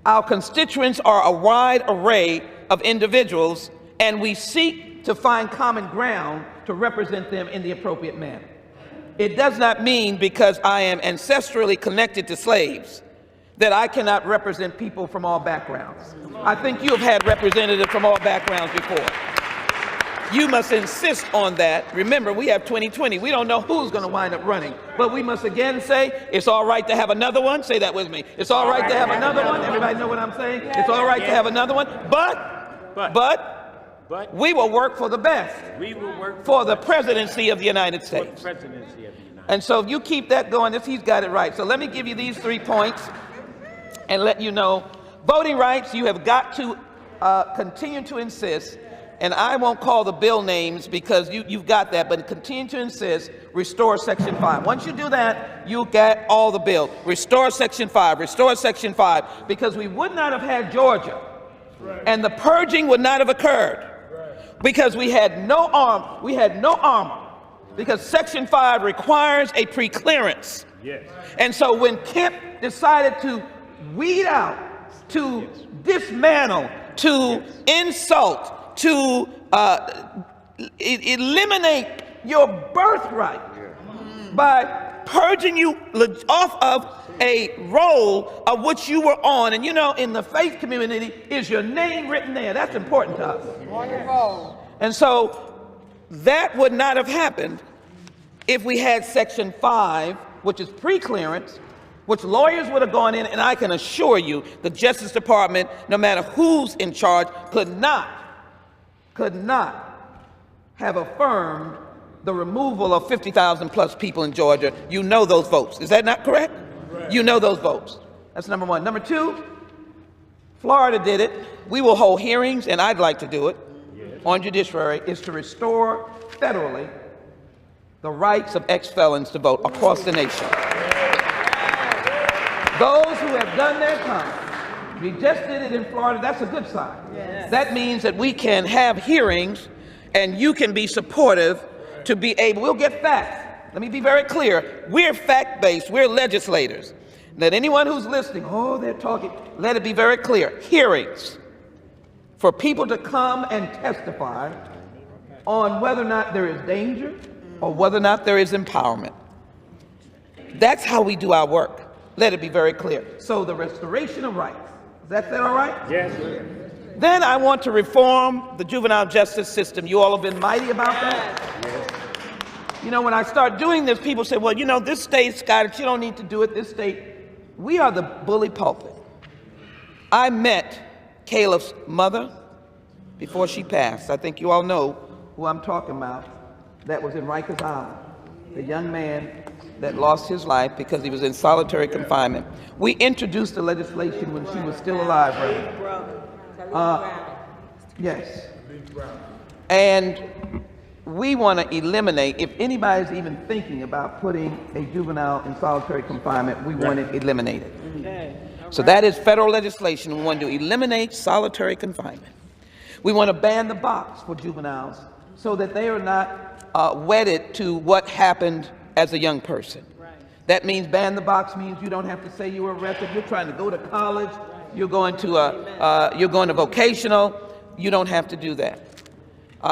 Our constituents are a wide array of individuals, and we seek to find common ground to represent them in the appropriate manner. It does not mean because I am ancestrally connected to slaves that I cannot represent people from all backgrounds. I think you have had representatives from all backgrounds before. You must insist on that. Remember, we have 2020. We don't know who's going to wind up running. But we must again say, it's all right to have another one. Say that with me. It's all right to have another one. Everybody know what I'm saying? It's all right to have another one. But we will work for the best. We will work for the presidency of the United States. And so if you keep that going, he's got it right. So let me give you these 3 points and let you know. Voting rights, you have got to continue to insist. And I won't call the bill names because you've got that, but continue to insist, restore Section 5. Once you do that, you'll get all the bill. Restore Section 5, restore Section 5, because we would not have had Georgia, and the purging would not have occurred, because we had no armor, because Section 5 requires a preclearance. Yes. And so when Kemp decided to weed out, to dismantle, to insult, to eliminate your birthright by purging you off of a role of which you were on. And you know, in the faith community, is your name written there? That's important to us. Wonderful. And so that would not have happened if we had Section 5, which is preclearance, which lawyers would have gone in, and I can assure you the Justice Department, no matter who's in charge, could not have affirmed the removal of 50,000 plus people in Georgia. You know those votes. Is that not correct? Right. You know those votes. That's number one. Number two, Florida did it. We will hold hearings, and I'd like to do it, on judiciary, is to restore federally the rights of ex-felons to vote across the nation. Those who have done their time, we just did it in Florida, that's a good sign. Yes. That means that we can have hearings and you can be supportive to be able, we'll get facts. Let me be very clear, we're fact-based, we're legislators. Let anyone who's listening, they're talking, let it be very clear, hearings for people to come and testify on whether or not there is danger or whether or not there is empowerment. That's how we do our work. Let it be very clear. So the restoration of rights. Is that all right? Yes, sir. Then I want to reform the juvenile justice system. You all have been mighty about that. Yes. You know, when I start doing this, people say, well, you know, this state's got it. You don't need to do it. This state. We are the bully pulpit. I met Caleb's mother before she passed. I think you all know who I'm talking about. that was in Rikers Island, the young man that lost his life because he was in solitary confinement. We introduced the legislation when she was still alive, Reverend. Yes. And we want to eliminate, if anybody's even thinking about putting a juvenile in solitary confinement, we want it eliminated. Okay. So that is federal legislation. We want to eliminate solitary confinement. We want to ban the box for juveniles so that they are not wedded to what happened as a young person. Right. That means ban the box means you don't have to say you were arrested. You're trying to go to college. You're going to vocational. You don't have to do that.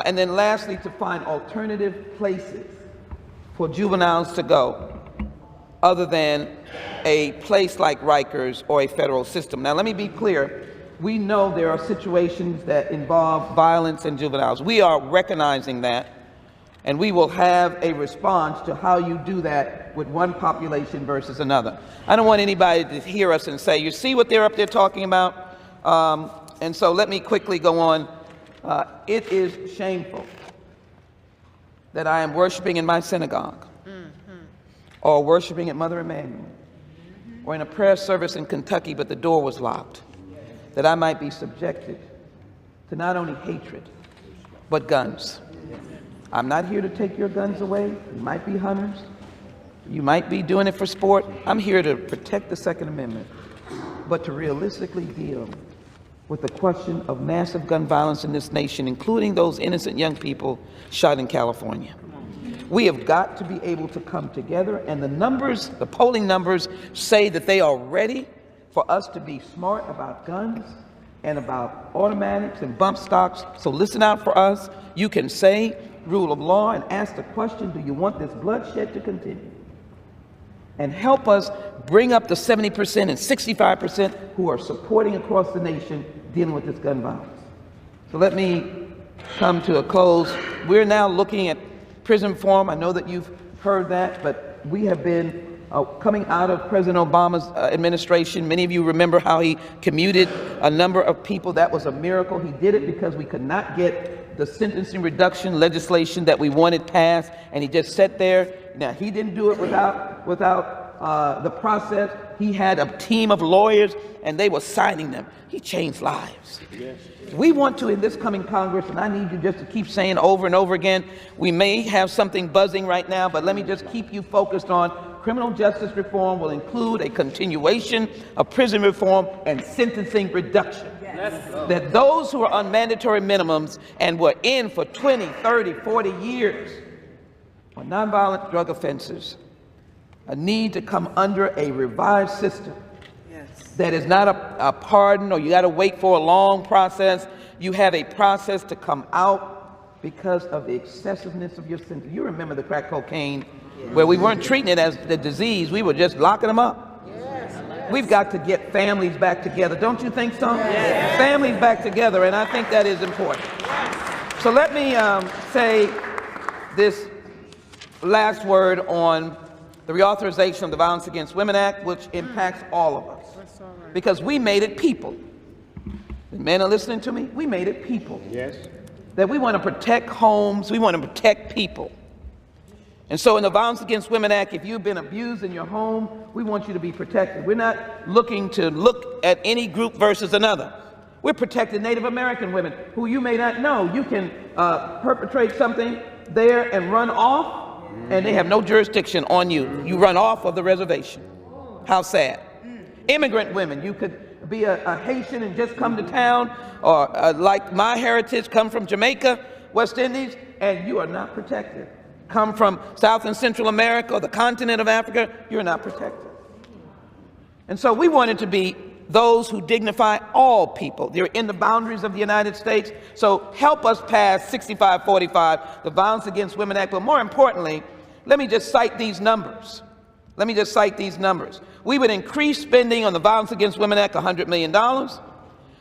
And then lastly, to find alternative places for juveniles to go other than a place like Rikers or a federal system. Now, let me be clear. We know there are situations that involve violence in juveniles. We are recognizing that, and we will have a response to how you do that with one population versus another. I don't want anybody to hear us and say, you see what they're up there talking about? And so let me quickly go on. It is shameful that I am worshiping in my synagogue, or worshiping at Mother Emanuel, or in a prayer service in Kentucky, but the door was locked, that I might be subjected to not only hatred, but guns. I'm not here to take your guns away. You might be hunters. You might be doing it for sport. I'm here to protect the Second Amendment, but to realistically deal with the question of massive gun violence in this nation, including those innocent young people shot in California. We have got to be able to come together, and the numbers, the polling numbers, say that they are ready for us to be smart about guns and about automatics and bump stocks. So listen out for us. You can say rule of law and ask the question, do you want this bloodshed to continue? And help us bring up the 70% and 65% who are supporting across the nation dealing with this gun violence. So let me come to a close. We're now looking at prison reform. I know that you've heard that, but we have been coming out of President Obama's administration. Many of you remember how he commuted a number of people. That was a miracle. He did it because we could not get the sentencing reduction legislation that we wanted passed, and he just sat there. Now, he didn't do it without the process. He had a team of lawyers, and they were signing them. He changed lives. Yes. We want to, in this coming Congress, and I need you just to keep saying over and over again, we may have something buzzing right now, but let me just keep you focused on criminal justice reform will include a continuation of prison reform and sentencing reduction. Yes. That those who are on mandatory minimums and were in for 20, 30, 40 years for nonviolent drug offenses need to come under a revised system. Yes. That is not a pardon, or you got to wait for a long process. You have a process to come out because of the excessiveness of your sentence. You remember the crack cocaine, where we weren't treating it as the disease, we were just locking them up. Yes. We've got to get families back together. Don't you think so? Yes. Families back together, and I think that is important. Yes. So let me say this last word on the reauthorization of the Violence Against Women Act, which impacts all of us. Because we made it people. The men are listening to me? We made it people. Yes. That we want to protect homes, we want to protect people. And so in the Violence Against Women Act, if you've been abused in your home, we want you to be protected. We're not looking to look at any group versus another. We're protecting Native American women, who you may not know. You can perpetrate something there and run off, and they have no jurisdiction on you. You run off of the reservation. How sad. Immigrant women, you could be a Haitian and just come to town, or like my heritage, come from Jamaica, West Indies, and you are not protected. Come from South and Central America or the continent of Africa, you're not protected. And so we wanted to be those who dignify all people. They're in the boundaries of the United States. So help us pass 6545, the Violence Against Women Act. But more importantly, let me just cite these numbers. We would increase spending on the Violence Against Women Act $100 million.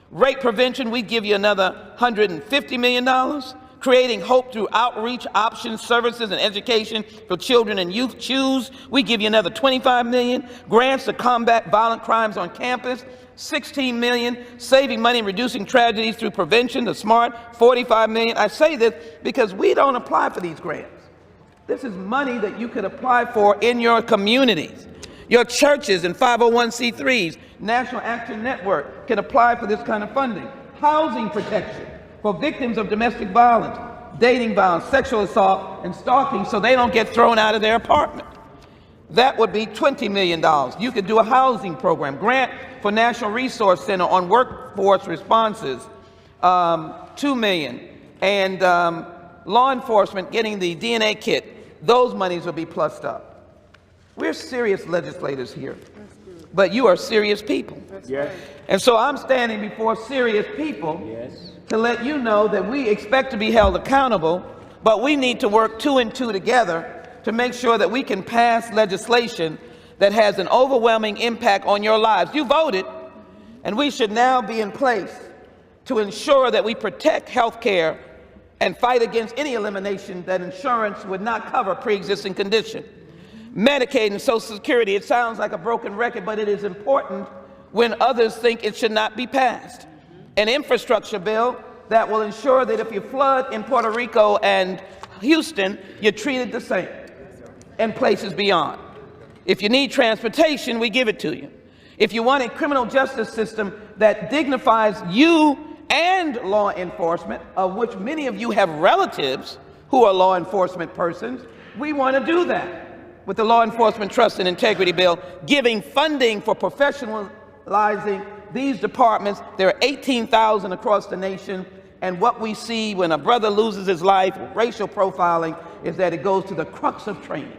Rape prevention, we'd give you another $150 million. Creating hope through outreach, options, services, and education for children and youth. Choose, we give you another $25 million. Grants to combat violent crimes on campus, $16 million. Saving money and reducing tragedies through prevention, the SMART, $45 million. I say this because we don't apply for these grants. This is money that you could apply for in your communities. Your churches and 501c3s, National Action Network can apply for this kind of funding. Housing protection for victims of domestic violence, dating violence, sexual assault, and stalking so they don't get thrown out of their apartment. That would be $20 million. You could do a housing program, grant for National Resource Center on workforce responses, $2 million, and law enforcement getting the DNA kit. Those monies will be plussed up. We're serious legislators here, but you are serious people. Yes. And so I'm standing before serious people to let you know that we expect to be held accountable, but we need to work 2 and 2 together to make sure that we can pass legislation that has an overwhelming impact on your lives. You voted, and we should now be in place to ensure that we protect health care and fight against any elimination that insurance would not cover pre-existing condition. Medicaid and Social Security, it sounds like a broken record, but it is important when others think it should not be passed. An infrastructure bill that will ensure that if you flood in Puerto Rico and Houston, you're treated the same, and places beyond. If you need transportation, we give it to you. If you want a criminal justice system that dignifies you and law enforcement, of which many of you have relatives who are law enforcement persons, we want to do that with the Law Enforcement Trust and Integrity Bill, giving funding for professionalizing these departments. There are 18,000 across the nation, and what we see when a brother loses his life, racial profiling, is that it goes to the crux of training.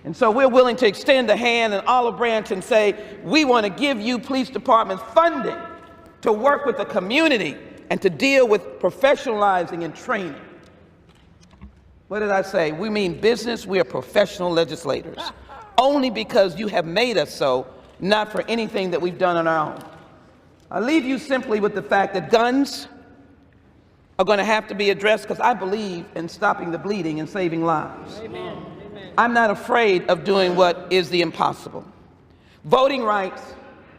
And so we're willing to extend a hand, an olive branch, and say, we want to give you police departments funding to work with the community and to deal with professionalizing and training. What did I say? We mean business. We are professional legislators. Only because you have made us so, not for anything that we've done on our own. I leave you simply with the fact that guns are going to have to be addressed, because I believe in stopping the bleeding and saving lives. Amen. I'm not afraid of doing what is the impossible. Voting rights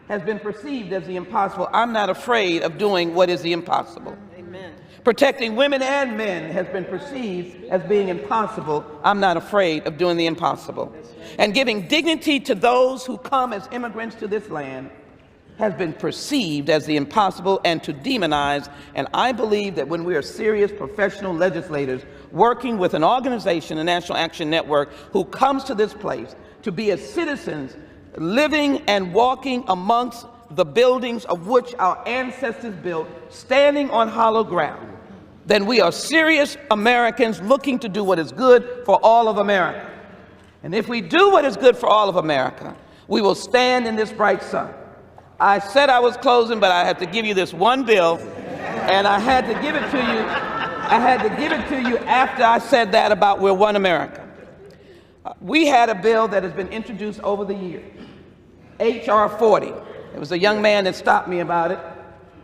has been perceived as the impossible. I'm not afraid of doing what is the impossible. Amen. Protecting women and men has been perceived as being impossible. I'm not afraid of doing the impossible. And giving dignity to those who come as immigrants to this land has been perceived as the impossible and to demonize. And I believe that when we are serious professional legislators working with an organization, the National Action Network, who comes to this place to be as citizens living and walking amongst the buildings of which our ancestors built, standing on hollow ground, then we are serious Americans looking to do what is good for all of America. And if we do what is good for all of America, we will stand in this bright sun. I said I was closing, but I had to give you this one bill, and I had to give it to you. I had to give it to you after I said that about we're one America. We had a bill that has been introduced over the years, H.R. 40. It was a young man that stopped me about it,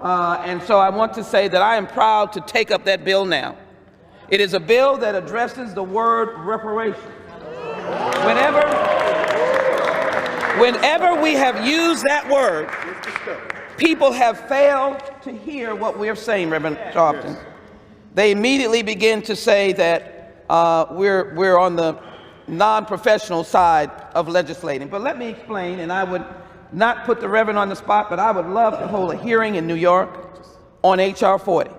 and so I want to say that I am proud to take up that bill now. It is a bill that addresses the word reparation. Whenever we have used that word, people have failed to hear what we're saying, Reverend Sharpton. They immediately begin to say that we're on the non-professional side of legislating. But let me explain, and I would not put the Reverend on the spot, but I would love to hold a hearing in New York on H.R. 40.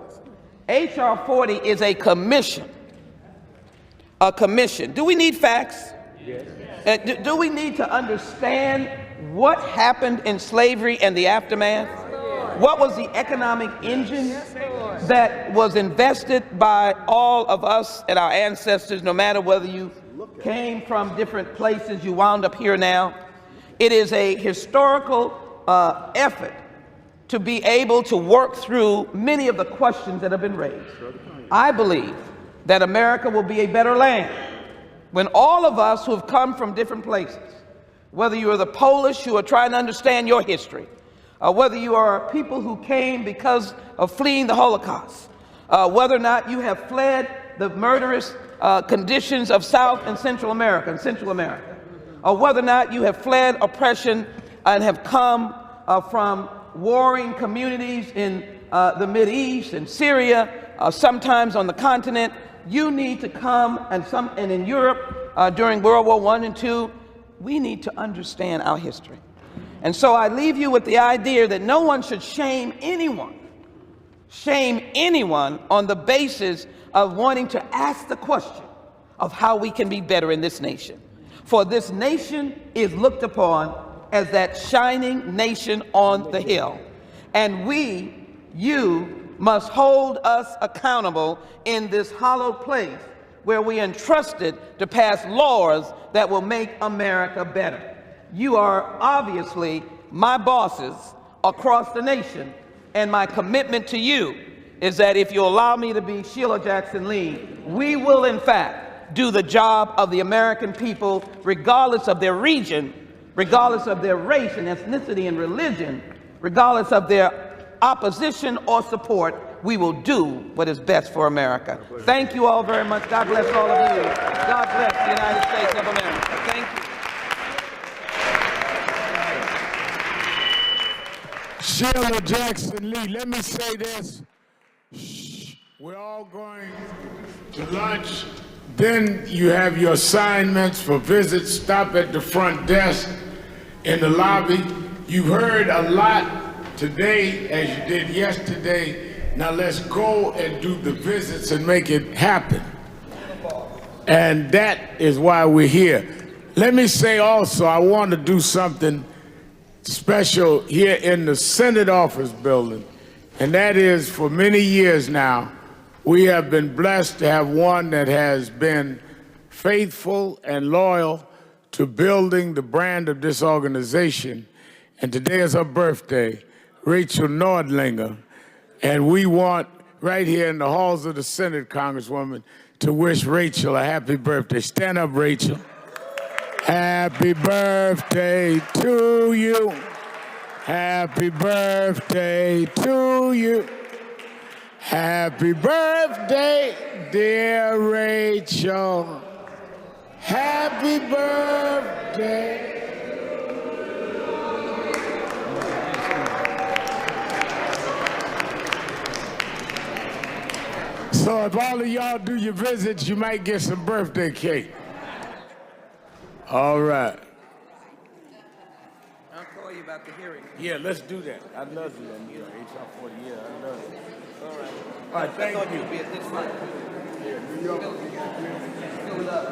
H.R. 40 is a commission. A commission. Do we need facts? Yes. Do we need to understand what happened in slavery and the aftermath? What was the economic engine that was invested by all of us and our ancestors, no matter whether you came from different places, you wound up here now? It is a historical effort to be able to work through many of the questions that have been raised. I believe that America will be a better land when all of us who have come from different places, whether you are the Polish who are trying to understand your history, whether you are people who came because of fleeing the Holocaust, whether or not you have fled the murderous conditions of South and Central America, or whether or not you have fled oppression and have come from warring communities in the Mideast and Syria, sometimes on the continent. You need to come, and in Europe during World War I and II, we need to understand our history. And so I leave you with the idea that no one should shame anyone on the basis of wanting to ask the question of how we can be better in this nation. For this nation is looked upon as that shining nation on the hill. And you must hold us accountable in this hallowed place where we are entrusted to pass laws that will make America better. You are obviously my bosses across the nation, and my commitment to you is that if you allow me to be Sheila Jackson Lee, we will in fact do the job of the American people, regardless of their region, regardless of their race and ethnicity and religion, regardless of their opposition or support. We will do what is best for America. Thank you all very much. God bless all of you. God bless the United States of America. Thank you. Sheila Jackson Lee, let me say this. We're all going to lunch. Then you have your assignments for visits. Stop at the front desk in the lobby. You heard a lot today as you did yesterday. Now let's go and do the visits and make it happen. And that is why we're here. Let me say also, I want to do something special here in the Senate office building. And that is, for many years now, we have been blessed to have one that has been faithful and loyal to building the brand of this organization. And today is her birthday, Rachel Nordlinger. And we want, right here in the halls of the Senate, Congresswoman, to wish Rachel a happy birthday. Stand up, Rachel. Happy birthday to you. Happy birthday to you. Happy birthday, dear Rachel. Happy birthday. So if all of y'all do your visits, you might get some birthday cake. All right. I'll call you about the hearing. Yeah, let's do that. I'd love to let me know. HR 40, yeah, I'd love it. All right. All right, thank you. I thought you'd be at this fight. Yeah, New York. Fill it up.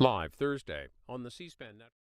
Live Thursday on the C-SPAN network.